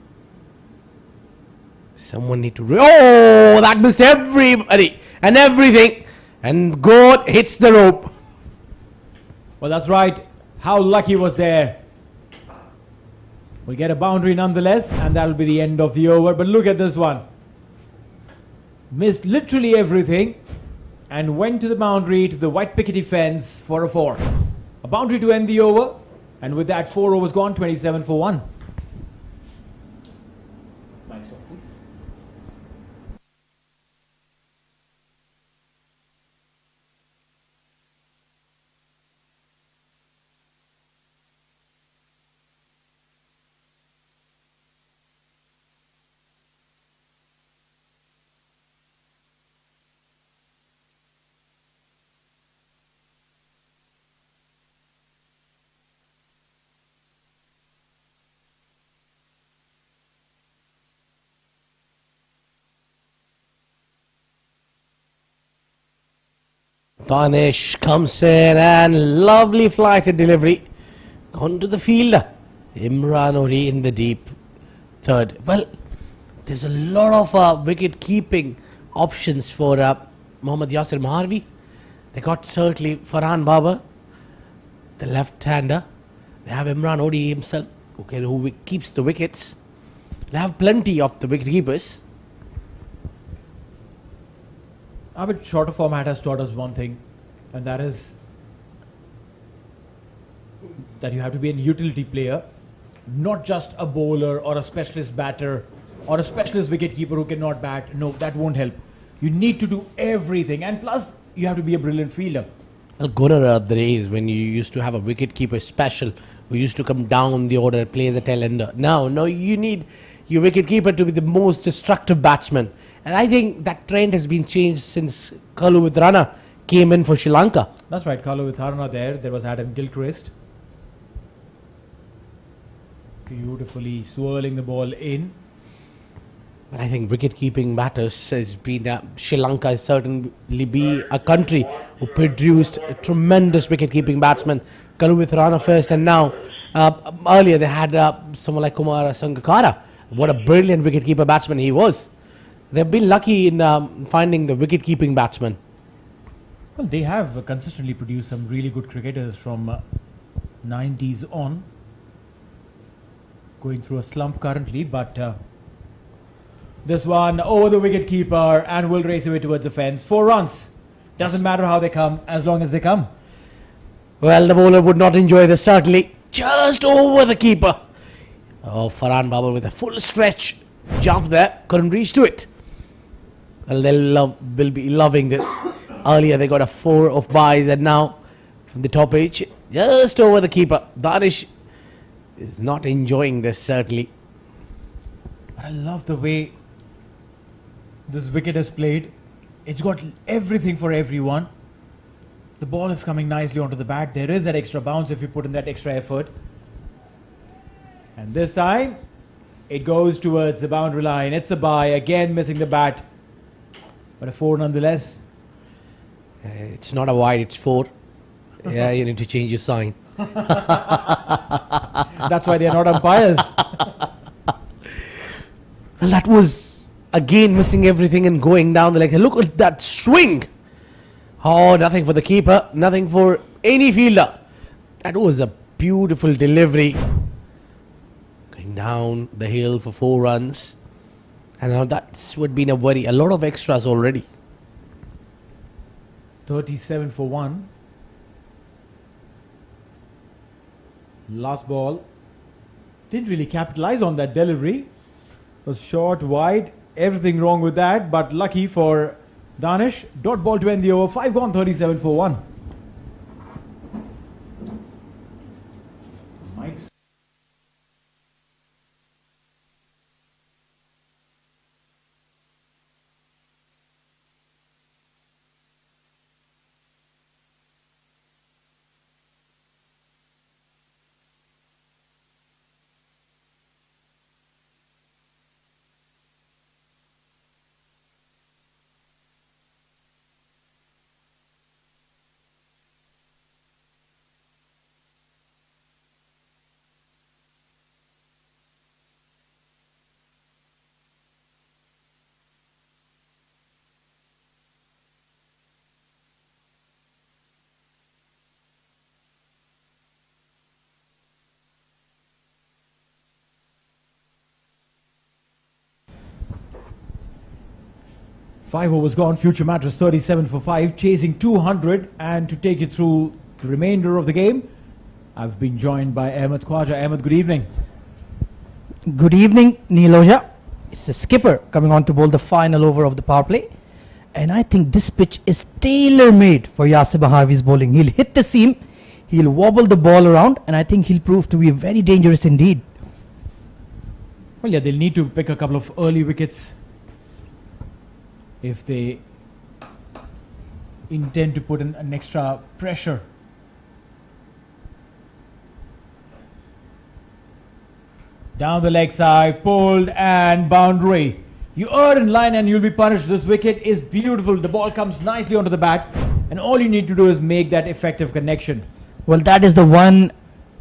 someone need to. Oh, that missed everybody and everything, and God hits the rope. Well, that's right. How lucky was there? We'll get a boundary nonetheless, and that'll be the end of the over. But look at this one. Missed literally everything and went to the boundary, to the white pickety fence for a 4. A boundary to end the over, and with that 4 overs gone, 27 for 1. Danish comes in and lovely flighted delivery. Gone to the field. Imran Ori in the deep third. Well, there's a lot of wicket keeping options for Mohammad Yasir Maharvi. They got certainly Farhan Baba, the left-hander. They have Imran Odi himself, who keeps the wickets. They have plenty of the wicket keepers. A bit shorter format has taught us one thing, and that is that you have to be a utility player, not just a bowler or a specialist batter or a specialist wicket keeper who cannot bat. No, that won't help. You need to do everything, and plus you have to be a brilliant fielder. Well, gone are the days when you used to have a wicket keeper special who used to come down the order, play as a tail ender. Now you need your wicket keeper to be the most destructive batsman. And I think that trend has been changed since Kalu Rana came in for Sri Lanka. That's right, Kalu Vitharana there. There was Adam Gilchrist. Beautifully swirling the ball in. But I think wicket-keeping matters has been Sri Lanka has certainly be a country who produced a tremendous wicket-keeping batsman. Kalu Vitharana first, and now earlier they had someone like Kumar Sangakkara. What a brilliant wicket-keeper batsman he was. They've been lucky in finding the wicket-keeping batsman. Well, they have consistently produced some really good cricketers from 90s on. Going through a slump currently, but this one over the wicket keeper and will race away towards the fence. 4 runs. Doesn't matter how they come, as long as they come. Well, the bowler would not enjoy this, certainly. Just over the keeper. Oh, Farhan Baba with a full stretch jump there. Couldn't reach to it. Well, will be loving this. Earlier they got a 4 of byes, and now from the top edge, just over the keeper. Danish is not enjoying this, certainly. But I love the way this wicket is played. It's got everything for everyone. The ball is coming nicely onto the bat. There is that extra bounce if you put in that extra effort. And this time, it goes towards the boundary line. It's a bye. Again, missing the bat. But a 4 nonetheless. It's not a wide, it's 4. Yeah, you need to change your sign. That's why they are not umpires. Well, that was again missing everything and going down the leg. Look at that swing. Oh, nothing for the keeper, nothing for any fielder. That was a beautiful delivery. Going down the hill for 4 runs. And now that's would been a worry. A lot of extras already. 37 for 1. Last ball. Didn't really capitalize on that delivery. Was short, wide, everything wrong with that, but lucky for Danish. Dot ball to end the over. 5 gone, 37 for 1. Mike's 5 overs gone. Future Mattress 37 for 5, chasing 200. And to take you through the remainder of the game, I've been joined by Ahmed Khwaja. Ahmed, good evening. Good evening, Neeloja. It's the skipper coming on to bowl the final over of the power play. And I think this pitch is tailor-made for Yasir Maharvi's bowling. He'll hit the seam, he'll wobble the ball around, and I think he'll prove to be very dangerous indeed. Well, yeah, they'll need to pick a couple of early wickets if they intend to put in an extra pressure. Down the leg side, pulled and boundary. You are in line and you'll be punished. This wicket is beautiful. The ball comes nicely onto the bat, and all you need to do is make that effective connection. Well, that is the one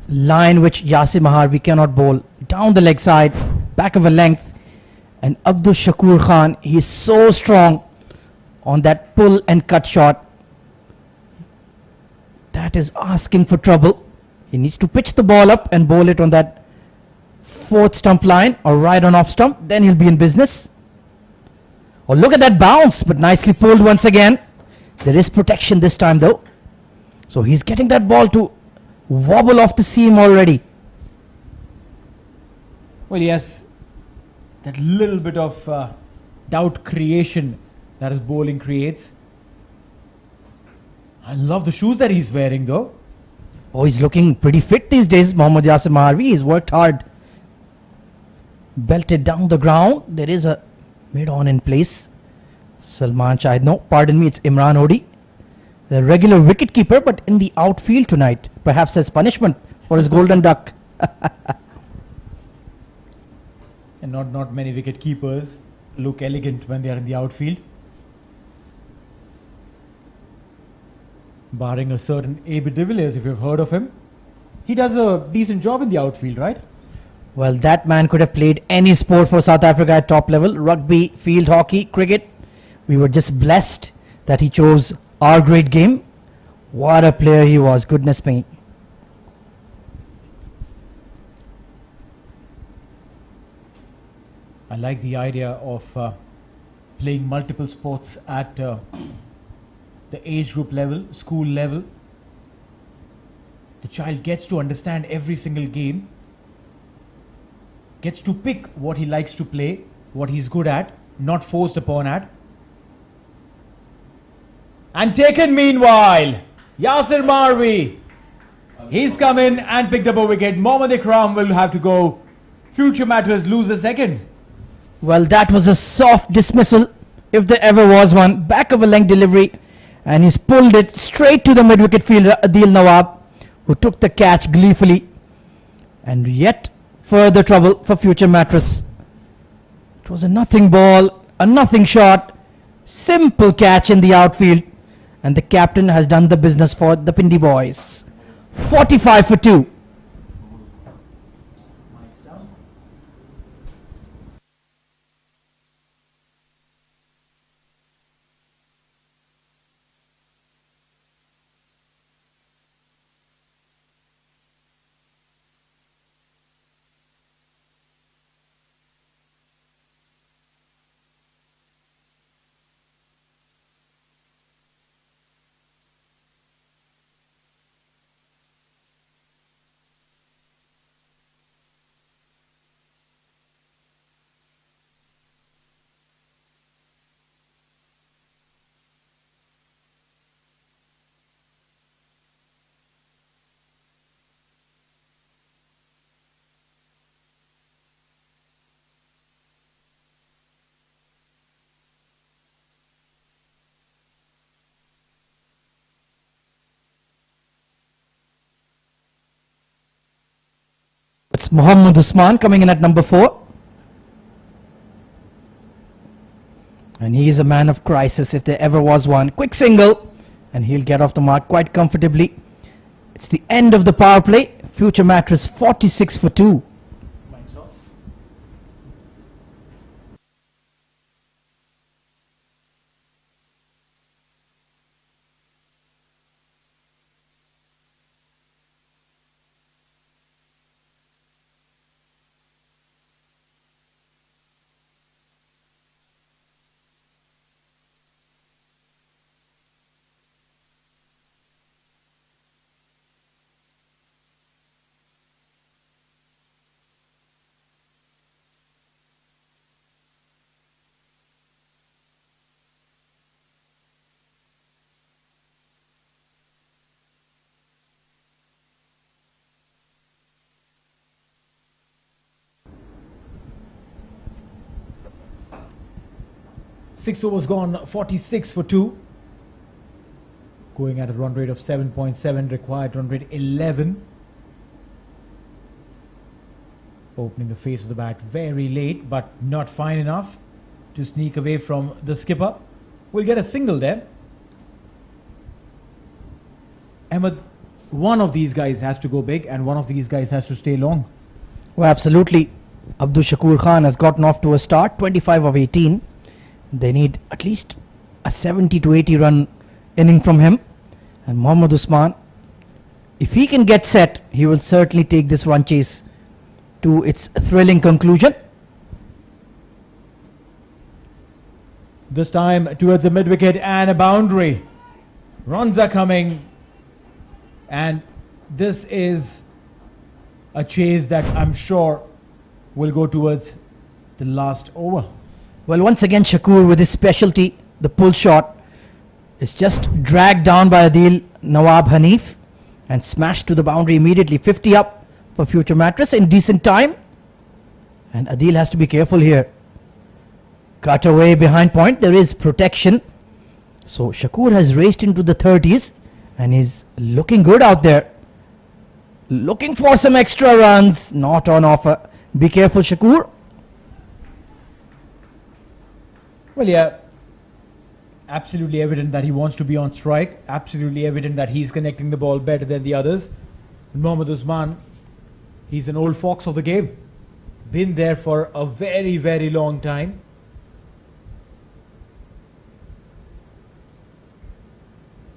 line which Yasir Maharvi cannot bowl. Down the leg side, back of a length. And Abdul Shakur Khan, he is so strong on that pull and cut shot. That is asking for trouble. He needs to pitch the ball up and bowl it on that fourth stump line or right on off stump. Then he'll be in business. Oh, look at that bounce, but nicely pulled once again. There is protection this time though. So he's getting that ball to wobble off the seam already. Well, yes, that little bit of doubt creation that his bowling creates. I love the shoes that he's wearing though. Oh, he's looking pretty fit these days, Mohammad Yasir Maharvi. He's worked hard. Belted down the ground. There is a mid-on in place. Salman Shahid, no, pardon me, it's Imran Odi. The regular wicket keeper, but in the outfield tonight. Perhaps as punishment for his golden duck. And not many wicket keepers look elegant when they are in the outfield. Barring a certain A.B. de Villiers, if you've heard of him. He does a decent job in the outfield, right? Well, that man could have played any sport for South Africa at top level. Rugby, field hockey, cricket. We were just blessed that he chose our great game. What a player he was, goodness me. I like the idea of playing multiple sports at the age group level, school level. The child gets to understand every single game, gets to pick what he likes to play, what he's good at, not forced upon at. And taken meanwhile, Yasir Maharvi. He's come in and picked up a wicket. Mohammad Ikram will have to go. Future Mattress lose a second. Well, that was a soft dismissal, if there ever was one. Back of a length delivery, and he's pulled it straight to the mid-wicket fielder, Adil Nawab, who took the catch gleefully. And yet further trouble for Future Mattress. It was a nothing ball, a nothing shot, simple catch in the outfield, and the captain has done the business for the Pindi boys. 45 for 2. It's Mohammad Usman coming in at number 4. And he is a man of crisis if there ever was one. Quick single, and he'll get off the mark quite comfortably. It's the end of the power play. Future Mattress 46 for 2. 6 overs gone, 46 for 2. Going at a run rate of 7.7, required run rate 11. Opening the face of the bat very late, but not fine enough to sneak away from the skipper. We'll get a single there. Ahmed, one of these guys has to go big and one of these guys has to stay long. Well, absolutely. Abdul Shakur Khan has gotten off to a start, 25 of 18. They need at least a 70 to 80 run inning from him. And Mohammad Usman, if he can get set, he will certainly take this run chase to its thrilling conclusion. This time towards the mid-wicket and a boundary. Runs are coming. And this is a chase that I'm sure will go towards the last over. Well, once again, Shakur with his specialty, the pull shot, is just dragged down by Adil Nawab Hanif and smashed to the boundary immediately. 50 up for future Mattress in decent time. And Adil has to be careful here. Cut away behind point. There is protection. So Shakur has raced into the 30s and is looking good out there. Looking for some extra runs. Not on offer. Be careful, Shakur. Well, yeah. Absolutely evident that he wants to be on strike. Absolutely evident that he's connecting the ball better than the others. And Mohammad Usman, he's an old fox of the game. Been there for a very, very long time.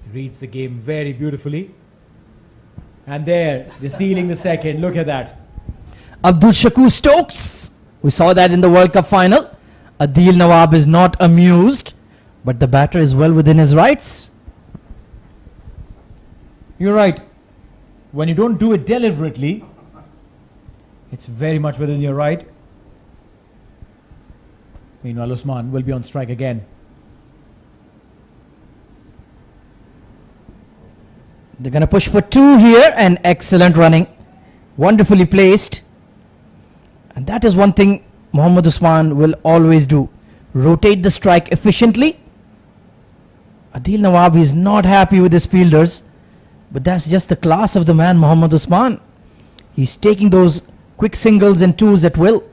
He reads the game very beautifully. And there, they're stealing the second. Look at that. Abdul Shakur Stokes. We saw that in the World Cup final. Adil Nawab is not amused, but the batter is well within his rights. You're right. When you don't do it deliberately, it's very much within your right. Meanwhile, Usman will be on strike again. They're going to push for 2 here, and excellent running. Wonderfully placed. And that is one thing Mohammad Usman will always do. Rotate the strike efficiently. Adil Nawab is not happy with his fielders, but that's just the class of the man, Mohammad Usman. He's taking those quick singles and 2s at will.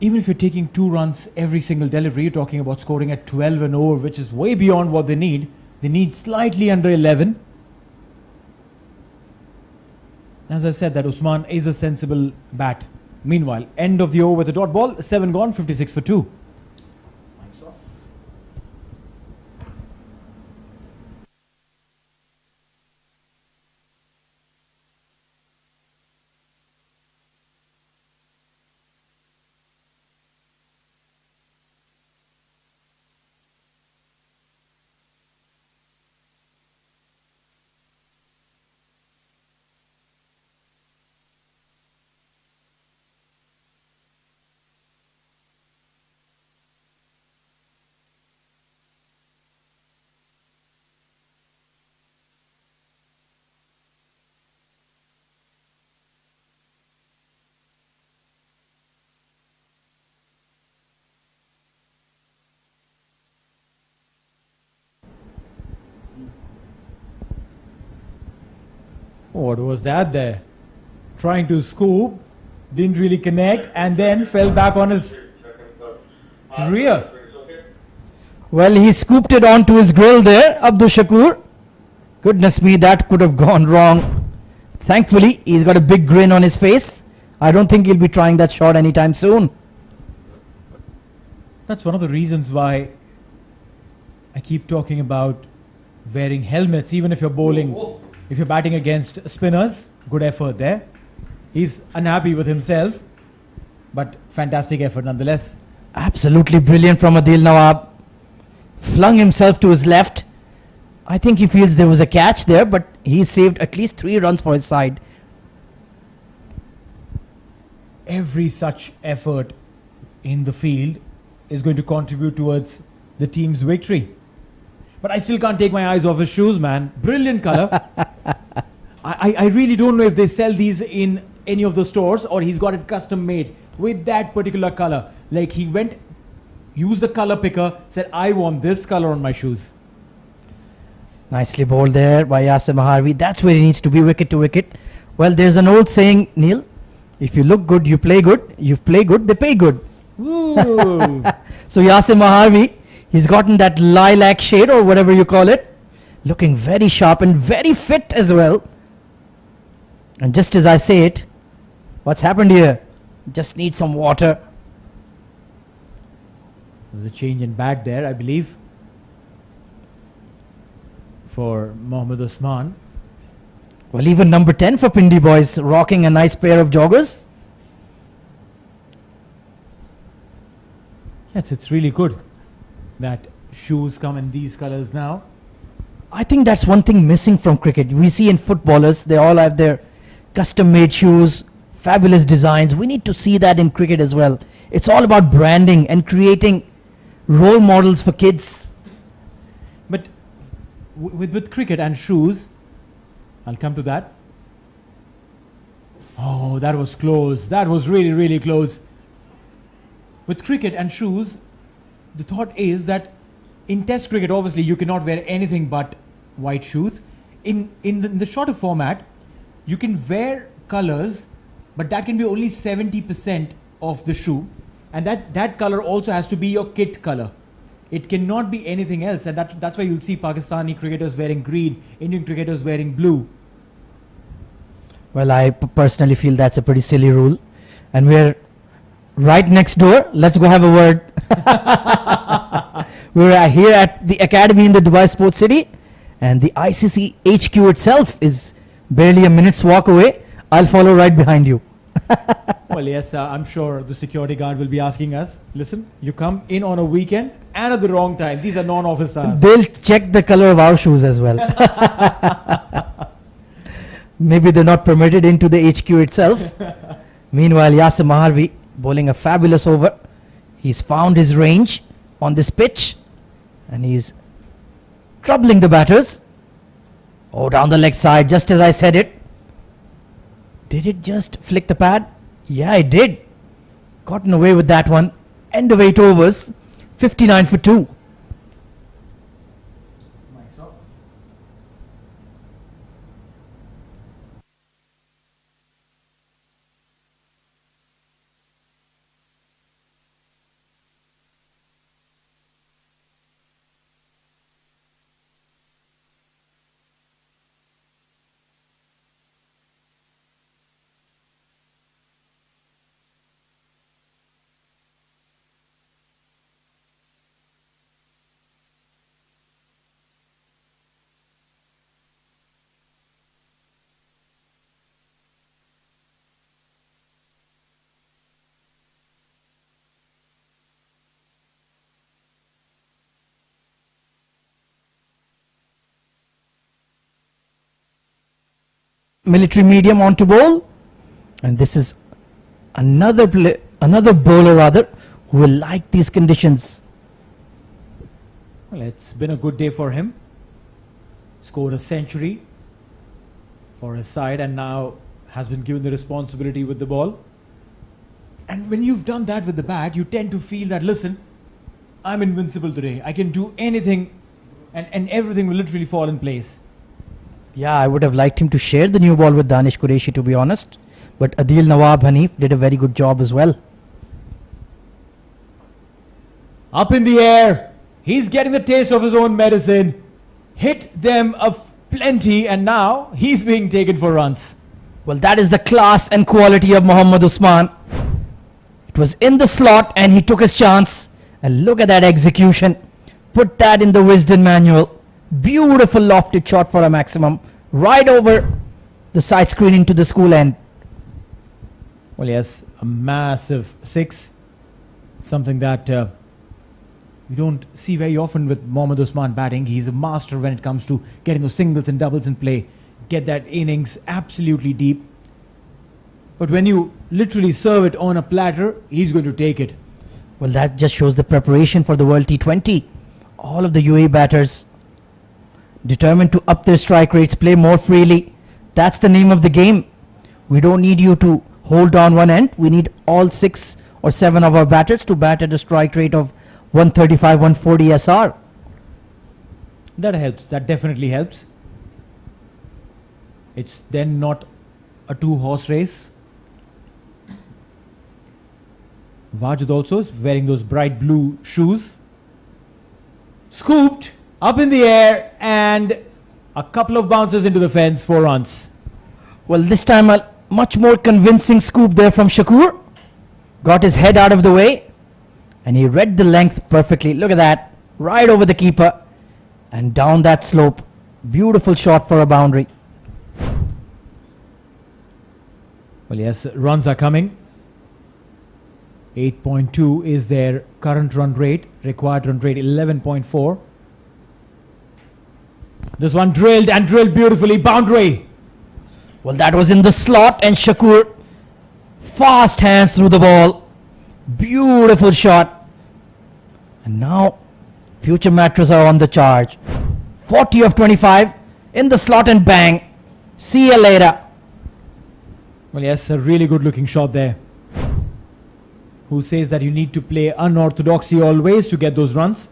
Even if you're taking 2 runs every single delivery, you're talking about scoring at 12 an over, which is way beyond what they need. They need slightly under 11. As I said, that Usman is a sensible bat. Meanwhile, end of the over with a dot ball, 7 gone, 56 for 2. What was that there? Trying to scoop, didn't really connect, and then fell back on his rear. Well, he scooped it onto his grill there, Abdul Shakur. Goodness me, that could have gone wrong. Thankfully, he's got a big grin on his face. I don't think he'll be trying that shot anytime soon. That's one of the reasons why I keep talking about wearing helmets, even if you're bowling. If you're batting against spinners, good effort there. He's unhappy with himself, but fantastic effort nonetheless. Absolutely brilliant from Adil Nawab. Flung himself to his left. I think he feels there was a catch there, but he saved at least 3 runs for his side. Every such effort in the field is going to contribute towards the team's victory. But I still can't take my eyes off his shoes, man. Brilliant color. I really don't know if they sell these in any of the stores or he's got it custom made with that particular color. Like he went used the color picker, said, I want this color on my shoes. Nicely bowled there by Yasir Maharvi. That's where he needs to be, wicket to wicket. Well, there's an old saying, Neil, if you look good, you play good. You play good, they pay good. Woo! So Yasir Maharvi, he's gotten that lilac shade or whatever you call it. Looking very sharp and very fit as well. And just as I say it, what's happened here? Just need some water. There's a change in bat there, I believe, for Mohammad Usman. Well, even number 10 for Pindi boys, rocking a nice pair of joggers. Yes, it's really good that shoes come in these colors now. I think that's one thing missing from cricket. We see in footballers, they all have their custom-made shoes, fabulous designs. We need to see that in cricket as well. It's all about branding and creating role models for kids. But with cricket and shoes, I'll come to that. Oh, that was close. That was really, really close. With cricket and shoes, the thought is that in Test cricket, obviously, you cannot wear anything but white shoes. In the shorter format, you can wear colors, but that can be only 70% of the shoe. And that color also has to be your kit color. It cannot be anything else. And that's why you'll see Pakistani cricketers wearing green, Indian cricketers wearing blue. Well, I personally feel that's a pretty silly rule. And we're right next door. Let's go have a word. We're here at the academy in the Dubai Sports City. And the ICC HQ itself is barely a minute's walk away. I'll follow right behind you. Well, yes, I'm sure the security guard will be asking us, listen, you come in on a weekend and at the wrong time. These are non-office hours. They'll check the color of our shoes as well. Maybe they're not permitted into the HQ itself. Meanwhile, Yasir Maharvi bowling a fabulous over. He's found his range on this pitch and he's troubling the batters. Oh, down the leg side, just as I said it. Did it just flick the pad? Yeah, it did. Gotten away with that one. End of 8 overs. 59 for 2. Military medium on to bowl, and this is another bowler who will like these conditions. Well, it's been a good day for him. Scored a century for his side and now has been given the responsibility with the ball. And when you've done that with the bat, you tend to feel that, listen, I'm invincible today. I can do anything and everything will literally fall in place. Yeah, I would have liked him to share the new ball with Danish Qureshi, to be honest. But Adil Nawab Hanif did a very good job as well. Up in the air. He's getting the taste of his own medicine. Hit them plenty and now he's being taken for runs. Well, that is the class and quality of Mohammad Usman. It was in the slot and he took his chance. And look at that execution. Put that in the Wisden manual. Beautiful lofted shot for a maximum. Right over the side screen into the school end. Well, yes, a massive 6. Something that we don't see very often with Mohammad Usman batting. He's a master when it comes to getting those singles and doubles in play. Get that innings absolutely deep. But when you literally serve it on a platter, he's going to take it. Well, that just shows the preparation for the World T20. All of the UAE batters determined to up their strike rates, play more freely. That's the name of the game. We don't need you to hold on one end. We need all 6 or 7 of our batters to bat at a strike rate of 135, 140 SR. That helps. That definitely helps. It's then not a two-horse race. Wajid also is wearing those bright blue shoes. Scooped up in the air and a couple of bounces into the fence, 4 runs. Well, this time a much more convincing scoop there from Shakur. Got his head out of the way and he read the length perfectly. Look at that. Right over the keeper and down that slope. Beautiful shot for a boundary. Well, yes, runs are coming. 8.2 is their current run rate. Required run rate 11.4. This one drilled and drilled beautifully. Boundary. Well, that was in the slot and Shakur fast hands through the ball. Beautiful shot. And now Future Mattress are on the charge. 40 of 25 in the slot and bang. See you later. Well, yes, a really good looking shot there. Who says that you need to play unorthodoxy always to get those runs?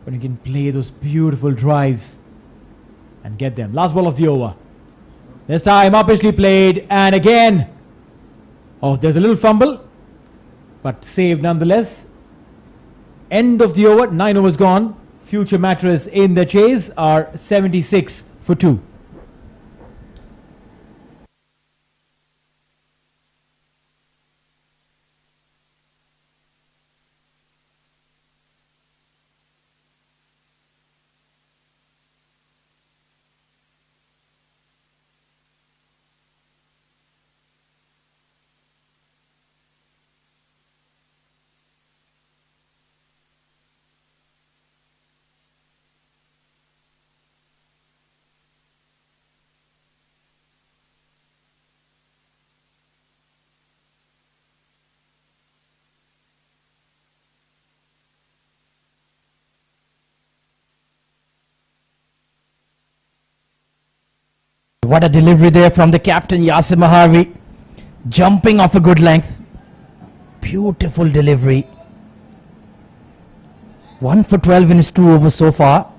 But you can play those beautiful drives and get them. Last ball of the over. This time uppishly played and again. Oh, there's a little fumble, but saved nonetheless. End of the over, 9 overs gone. Future Mattress in the chase are 76 for 2. What a delivery there from the captain Yasir Maharvi. Jumping off a good length. Beautiful delivery. 1 for 12 in his 2 overs so far.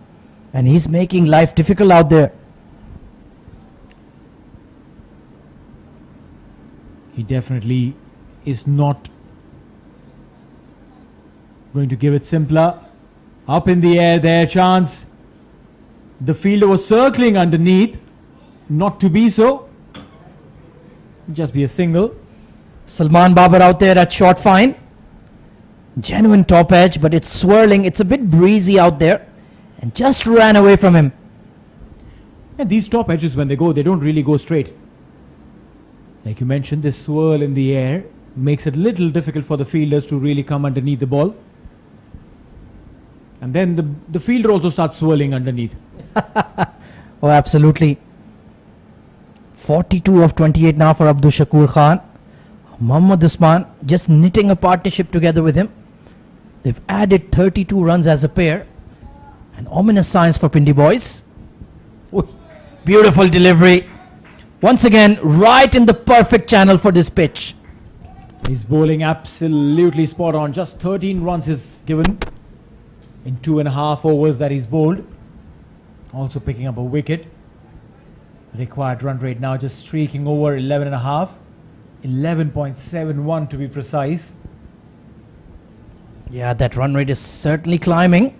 And he's making life difficult out there. He definitely is not going to give it simpler. Up in the air there, chance. The fielder was circling underneath. Not to be so. Just be a single. Salman Babar out there at short fine. Genuine top edge, but it's swirling. It's a bit breezy out there. And just ran away from him. And these top edges, when they go, they don't really go straight. Like you mentioned, this swirl in the air makes it a little difficult for the fielders to really come underneath the ball. And then the fielder also starts swirling underneath. Oh, absolutely. 42 of 28 now for Abdul Shakur Khan. Mohammad Usman just knitting a partnership together with him. They've added 32 runs as a pair. An ominous signs for Pindi boys. Ooh, beautiful delivery. Once again, right in the perfect channel for this pitch. He's bowling absolutely spot on. Just 13 runs is given in 2.5 overs that he's bowled. Also picking up a wicket. Required run rate now just streaking over 11.5. 11.71 to be precise. Yeah, that run rate is certainly climbing.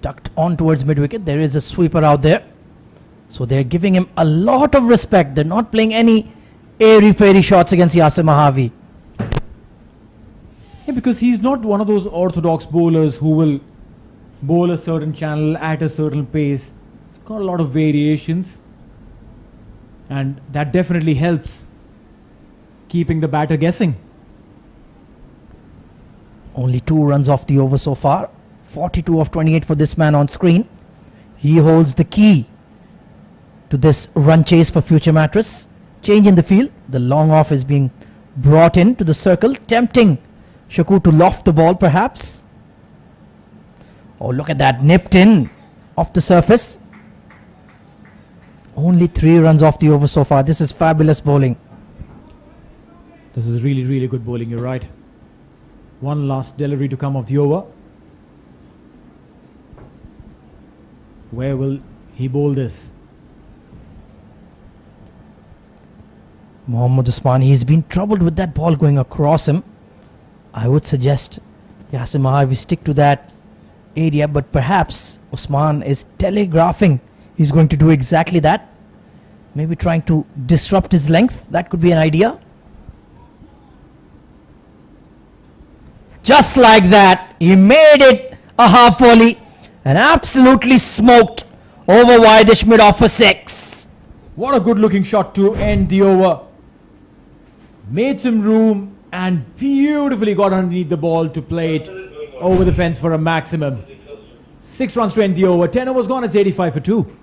Tucked on towards mid-wicket. There is a sweeper out there. So they're giving him a lot of respect. They're not playing any airy-fairy shots against Yasir Maharvi. Yeah, because he's not one of those orthodox bowlers who will bowl a certain channel at a certain pace. It's got a lot of variations. And that definitely helps keeping the batter guessing. Only 2 runs off the over so far. 42 of 28 for this man on screen. He holds the key to this run chase for Future Mattress. Change in the field. The long off is being brought in to the circle, tempting Shakur to loft the ball perhaps. Oh, look at that. Nipped in off the surface. Only 3 runs off the over so far. This is fabulous bowling. This is really, really good bowling, you're right. One last delivery to come of the over. Where will he bowl this? Mohammad Usman, he's been troubled with that ball going across him. I would suggest Yasim Mahavi stick to that area, but perhaps Usman is telegraphing he's going to do exactly that. Maybe trying to disrupt his length. That could be an idea. Just like that, he made it a half volley and absolutely smoked over wideish mid off for 6. What a good looking shot to end the over. Made some room and beautifully got underneath the ball to play it over the fence for a maximum. 6 runs to end the over. 10 overs gone. It's 85 for 2.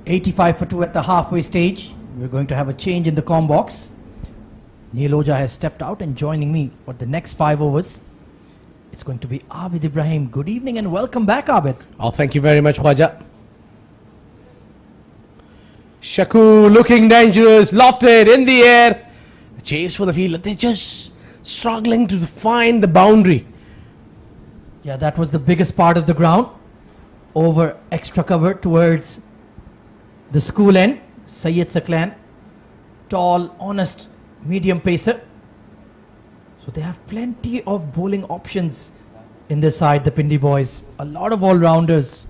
85 for 2 at the halfway stage. We're going to have a change in the comm box. Neil Oja has stepped out, and joining me for the next 5 overs, it's going to be Abid Ibrahim. Good evening and welcome back, Abid. Oh, thank you very much, Khwaja. Shakur looking dangerous, lofted in the air. The chase for the field. They're just struggling to find the boundary. Yeah, that was the biggest part of the ground. Over extra cover towards the school end. Syed Saklan, tall, honest, medium pacer. So they have plenty of bowling options in this side, the Pindi boys. A lot of all-rounders.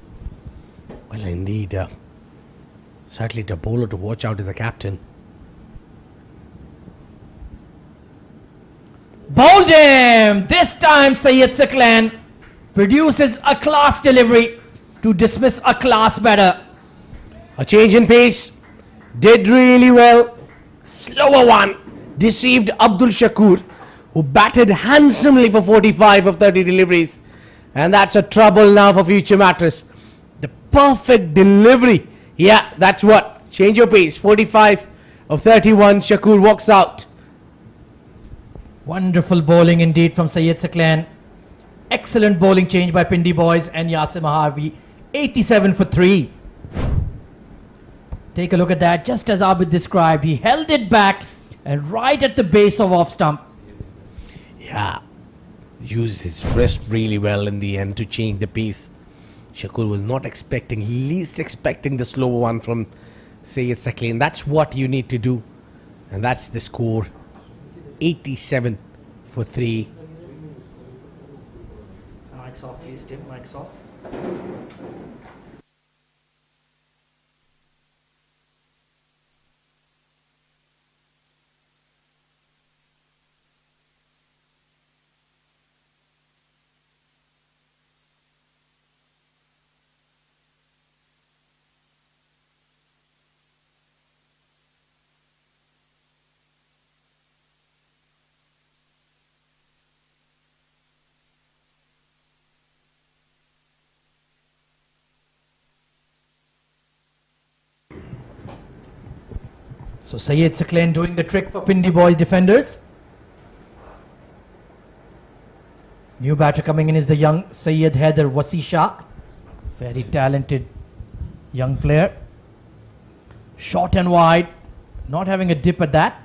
Well, indeed. Certainly the bowler to watch out is the captain. Bowled him! This time Syed Saklan produces a class delivery to dismiss a class batter. A change in pace. Did really well. Slower one. Deceived Abdul Shakur, who batted handsomely for 45 of 30 deliveries. And that's a trouble now for future Mattress. The perfect delivery. Yeah, that's what. Change your pace. 45 of 31. Shakur walks out. Wonderful bowling indeed from Syed Saklan. Excellent bowling change by Pindi boys and Yasim Harvey. 87 for 3. Take a look at that. Just as Abid described, he held it back and right at the base of off stump. Yeah. Used his wrist really well in the end to change the pace. Shakur was not expecting, least expecting the slower one from Syed Saklan. That's what you need to do. And that's the score. 87 for 3. Mic's off, please, Tim. Mic's off. So Syed Saklan doing the trick for Pindi boys defenders. New batter coming in is the young Syed Haider Wasi Shah. Very talented young player. Short and wide. Not having a dip at that.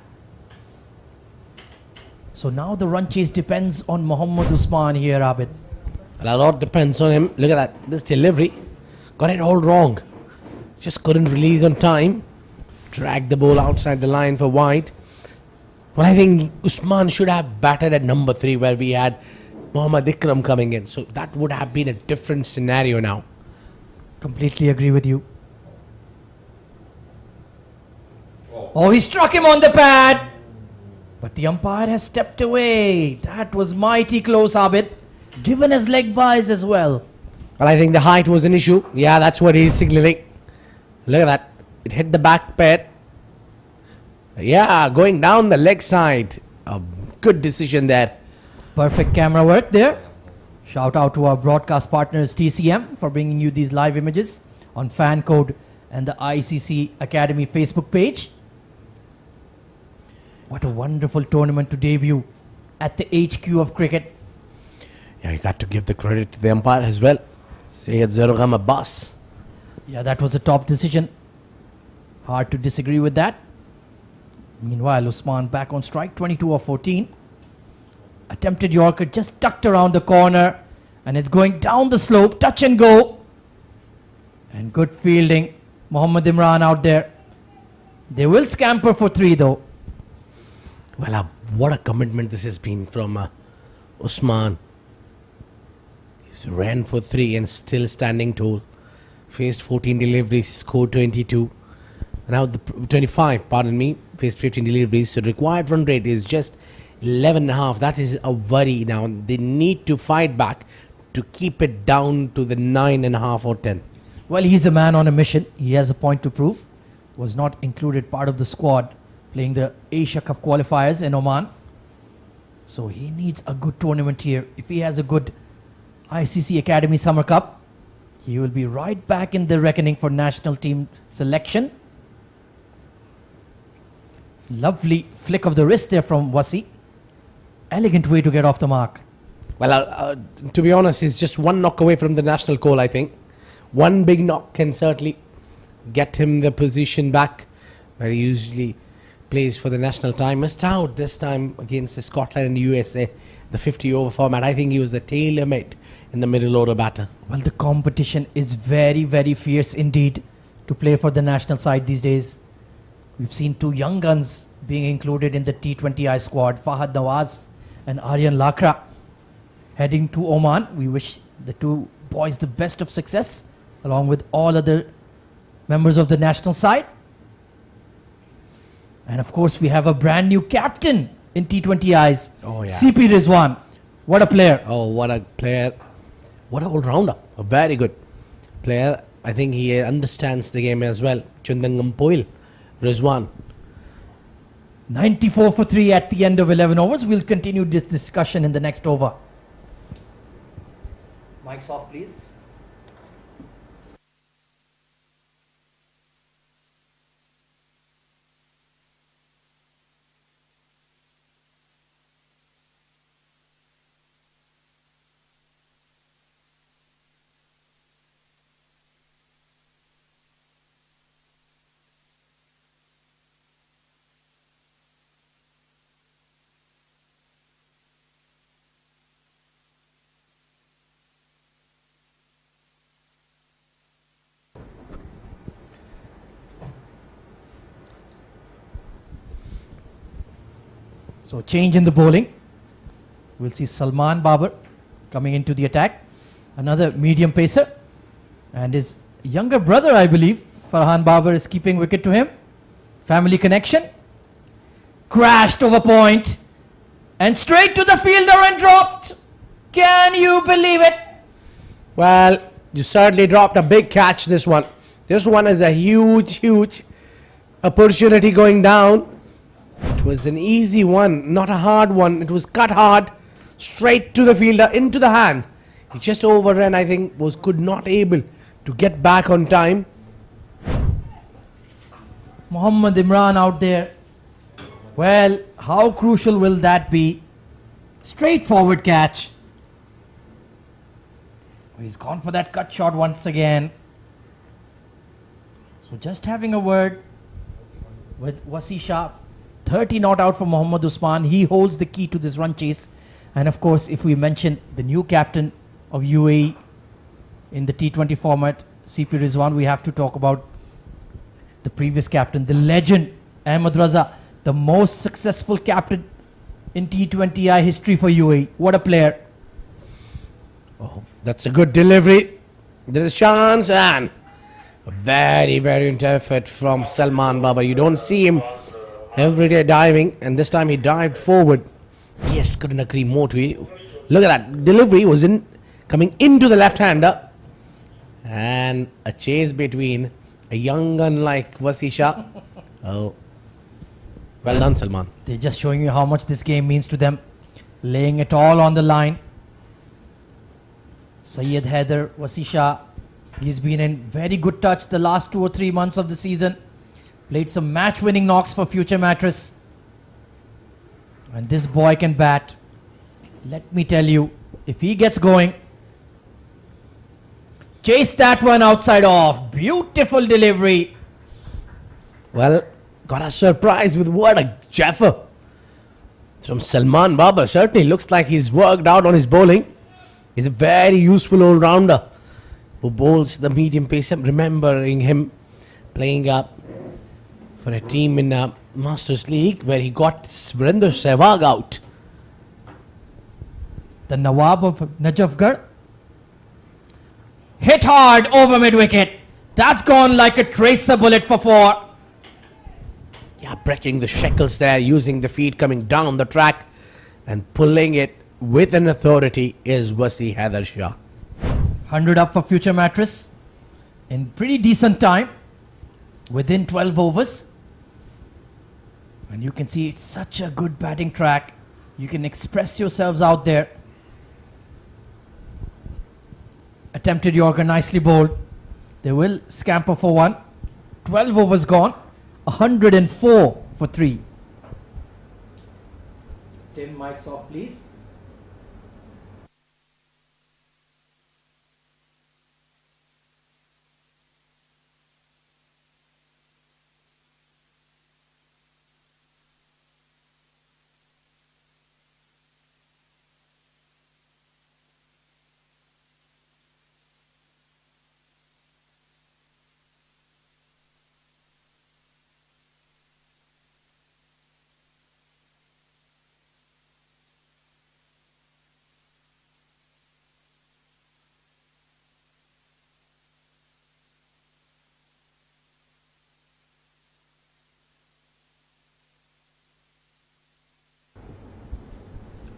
So now the run chase depends on Mohammad Usman here, Abid. Well, a lot depends on him. Look at that. This delivery. Got it all wrong. Just couldn't release on time. Dragged the ball outside the line for wide. Well, I think Usman should have batted at number 3 where we had Muhammad Ikram coming in. So that would have been a different scenario now. Completely agree with you. Oh, he struck him on the pad. But the umpire has stepped away. That was mighty close, Abid. Given his leg buys as well. Well, I think the height was an issue. Yeah, that's what he's signaling. Look at that. It hit the back pad. Yeah, going down the leg side. A good decision there. Perfect camera work there. Shout out to our broadcast partners TCM for bringing you these live images on Fan Code and the ICC Academy Facebook page. What a wonderful tournament to debut at the HQ of cricket. Yeah, you got to give the credit to the umpire as well. Syed Zargham Abbas. Yeah, that was a top decision. Hard to disagree with that. Meanwhile, Usman back on strike, 22 of 14. Attempted Yorker just tucked around the corner and it's going down the slope, touch and go. And good fielding. Mohammad Imran out there. They will scamper for 3 though. Well, what a commitment this has been from Usman. He's ran for 3 and still standing tall. Faced 14 deliveries, scored 22. Now the 25, pardon me, faced 15 deliveries. So required run rate is just 11.5. That is a worry now. They need to fight back to keep it down to the 9.5 or 10. Well, he's a man on a mission. He has a point to prove. Was not included part of the squad playing the Asia Cup qualifiers in Oman. So he needs a good tournament here. If he has a good ICC Academy Summer Cup, he will be right back in the reckoning for national team selection. Lovely flick of the wrist there from Wasi. Elegant way to get off the mark. Well, to be honest, he's just one knock away from the national call, I think. One big knock can certainly get him the position back where he usually plays for the national team. Missed out this time against Scotland and USA, the 50-over format. I think he was the tailor-made in the middle order batter. Well, the competition is very, very fierce indeed to play for the national side these days. We've seen 2 young guns being included in the T20I squad, Fahad Nawaz and Aryan Lakra, heading to Oman. We wish the 2 boys the best of success, along with all other members of the national side. And of course, we have a brand new captain in T20Is, Oh, yeah. CP Rizwan. What a player. Oh, what a player. What an all-rounder. A very good player. I think he understands the game as well. Chundangam Poil, Rizwan. 94 for 3 at the end of 11 overs. We'll continue this discussion in the next over. Mics off, please. So change in the bowling. We'll see Salman Babar coming into the attack. Another medium pacer. And his younger brother, I believe, Farhan Babar, is keeping wicket to him. Family connection. Crashed over point. And straight to the fielder and dropped. Can you believe it? Well, you certainly dropped a big catch this one. This one is a huge opportunity going down. It was an easy one, not a hard one. It was cut hard, straight to the fielder, into the hand. He just overran, I think, could not able to get back on time. Mohammad Imran out there. Well, how crucial will that be? Straightforward catch. He's gone for that cut shot once again. So just having a word with Wasi Shah. 30 not out for Mohammad Usman. He holds the key to this run chase. And of course, if we mention the new captain of UAE in the T20 format, CP Rizwan, we have to talk about the previous captain, the legend, Ahmed Raza, the most successful captain in T20I history for UAE. What a player. Oh, that's a good delivery. There's a chance, and a very, very good effort from Salman Baba. You don't see him every day diving, and this time he dived forward. Yes, couldn't agree more to it. Look at that. Delivery was coming into the left-hander, and a chase between a young gun like Wasisha. Oh, well done, Salman. They're just showing you how much this game means to them. Laying it all on the line. Syed Haider, Wasisha, he's been in very good touch the last 2 or 3 months of the season. Played some match-winning knocks for Future Mattress. And this boy can bat. Let me tell you, if he gets going, chase that one outside off. Beautiful delivery. Well, got a surprise with what a jaffer from Salman Baba. Certainly looks like he's worked out on his bowling. He's a very useful all-rounder who bowls the medium pace. I'm remembering him playing up for a team in Masters League where he got Virender Sehwag out. The Nawab of Najafgarh. Hit hard over mid-wicket. That's gone like a tracer bullet for 4. Yeah, breaking the shackles there, using the feet coming down the track and pulling it with an authority is Wasi Haider Shah. 100 up for Future Mattress in pretty decent time, within 12 overs. And you can see it's such a good batting track. You can express yourselves out there. Attempted Yorker, nicely bowled. They will scamper for 1. 12 overs gone. 104 for 3. 10 mics off, please.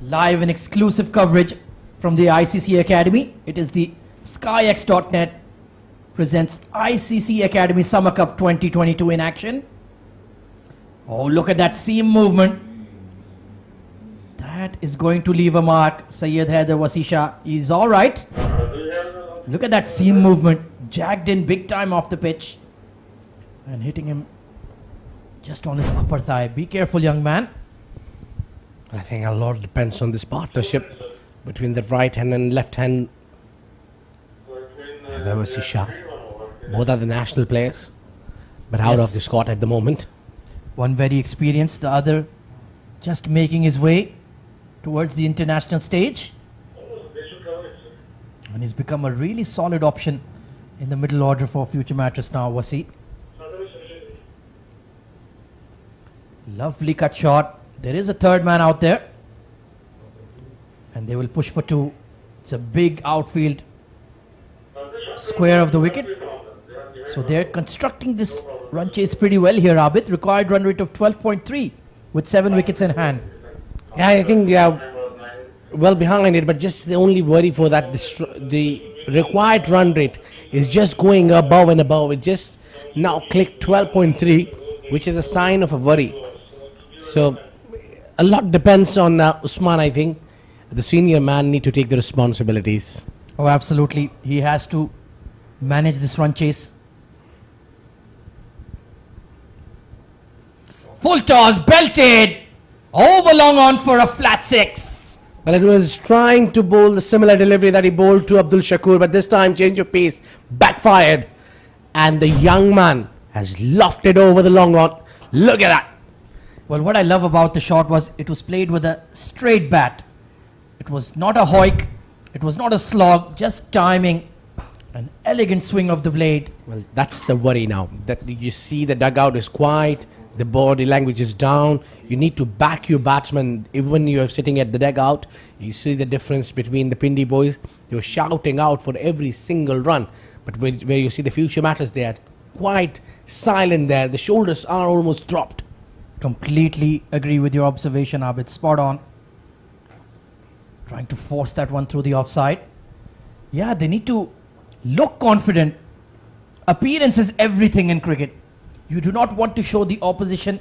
Live and exclusive coverage from the ICC Academy. It is the SkyX.net presents ICC Academy Summer Cup 2022 in action. Oh, look at that seam movement. That is going to leave a mark. Syed Haider Wasisha is all right. Look at that seam movement. Jagged in big time off the pitch. And hitting him just on his upper thigh. Be careful, young man. I think a lot depends on this partnership between the right hand and left hand. There was Shah. Both are the national players, but out of the squad at the moment. One very experienced, the other just making his way towards the international stage. And he's become a really solid option in the middle order for Future Mattress now, Wasi. Lovely cut shot. There is a third man out there. And they will push for 2. It's a big outfield square of the wicket. So they're constructing this run chase pretty well here, Abid. Required run rate of 12.3 with 7 wickets in hand. Yeah, I think they are well behind it, but just the only worry for that, the required run rate is just going above and above. It just now clicked 12.3, which is a sign of a worry. So a lot depends on Usman, I think. The senior man need to take the responsibilities. Oh, absolutely. He has to manage this run chase. Full toss, belted. Over long on for a flat 6. Well, it was trying to bowl the similar delivery that he bowled to Abdul Shakur, but this time change of pace backfired. And the young man has lofted over the long on. Look at that. Well, what I love about the shot was it was played with a straight bat. It was not a hoik. It was not a slog, just timing. An elegant swing of the blade. Well, that's the worry now. That you see the dugout is quiet. The body language is down. You need to back your batsman. Even when you're sitting at the dugout, you see the difference between the Pindi boys. They were shouting out for every single run. But where you see the future matters, they are quite silent there. The shoulders are almost dropped. Completely agree with your observation, Abid. Spot on. Trying to force that one through the offside. Yeah, they need to look confident. Appearance is everything in cricket. You do not want to show the opposition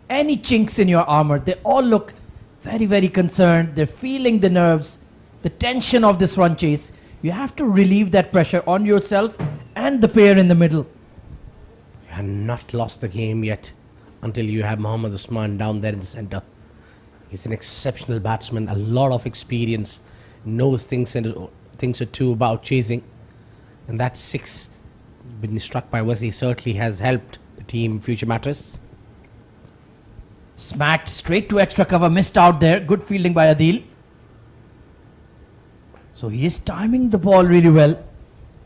any chinks in your armor. They all look very, very concerned. They're feeling the nerves, the tension of this run chase. You have to relieve that pressure on yourself and the pair in the middle. You have not lost the game yet until you have Mohammad Usman down there in the centre. He's an exceptional batsman, a lot of experience, knows things or two about chasing. And that 6 been struck by Wasi certainly has helped the team future Mattress. Smacked straight to extra cover, missed out there. Good fielding by Adil. So he is timing the ball really well.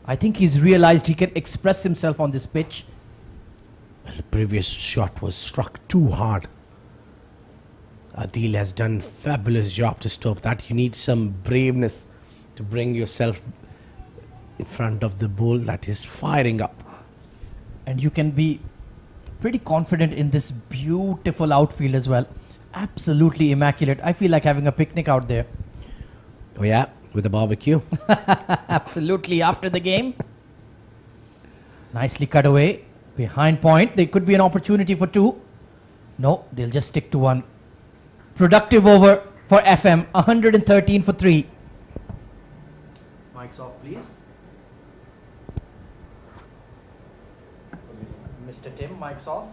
I think he's realized he can express himself on this pitch. Well, the previous shot was struck too hard. Adil has done fabulous job to stop that. You need some braveness to bring yourself in front of the bull that is firing up. And you can be pretty confident in this beautiful outfield as well. Absolutely immaculate. I feel like having a picnic out there. Oh yeah, with a barbecue. Absolutely, after the game. Nicely cut away. Behind point. There could be an opportunity for 2. No, they'll just stick to 1. Productive over for FM. 113 for 3. Mics off, please. Mr. Tim, mics off.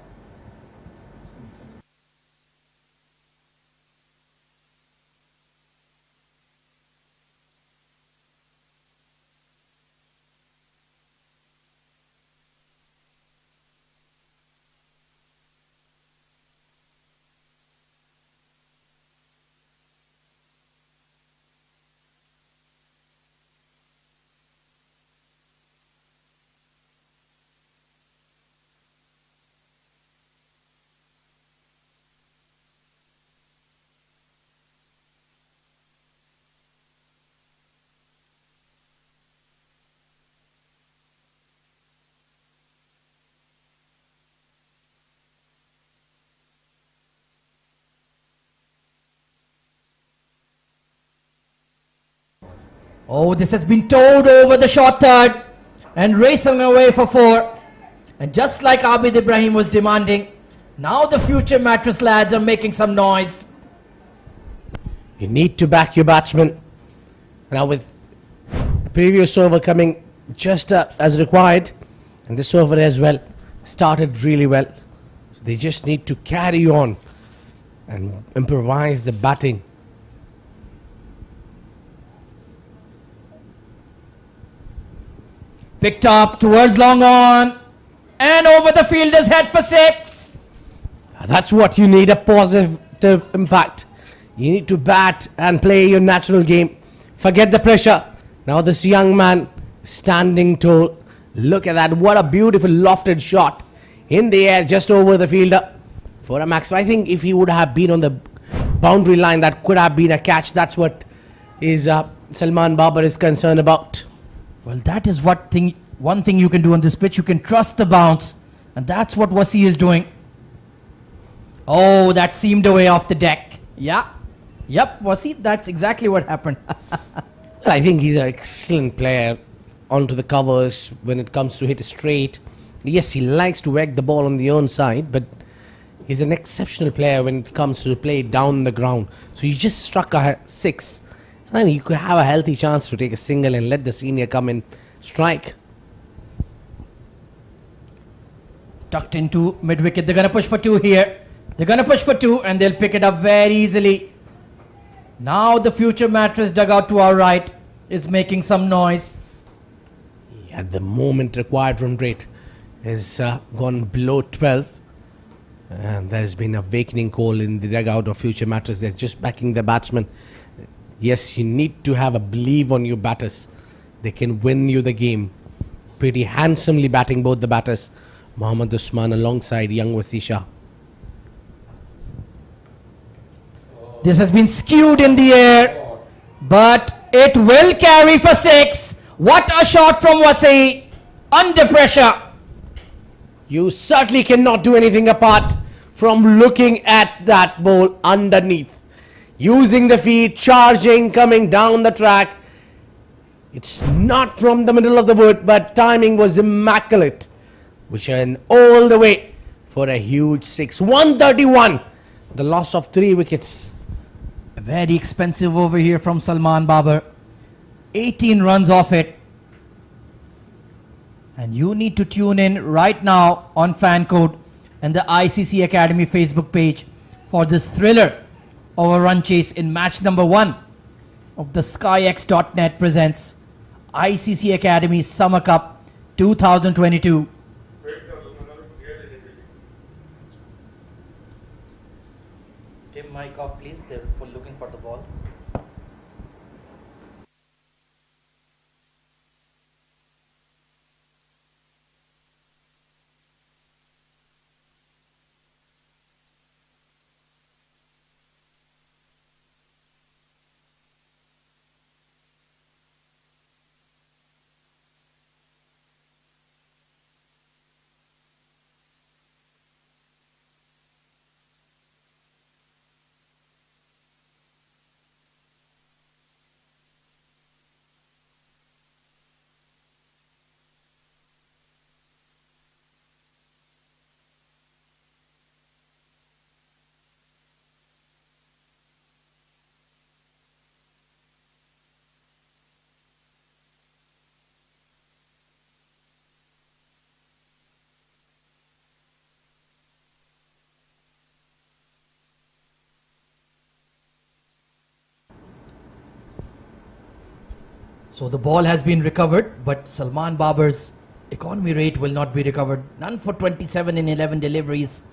Oh, this has been towed over the short third and racing away for 4. And just like Abid Ibrahim was demanding, now the future Mattress lads are making some noise. You need to back your batsman. Now with the previous over coming just as required, and this over as well started really well. So they just need to carry on and improvise the batting. Picked up towards long on and over the fielder's head for 6. That's what you need, a positive impact. You need to bat and play your natural game. Forget the pressure. Now this young man standing tall. Look at that. What a beautiful lofted shot in the air just over the fielder for a max. I think if he would have been on the boundary line, that could have been a catch. That's what is Salman Babar is concerned about. Well, that is one thing you can do on this pitch. You can trust the bounce. And that's what Wasi is doing. Oh, that seamed away off the deck. Yeah. Yep, Wasi, that's exactly what happened. Well, I think he's an excellent player onto the covers when it comes to hit straight. Yes, he likes to whack the ball on the own side, but he's an exceptional player when it comes to play down the ground. So he just struck a 6. And then you could have a healthy chance to take a single and let the senior come and strike. Tucked into mid-wicket. They're going to push for 2 here. They're going to push for 2 and they'll pick it up very easily. Now the future Mattress dugout to our right is making some noise. Yeah, the moment required from rate has gone below 12. And there's been a awakening call in the dugout of future Mattress. They're just backing the batsman. Yes, you need to have a belief on your batters. They can win you the game. Pretty handsomely batting both the batters. Mohammad Usman alongside young Wasi Shah. This has been skewed in the air, but it will carry for 6. What a shot from Wasi, under pressure. You certainly cannot do anything apart from looking at that ball underneath. Using the feet, charging, coming down the track. It's not from the middle of the wood, but timing was immaculate. Which went all the way for a huge 6. 131. The loss of 3 wickets. Very expensive over here from Salman Babar. 18 runs off it. And you need to tune in right now on Fan Code and the ICC Academy Facebook page for this thriller of a run chase in match number 1 of the SkyX.net presents ICC Academy Summer Cup 2022. Tim, mic off please, they're looking for the ball. So the ball has been recovered, but Salman Babar's economy rate will not be recovered. None for 27 in 11 deliveries.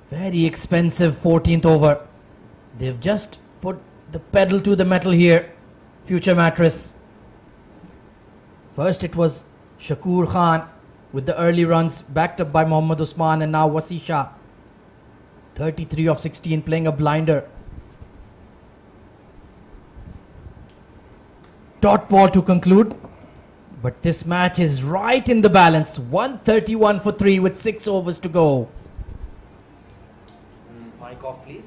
Very expensive 14th over. They've just put the pedal to the metal here. Future Mattress. First it was Shakur Khan with the early runs, backed up by Mohammad Usman, and now Wasi Shah. 33 of 16, playing a blinder. Dot ball to conclude, but this match is right in the balance. 131 for 3 with 6 overs to go. Mic off please.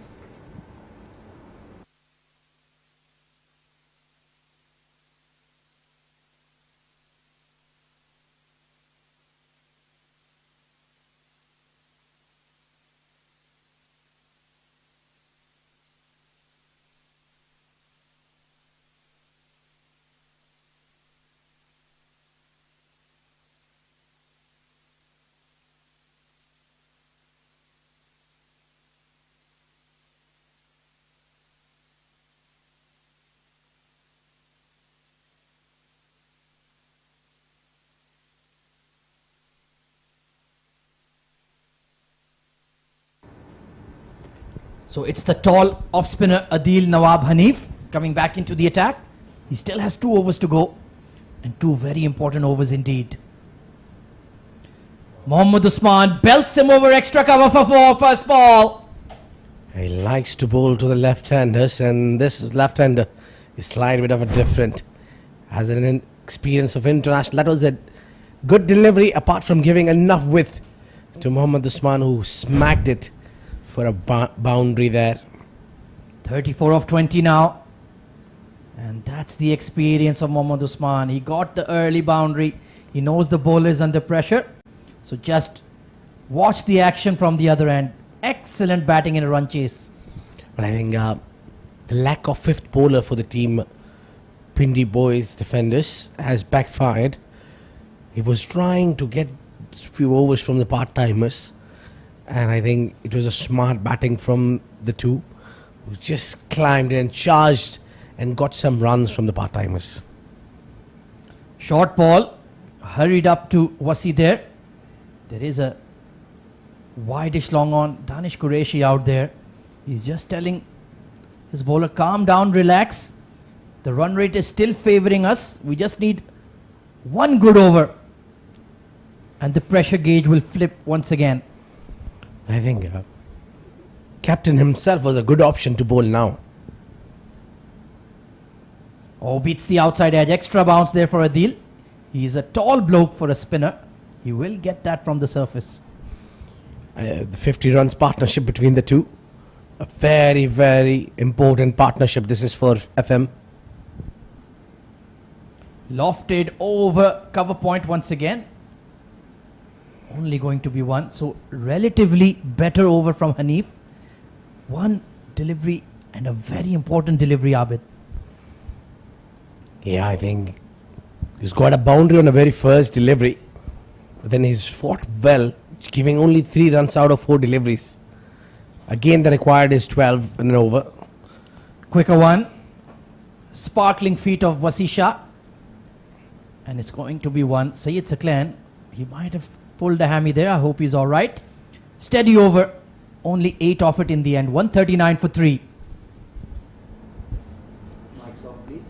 So it's the tall off-spinner Adil Nawab Hanif coming back into the attack. He still has 2 overs to go, and 2 very important overs indeed. Mohammad Usman belts him over extra cover for 4 first ball. He likes to bowl to the left-handers, and this left-hander is slightly bit of a different. Has an experience of international. That was a good delivery, apart from giving enough width to Mohammad Usman, who smacked it for a boundary there. 34 of 20 now. And that's the experience of Mohammad Usman. He got the early boundary. He knows the bowler is under pressure. So just watch the action from the other end. Excellent batting in a run chase. But I think the lack of 5th bowler for the team, Pindi boys defenders, has backfired. He was trying to get a few overs from the part-timers. And I think it was a smart batting from the 2, who just climbed in, charged, and got some runs from the part-timers. Short ball, hurried up to Wasi there. There is a wideish long on. Danish Qureshi out there. He's just telling his bowler, calm down, relax. The run rate is still favoring us. We just need 1 good over. And the pressure gauge will flip once again. I think captain himself was a good option to bowl now. Oh, beats the outside edge. Extra bounce there for Adil. He's a tall bloke for a spinner. He will get that from the surface. The 50 runs partnership between the two. A very, very important partnership. This is for FM. Lofted over cover point once again. Only going to be one. So relatively better over from Hanif. One delivery and a very important delivery, Abid. Yeah, I think he's got a boundary on the very first delivery. But then he's fought well, giving only 3 runs out of 4 deliveries. Again, the required is 12 and an over. Quicker one. Sparkling feet of Wasisha. And it's going to be one. Sayyid Saklan, he might have pulled a hammy there. I hope he's all right. Steady over. Only 8 off it in the end. 139 for 3. Mics off, please.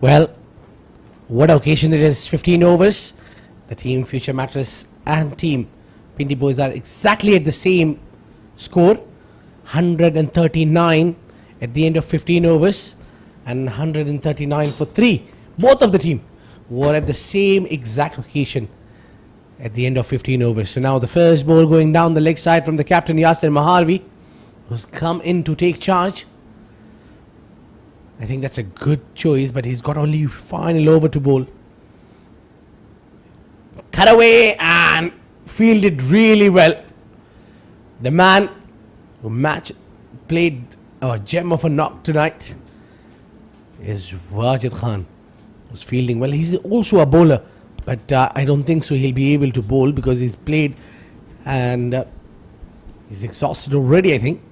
Well, what occasion it is, 15 overs. The team Future Mattress and team Pindi boys are exactly at the same score. 139 at the end of 15 overs and 139 for 3. Both of the team were at the same exact occasion at the end of 15 overs. So now the first ball going down the leg side from the captain Yasir Maharvi, who's come in to take charge. I think that's a good choice, but he's got only final over to bowl. Cut away and fielded really well. The man who played a gem of a knock tonight is Wajid Khan. Was fielding well. He's also a bowler, but I don't think so he'll be able to bowl because he's played and he's exhausted already, I think.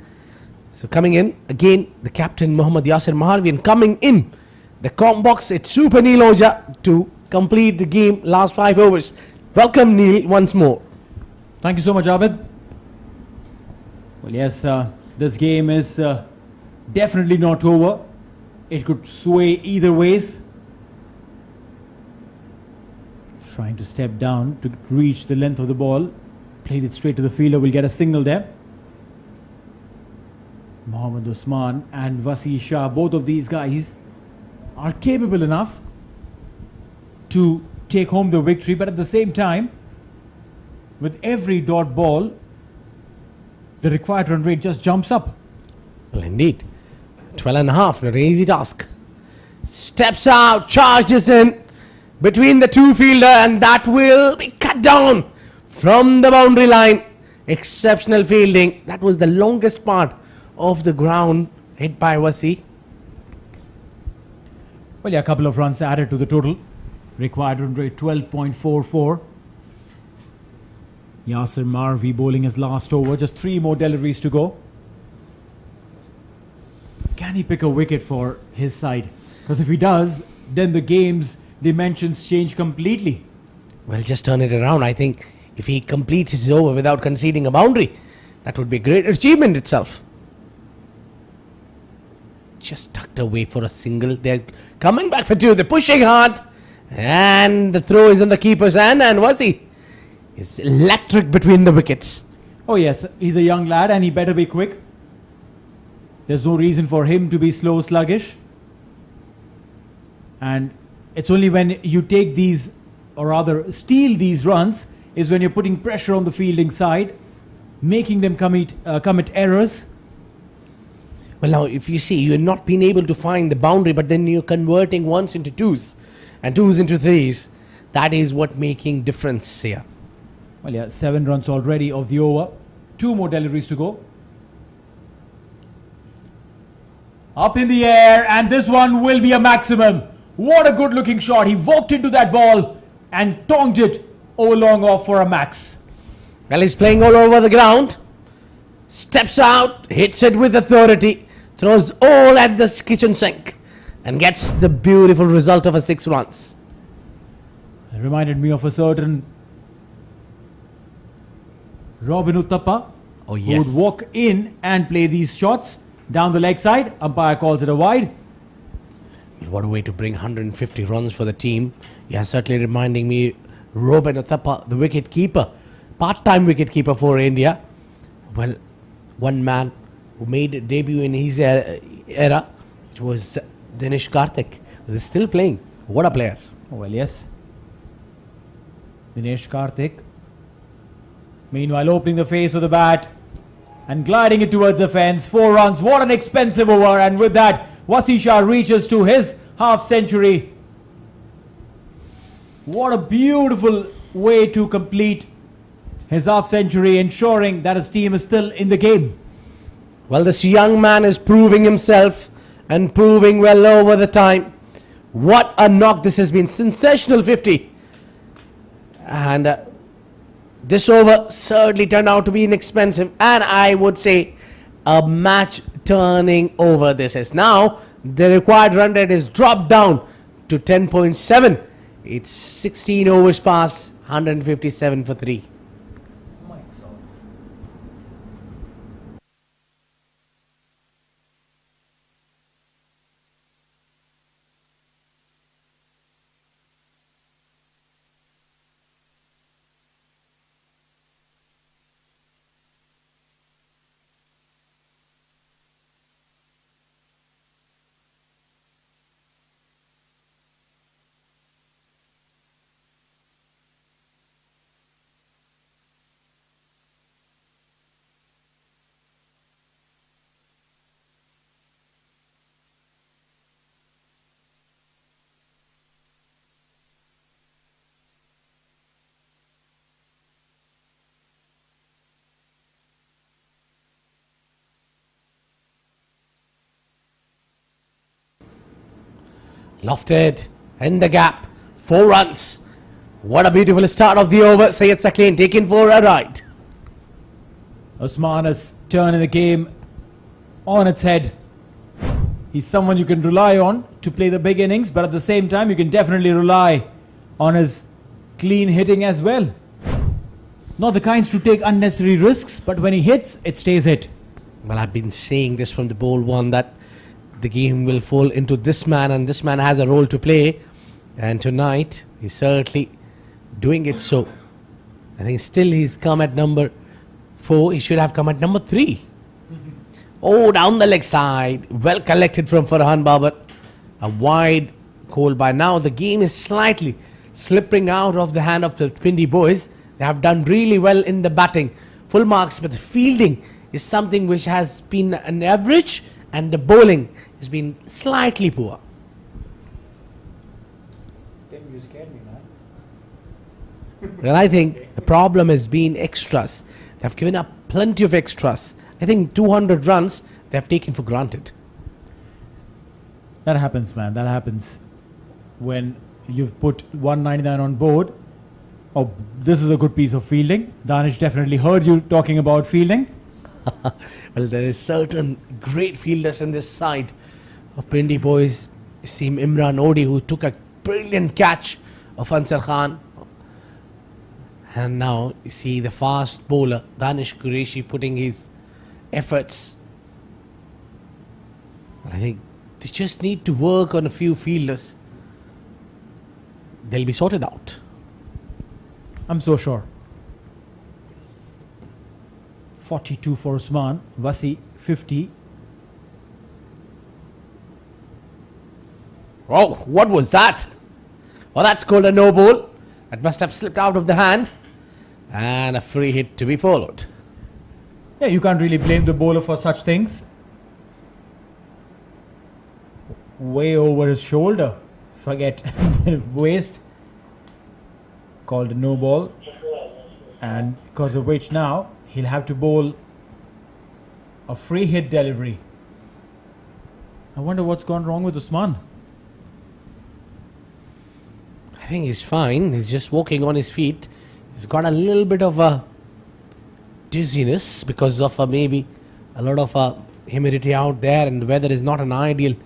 So coming in, again, the captain Muhammad Yasir Maharvi, and coming in the comp box, it's Super Neil Oja to complete the game last 5 overs. Welcome, Neil, once more. Thank you so much, Abid. Well, yes, this game is definitely not over. It could sway either ways. Trying to step down to reach the length of the ball. Played it straight to the fielder, will get a single there. Mohammad Usman and Wasi Shah, both of these guys are capable enough to take home the victory, but at the same time, with every dot ball, the required run rate just jumps up. Well, indeed. 12 and a half, not an easy task. Steps out, charges in between the two fielder, and that will be cut down from the boundary line. Exceptional fielding. That was the longest part of the ground hit by Wasi. Well, yeah, a couple of runs added to the total. Required run rate 12.44. Yasir Marvi bowling his last over. Just 3 more deliveries to go. Can he pick a wicket for his side? Because if he does, then the game's dimensions change completely. Well, just turn it around. I think if he completes his over without conceding a boundary, that would be a great achievement itself. Just tucked away for a single. They're coming back for 2. They're pushing hard. And the throw is in the keeper's hand. And Wasi is electric between the wickets. Oh yes, he's a young lad and he better be quick. There's no reason for him to be slow, sluggish. And it's only when you take these, or rather steal these runs, is when you're putting pressure on the fielding side, making them commit errors. Well, now, if you see, you're not being able to find the boundary, but then you're converting 1s into 2s and 2s into 3s. That is what making difference here. Well, yeah, 7 runs already of the over. 2 more deliveries to go. Up in the air, and this one will be a maximum. What a good looking shot. He walked into that ball and tonged it over long off for a max. Well, he's playing all over the ground. Steps out, hits it with authority, throws all at the kitchen sink, and gets the beautiful result of a 6 runs. It reminded me of a certain Robin Uthappa, Oh, who yes. would walk in and play these shots down the leg side. Umpire calls it a wide. What a way to bring 150 runs for the team. Yeah, certainly reminding me Robin Uthappa, the wicket keeper, part-time wicket keeper for India. Well, one man who made a debut in his era, it was Dinesh Karthik, who is still playing. What a player. Oh, well, yes. Dinesh Karthik. Meanwhile, opening the face of the bat and gliding it towards the fence. 4 runs. What an expensive over. And with that, Wasisha reaches to his half century. What a beautiful way to complete his half century, ensuring that his team is still in the game. Well, this young man is proving himself and proving well over the time. What a knock this has been. Sensational 50. And this over certainly turned out to be inexpensive, and I would say a match turning over this is. Now the required run rate is dropped down to 10.7. It's 16 overs past, 157 for 3. Lofted in the gap, 4 runs. What a beautiful start of the over. Syed Sakleen taken for a ride. Usman has turned the game on its head. He's someone you can rely on to play the big innings, but at the same time you can definitely rely on his clean hitting as well. Not the kinds to take unnecessary risks, but when he hits, it stays hit. Well, I've been saying this from the ball one, that the game will fall into this man, and this man has a role to play. And tonight, he's certainly doing it so. I think still he's come at number 4. He should have come at number 3. Oh, down the leg side. Well collected from Farhan Babar. A wide call by now. The game is slightly slipping out of the hand of the Pindi boys. They have done really well in the batting. Full marks, but the fielding is something which has been an average, and the bowling has been slightly poor. You scared me, man. Well, I think the problem has been extras. They've given up plenty of extras. I think 200 runs they've taken for granted. That happens, man. That happens when you've put 199 on board. Oh, this is a good piece of fielding. Danish definitely heard you talking about fielding. Well, there is certain great fielders in this side of Pindi boys. You see Imran Odi, who took a brilliant catch of Ansar Khan. And now you see the fast bowler Danish Qureshi putting his efforts. I think they just need to work on a few fielders. They'll be sorted out. I'm so sure. 42 for Usman. Wasi 50. Oh, what was that? Well, that's called a no ball. That must have slipped out of the hand. And a free hit to be followed. Yeah, you can't really blame the bowler for such things. Way over his shoulder. Forget the waist. Called a no ball. And because of which now he'll have to bowl a free hit delivery. I wonder what's gone wrong with Usman. I think he's fine. He's just walking on his feet. He's got a little bit of a dizziness because of maybe a lot of humidity out there, and the weather is not an ideal.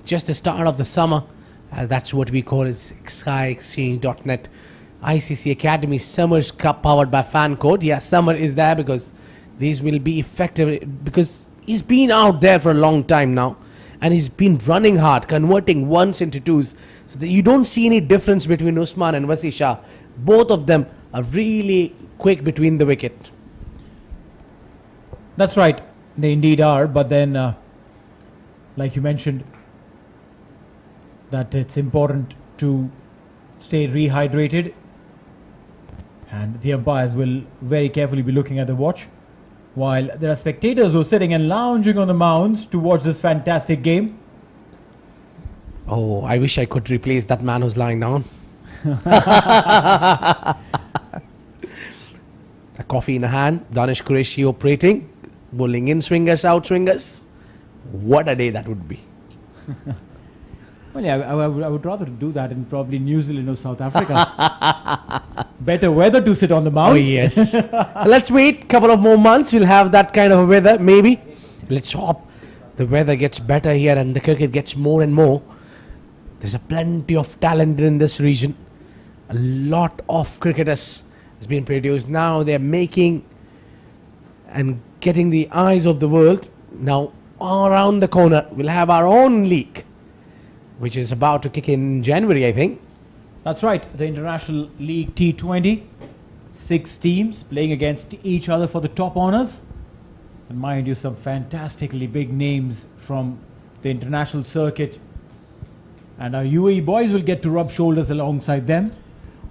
Just the start of the summer, as that's what we call as SkyExchange.net ICC Academy Summers Cup powered by Fan Code. Yeah, summer is there because these will be effective because he's been out there for a long time now, and he's been running hard, converting ones into twos, so that you don't see any difference between Usman and Wasi Shah. Both of them are really quick between the wicket. That's right, they indeed are. But then, like you mentioned, that it's important to stay rehydrated, and the umpires will very carefully be looking at the watch, while there are spectators who are sitting and lounging on the mounds to watch this fantastic game. Oh, I wish I could replace that man who's lying down. A coffee in a hand, Danish Qureshi operating, bowling in swingers, out swingers. What a day that would be. Well, yeah, I would rather do that in probably New Zealand or South Africa. Better weather to sit on the mounds. Oh, yes. Let's wait a couple of more months. We'll have that kind of weather, maybe. Let's hope the weather gets better here and the cricket gets more and more. There's a plenty of talent in this region. A lot of cricketers has been produced. Now they're making and getting the eyes of the world. Now, around the corner, we'll have our own league, which is about to kick in January, I think. That's right, the International League T20. 6 teams playing against each other for the top honours. And mind you, some fantastically big names from the international circuit. And our UAE boys will get to rub shoulders alongside them.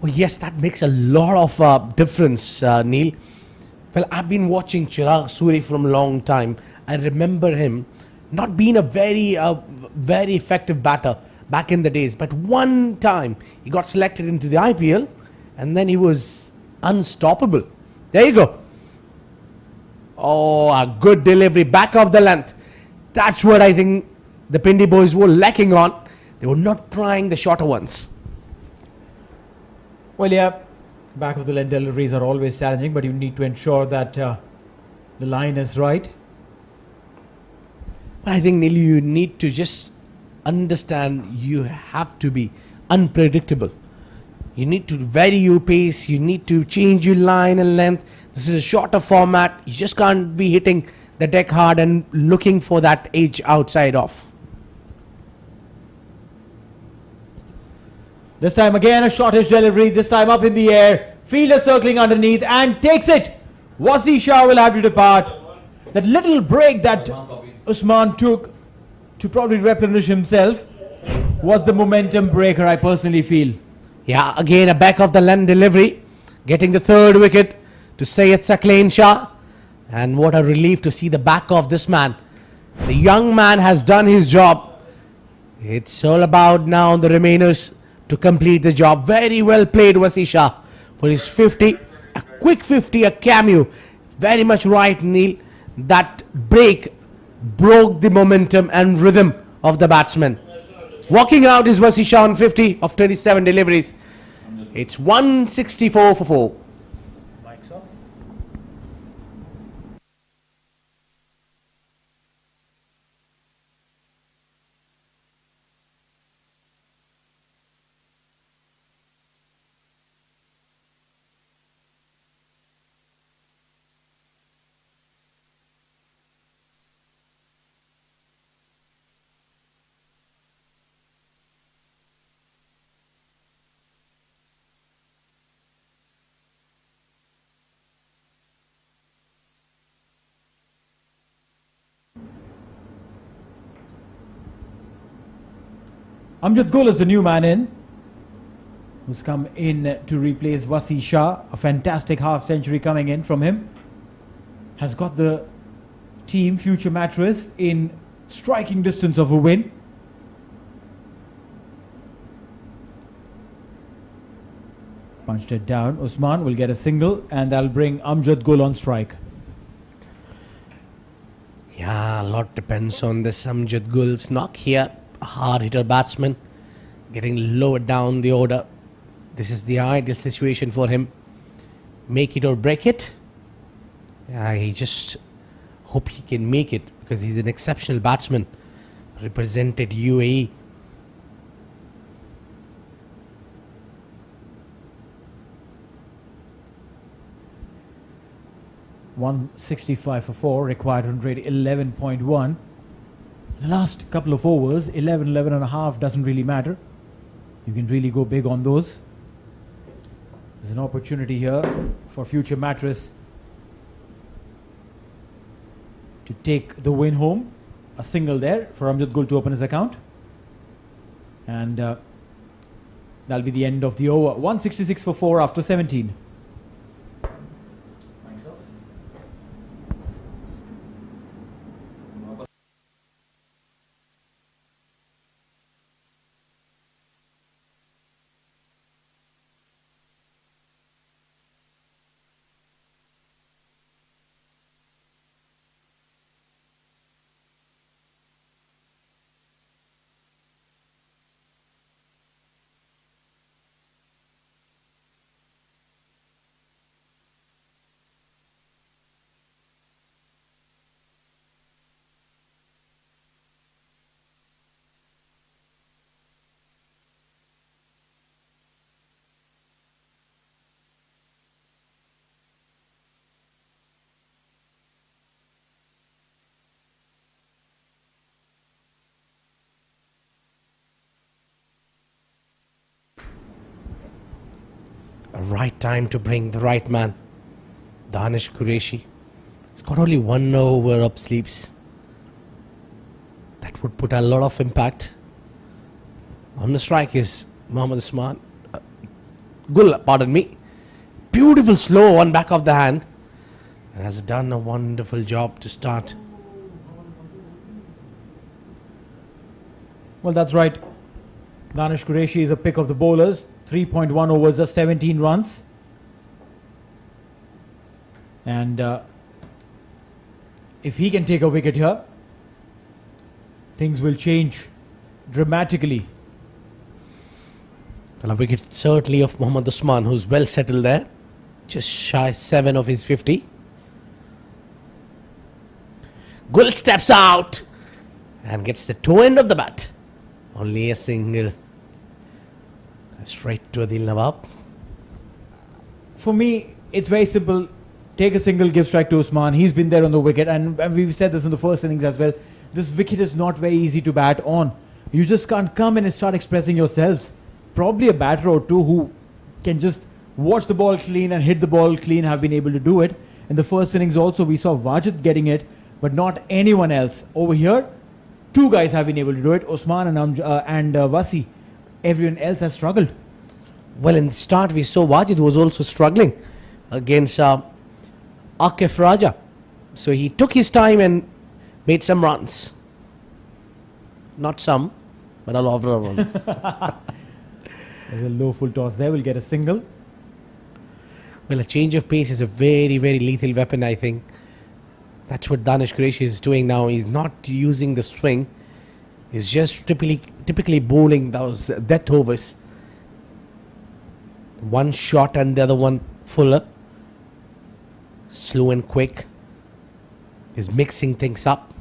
Oh yes, that makes a lot of difference, Neil. Well, I've been watching Chirag Suri from a long time. I remember him not being a very effective batter back in the days. But one time he got selected into the IPL and then he was unstoppable. There you go. Oh, a good delivery, back of the length. That's what I think the Pindi boys were lacking on. They were not trying the shorter ones. Well, yeah, back of the length deliveries are always challenging, but you need to ensure that the line is right. But I think, Neil, you need to just understand you have to be unpredictable. You need to vary your pace. You need to change your line and length. This is a shorter format. You just can't be hitting the deck hard and looking for that edge outside off. This time again a shortish delivery, this time up in the air. Fielder circling underneath and takes it. Wasi Shah will have to depart. That little break that Usman took to probably replenish himself was the momentum breaker, I personally feel. Yeah, again a back of the length delivery. Getting the third wicket to Syed Saqlain Shah. And what a relief to see the back of this man. The young man has done his job. It's all about now the remainers to complete the job. Very well played, Wasi Shah, for his 50. A quick 50, a cameo. Very much right, Neil. That break broke the momentum and rhythm of the batsman. Walking out is Wasi Shah on 50 of 27 deliveries. It's 164 for 4. Amjad Gul is the new man in, who's come in to replace Wasi Shah. A fantastic half century coming in from him. Has got the team, future Mattress, in striking distance of a win. Punched it down. Usman will get a single and that'll bring Amjad Gul on strike. Yeah, lot depends on the Amjad Gul's knock here. A hard hitter batsman getting lower down the order. This is the ideal situation for him. Make it or break it. I just hope he can make it because he's an exceptional batsman. Represented UAE. .165 for 4, required run rate 11.1. The last couple of overs, 11 and a half doesn't really matter. You can really go big on those. There's an opportunity here for future Mattress to take the win home. A single there for Amjad Gul to open his account. And that'll be the end of the over. 166 for 4 after 17. A right time to bring the right man. Danish Qureshi. He's got only 1 over up sleeves. That would put a lot of impact. On the strike is Mohammad Usman. Gul, pardon me. Beautiful slow one back of the hand. And has done a wonderful job to start. Well, that's right. Danish Qureshi is a pick of the bowlers. 3.1 overs, just 17 runs. And if he can take a wicket here, things will change dramatically. Well, a wicket certainly of Mohammad Usman, who's well settled there. Just shy 7 of his 50. Gul steps out and gets the toe end of the bat. Only a single. Straight to Adil Nawab. For me, it's very simple. Take a single, give strike to Usman. He's been there on the wicket, and we've said this in the first innings as well. This wicket is not very easy to bat on. You just can't come in and start expressing yourselves. Probably a batter or two who can just watch the ball clean and hit the ball clean have been able to do it. In the first innings also, we saw Wajid getting it, but not anyone else. Over here, 2 guys have been able to do it, Usman and Wasi. Everyone else has struggled. Well, in the start we saw Wajid was also struggling against Akif Raja. So he took his time and made some runs. Not some, but a lot of runs. There's a low full toss there, will get a single. Well, a change of pace is a very, very lethal weapon, I think. That's what Danish Qureshi is doing now. He's not using the swing. He's just typically bowling those death overs. One short and the other one fuller. Slow and quick. He's mixing things up.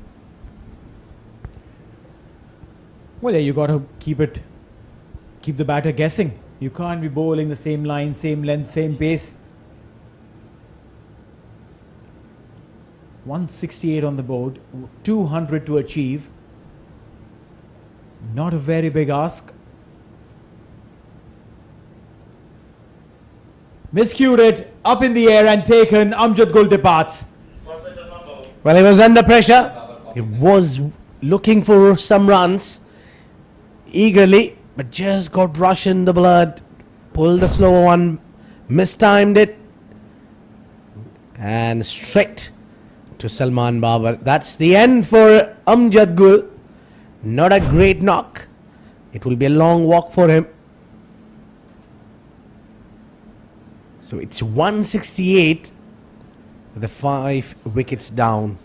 Well, yeah, you got to keep the batter guessing. You can't be bowling the same line, same length, same pace. 168 on the board, 200 to achieve. Not a very big ask. Miscued it, up in the air and taken. Amjad Gul departs. Well, he was under pressure. He was looking for some runs eagerly, but just got rush in the blood. Pulled the slower one, mistimed it, and straight to Salman Babar. That's the end for Amjad Gul. Not a great knock. It will be a long walk for him. So it's 168 with the 5 wickets down.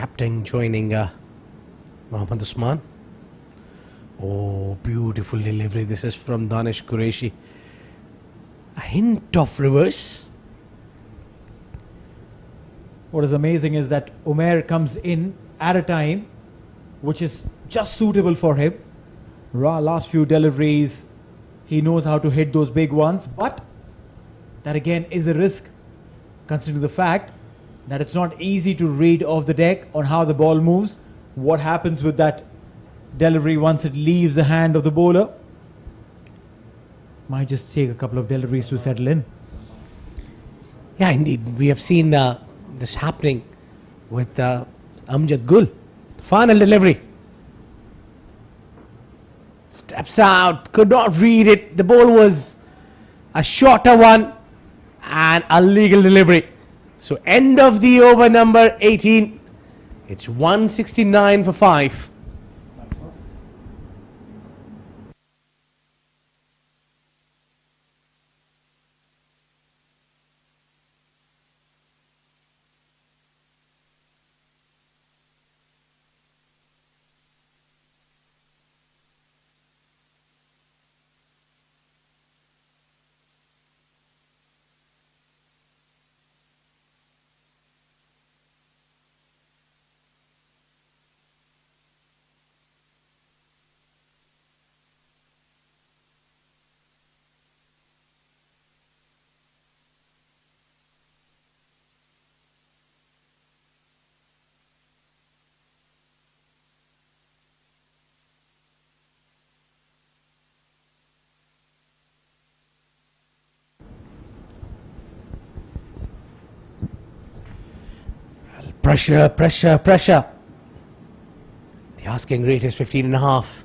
captain joining Mohammad Usman. Oh, beautiful delivery. This is from Danish Qureshi. A hint of reverse. What is amazing is that Umair comes in at a time which is just suitable for him. Last few deliveries, he knows how to hit those big ones, but that again is a risk considering the fact that it's not easy to read off the deck on how the ball moves, what happens with that delivery once it leaves the hand of the bowler. Might just take a couple of deliveries to settle in. Yeah, indeed. We have seen this happening with Amjad Gul. Final delivery. Steps out, could not read it. The ball was a shorter one and a legal delivery. So end of the over number 18. It's 169 for 5. Pressure, pressure, pressure. The asking rate is 15.5.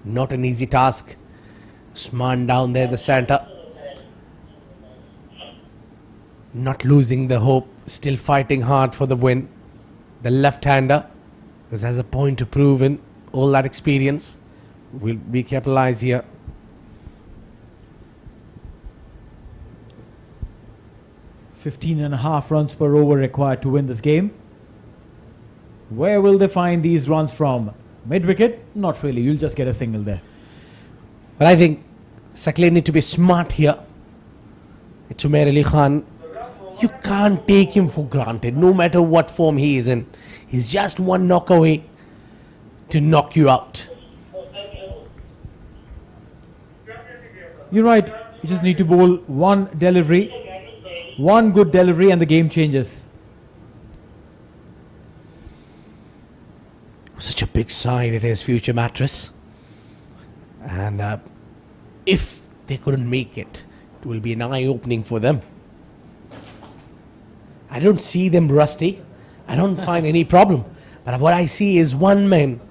Not an easy task. Usman down there, the center. Not losing the hope. Still fighting hard for the win. The left-hander, because has a point to prove in all that experience, will be capitalized here. .5 runs per over required to win this game. Where will they find these runs from? Mid-wicket? Not really. You'll just get a single there. Well, I think Sakle need to be smart here. It's Umair Ali Khan. You can't take him for granted, no matter what form he is in. He's just one knock away to knock you out. You're right. You just need to bowl one delivery. One good delivery and the game changes. Such a big side it is, future Mattress. And if they couldn't make it, it will be an eye-opening for them. I don't see them rusty. I don't find any problem. But what I see is one man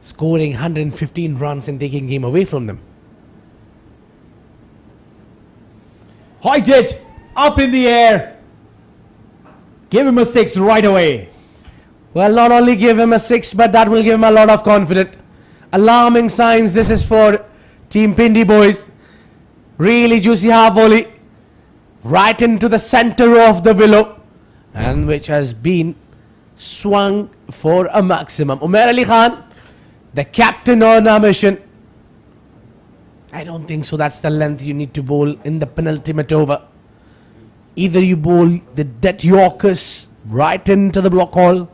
scoring 115 runs and taking game away from them. Height it up in the air. Give him a 6 right away. Well, not only give him a 6, but that will give him a lot of confidence. Alarming signs. This is for Team Pindi boys. Really juicy half volley. Right into the center of the willow. And which has been swung for a maximum. Umair Ali Khan, the captain on a mission. I don't think so. That's the length you need to bowl in the penultimate over. Either you bowl the dead Yorkers right into the block hole,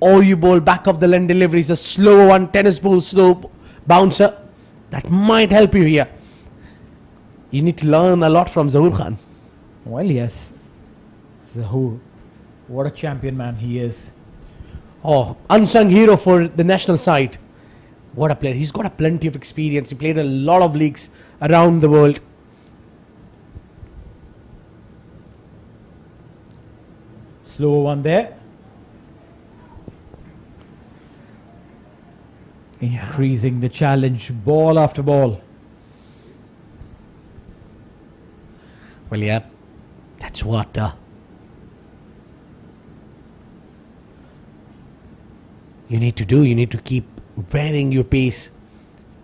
or you bowl back of the length deliveries, a slow one, tennis ball slow bouncer. That might help you here. You need to learn a lot from Zahoor Khan. Well, yes. Zahoor. What a champion man he is. Oh, unsung hero for the national side. What a player. He's got a plenty of experience. He played a lot of leagues around the world. Slow one there. Increasing the challenge ball after ball. Well, yeah, that's what you need to do. You need to keep varying your pace,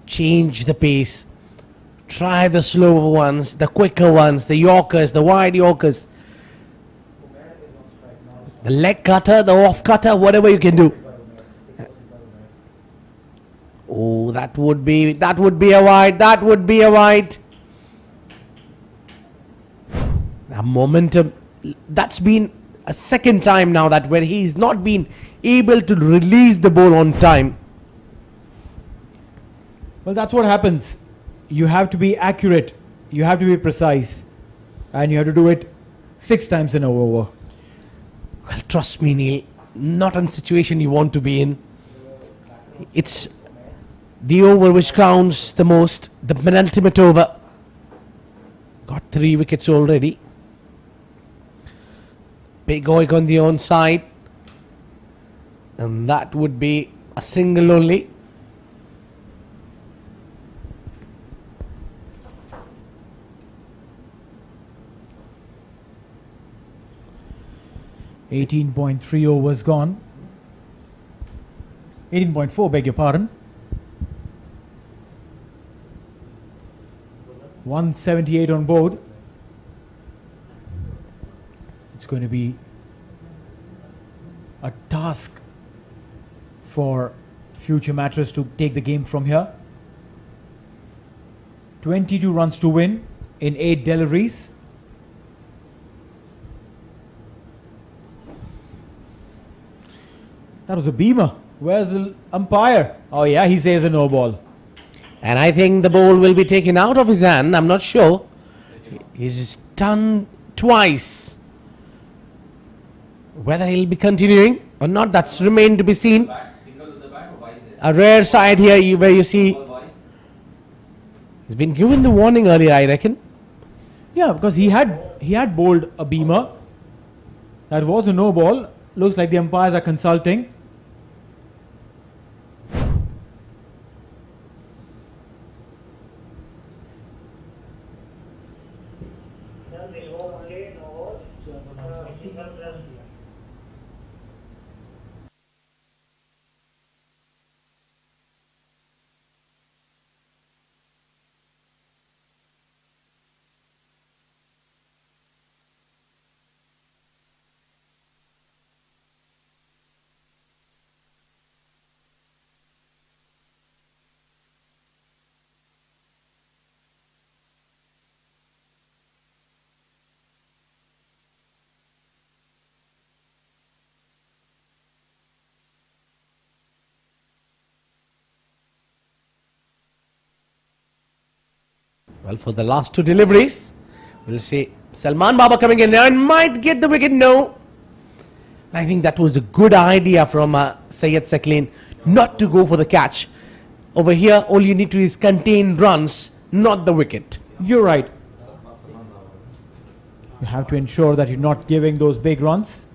change the pace, try the slower ones, the quicker ones, the Yorkers, the wide Yorkers. The leg cutter, the off cutter, whatever you can do. Oh, that would be a wide. That would be a wide. The momentum. That's been a second time now that where he's not been able to release the ball on time. Well, that's what happens. You have to be accurate, you have to be precise, and you have to do it 6 times in an over. Well, trust me, Neil, not in a situation you want to be in. It's the over which counts the most, the penultimate over. Got 3 wickets already. Big oik on the onside. And that would be a single only. .3 overs gone. 18.4, beg your pardon. 178 on board. It's going to be a task for future Mattress to take the game from here. 22 runs to win in 8 deliveries. That was a beamer. Where's the umpire? Oh yeah, he says a no ball. And I think the ball will be taken out of his hand. I'm not sure. He's done twice. Whether he'll be continuing or not, that's remained to be seen. A rare side here where you see he's been given the warning earlier, I reckon. Yeah, because he had bowled a beamer. That was a no ball. Looks like the umpires are consulting. Well, for the last 2 deliveries, we'll see Salman Baba coming in there and might get the wicket. No. I think that was a good idea from Syed Sakleen not to go for the catch. Over here, all you need to is contain runs, not the wicket. You're right. You have to ensure that you're not giving those big runs.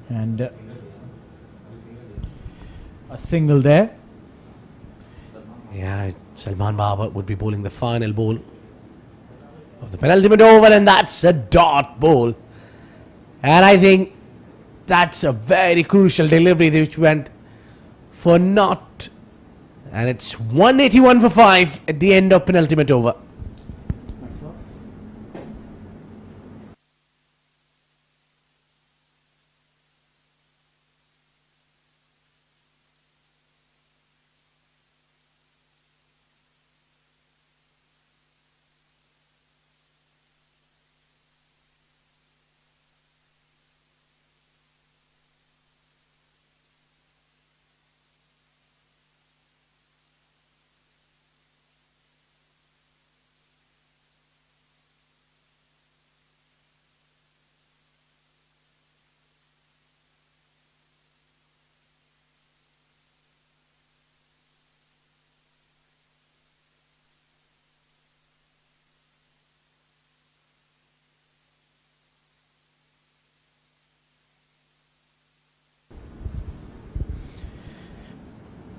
And a single there. Yeah, Salman Baba would be bowling the final ball of the penultimate over, and that's a dot ball. And I think that's a very crucial delivery which went for naught. And it's 181 for 5 at the end of penultimate over.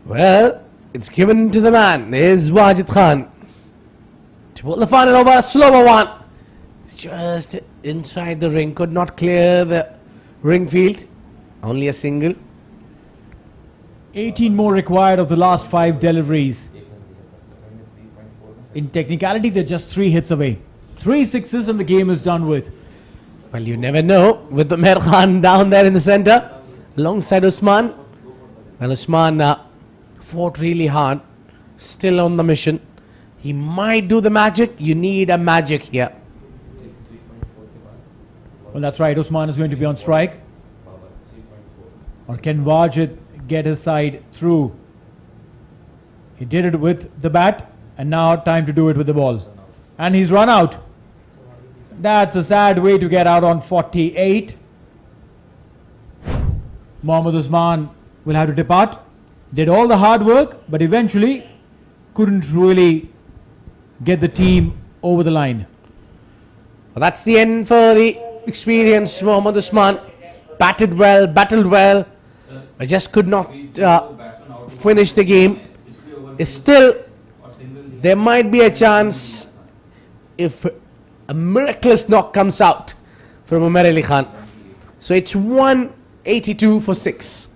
Well, it's given to the man. There's Wajid Khan to bowl the final over, a slower one. It's just inside the ring, could not clear the ring field. Only a single. 18 more required of the last 5 deliveries. In technicality, they're just 3 hits away. 3 sixes and the game is done with. Well, you never know with the Umair Khan down there in the center alongside Usman. Well, Usman fought really hard, still on the mission. He might do the magic. You need a magic here. Well, that's right. Usman is going to be on strike. Or can Wajid get his side through? He did it with the bat, and now time to do it with the ball. And he's run out. That's a sad way to get out on 48. Mohammad Usman will have to depart. Did all the hard work, but eventually couldn't really get the team over the line. Well, that's the end for the experienced Mohammad Usman. Batted well, battled well. I just could not finish the game. Still, there might be a chance if a miraculous knock comes out from Umair Ali Khan. So it's 182 for 6.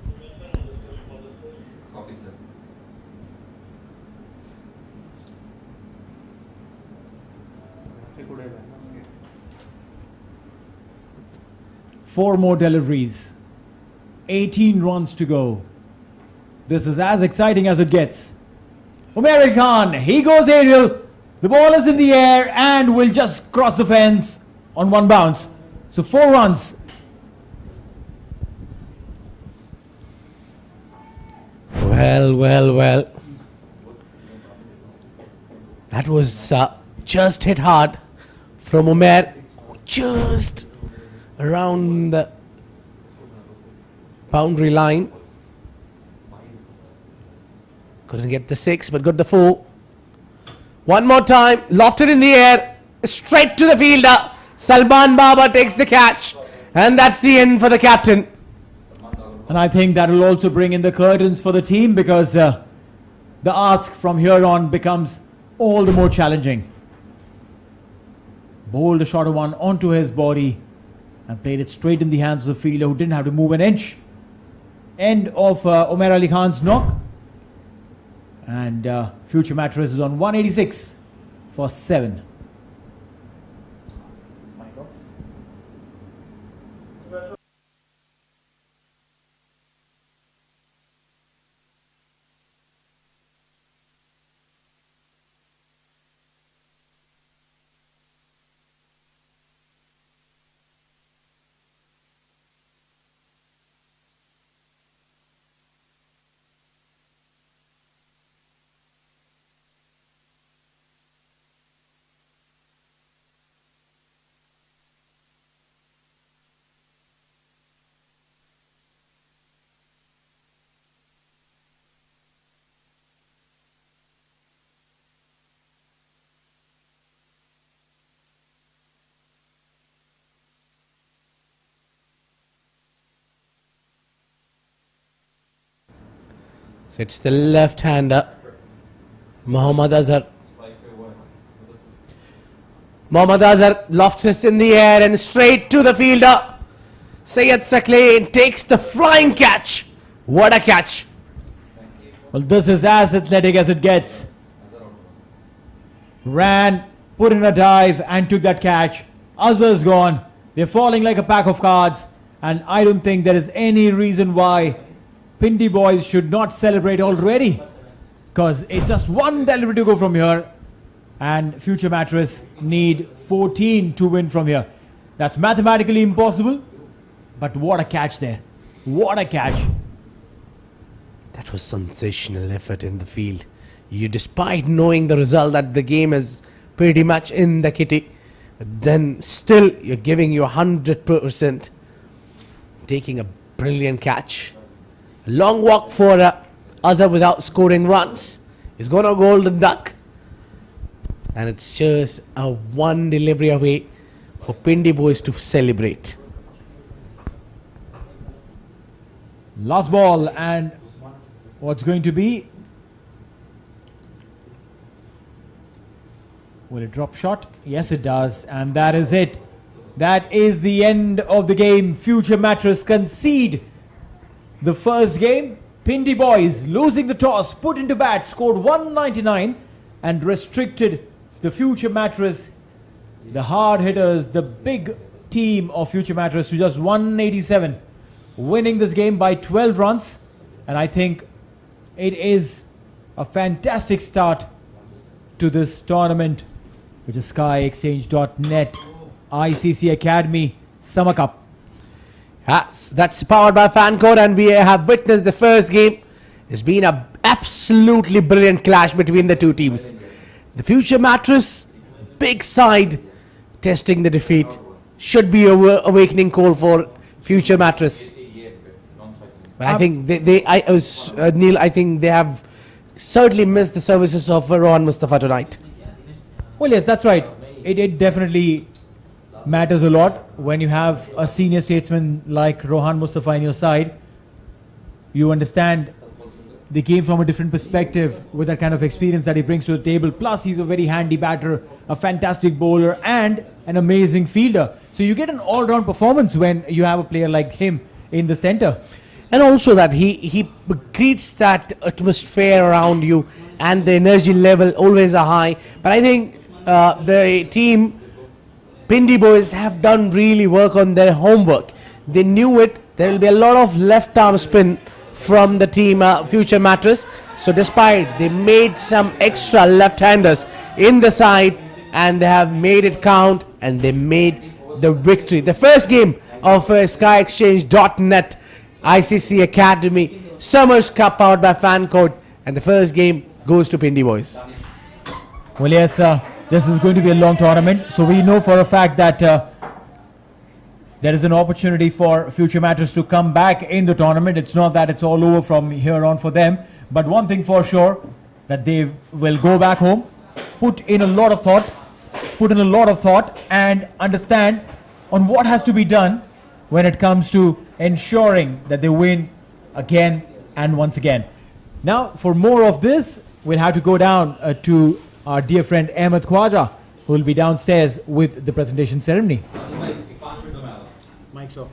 Four more deliveries. 18 runs to go. This is as exciting as it gets. Umair Ali Khan, he goes aerial. The ball is in the air and will just cross the fence on one bounce. So 4 runs. Well. That was just hit hard from Umair. Just around the boundary line. Couldn't get the 6, but got the 4. One more time, lofted in the air, straight to the fielder. Salman Baba takes the catch, and that's the end for the captain. And I think that will also bring in the curtains for the team, because the ask from here on becomes all the more challenging. Bowled a shorter one onto his body and played it straight in the hands of the fielder, who didn't have to move an inch. End of Umair Ali Khan's knock. And Future Mattress is on 186 for 7. So it's the left-hander, Mohammad Azhar. Mohammad Azhar lofts it in the air and straight to the fielder. Syed Sakleen takes the flying catch. What a catch. Well, this is as athletic as it gets. Ran, put in a dive and took that catch. Azhar's gone. They're falling like a pack of cards. And I don't think there is any reason why Pindi boys should not celebrate already, because it's just one delivery to go from here, and Future Mattress need 14 to win from here. That's mathematically impossible, but what a catch there. What a catch. That was sensational effort in the field. You, despite knowing the result that the game is pretty much in the kitty, then still you're giving your 100%, taking a brilliant catch. Long walk for Azhar without scoring runs. He's got a golden duck. And it's just a one delivery away for Pindi boys to celebrate. Last ball, and what's going to be? Will it drop shot? Yes, it does. And that is it. That is the end of the game. Future Mattress concede the first game. Pindi boys losing the toss, put into bat, scored 199 and restricted the Future Mattress, the hard hitters, the big team of Future Mattress to just 187, winning this game by 12 runs. And I think it is a fantastic start to this tournament, which is SkyExchange.net ICC Academy Summer Cup. Yes, that's powered by Fancode, and we have witnessed the first game. It's been an absolutely brilliant clash between the two teams. The Future Mattress, big side, testing the defeat. Should be an awakening call for Future Mattress. But I think Neil, I think they have certainly missed the services of Rohan Mustafa tonight. Well, yes, that's right. It definitely matters a lot when you have a senior statesman like Rohan Mustafa on your side. You understand the game from a different perspective with that kind of experience that he brings to the table. Plus, he's a very handy batter, a fantastic bowler, and an amazing fielder. So you get an all-round performance when you have a player like him in the center. And also that he creates that atmosphere around you, and the energy level always are high. But I think the team Pindi boys have done really work on their homework. They knew it. There will be a lot of left arm spin from the team Future Mattress. So despite they made some extra left-handers in the side, and they have made it count, and they made the victory. The first game of SkyExchange.net ICC Academy Summers Cup powered by Fancode, and the first game goes to Pindi boys. Well, yes, this is going to be a long tournament. So we know for a fact that there is an opportunity for Future Mattress to come back in the tournament. It's not that it's all over from here on for them. But one thing for sure, that they will go back home, put in a lot of thought, and understand on what has to be done when it comes to ensuring that they win again and once again. Now, for more of this, we'll have to go down to our dear friend Ahmed Khwaja, who will be downstairs with the presentation ceremony. Mic's off.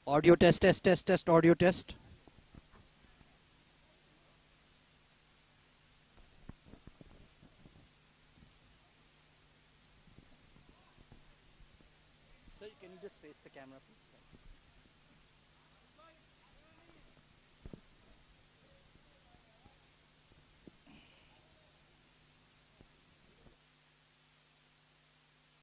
Audio test, audio test. Sir, can you just face the camera, please?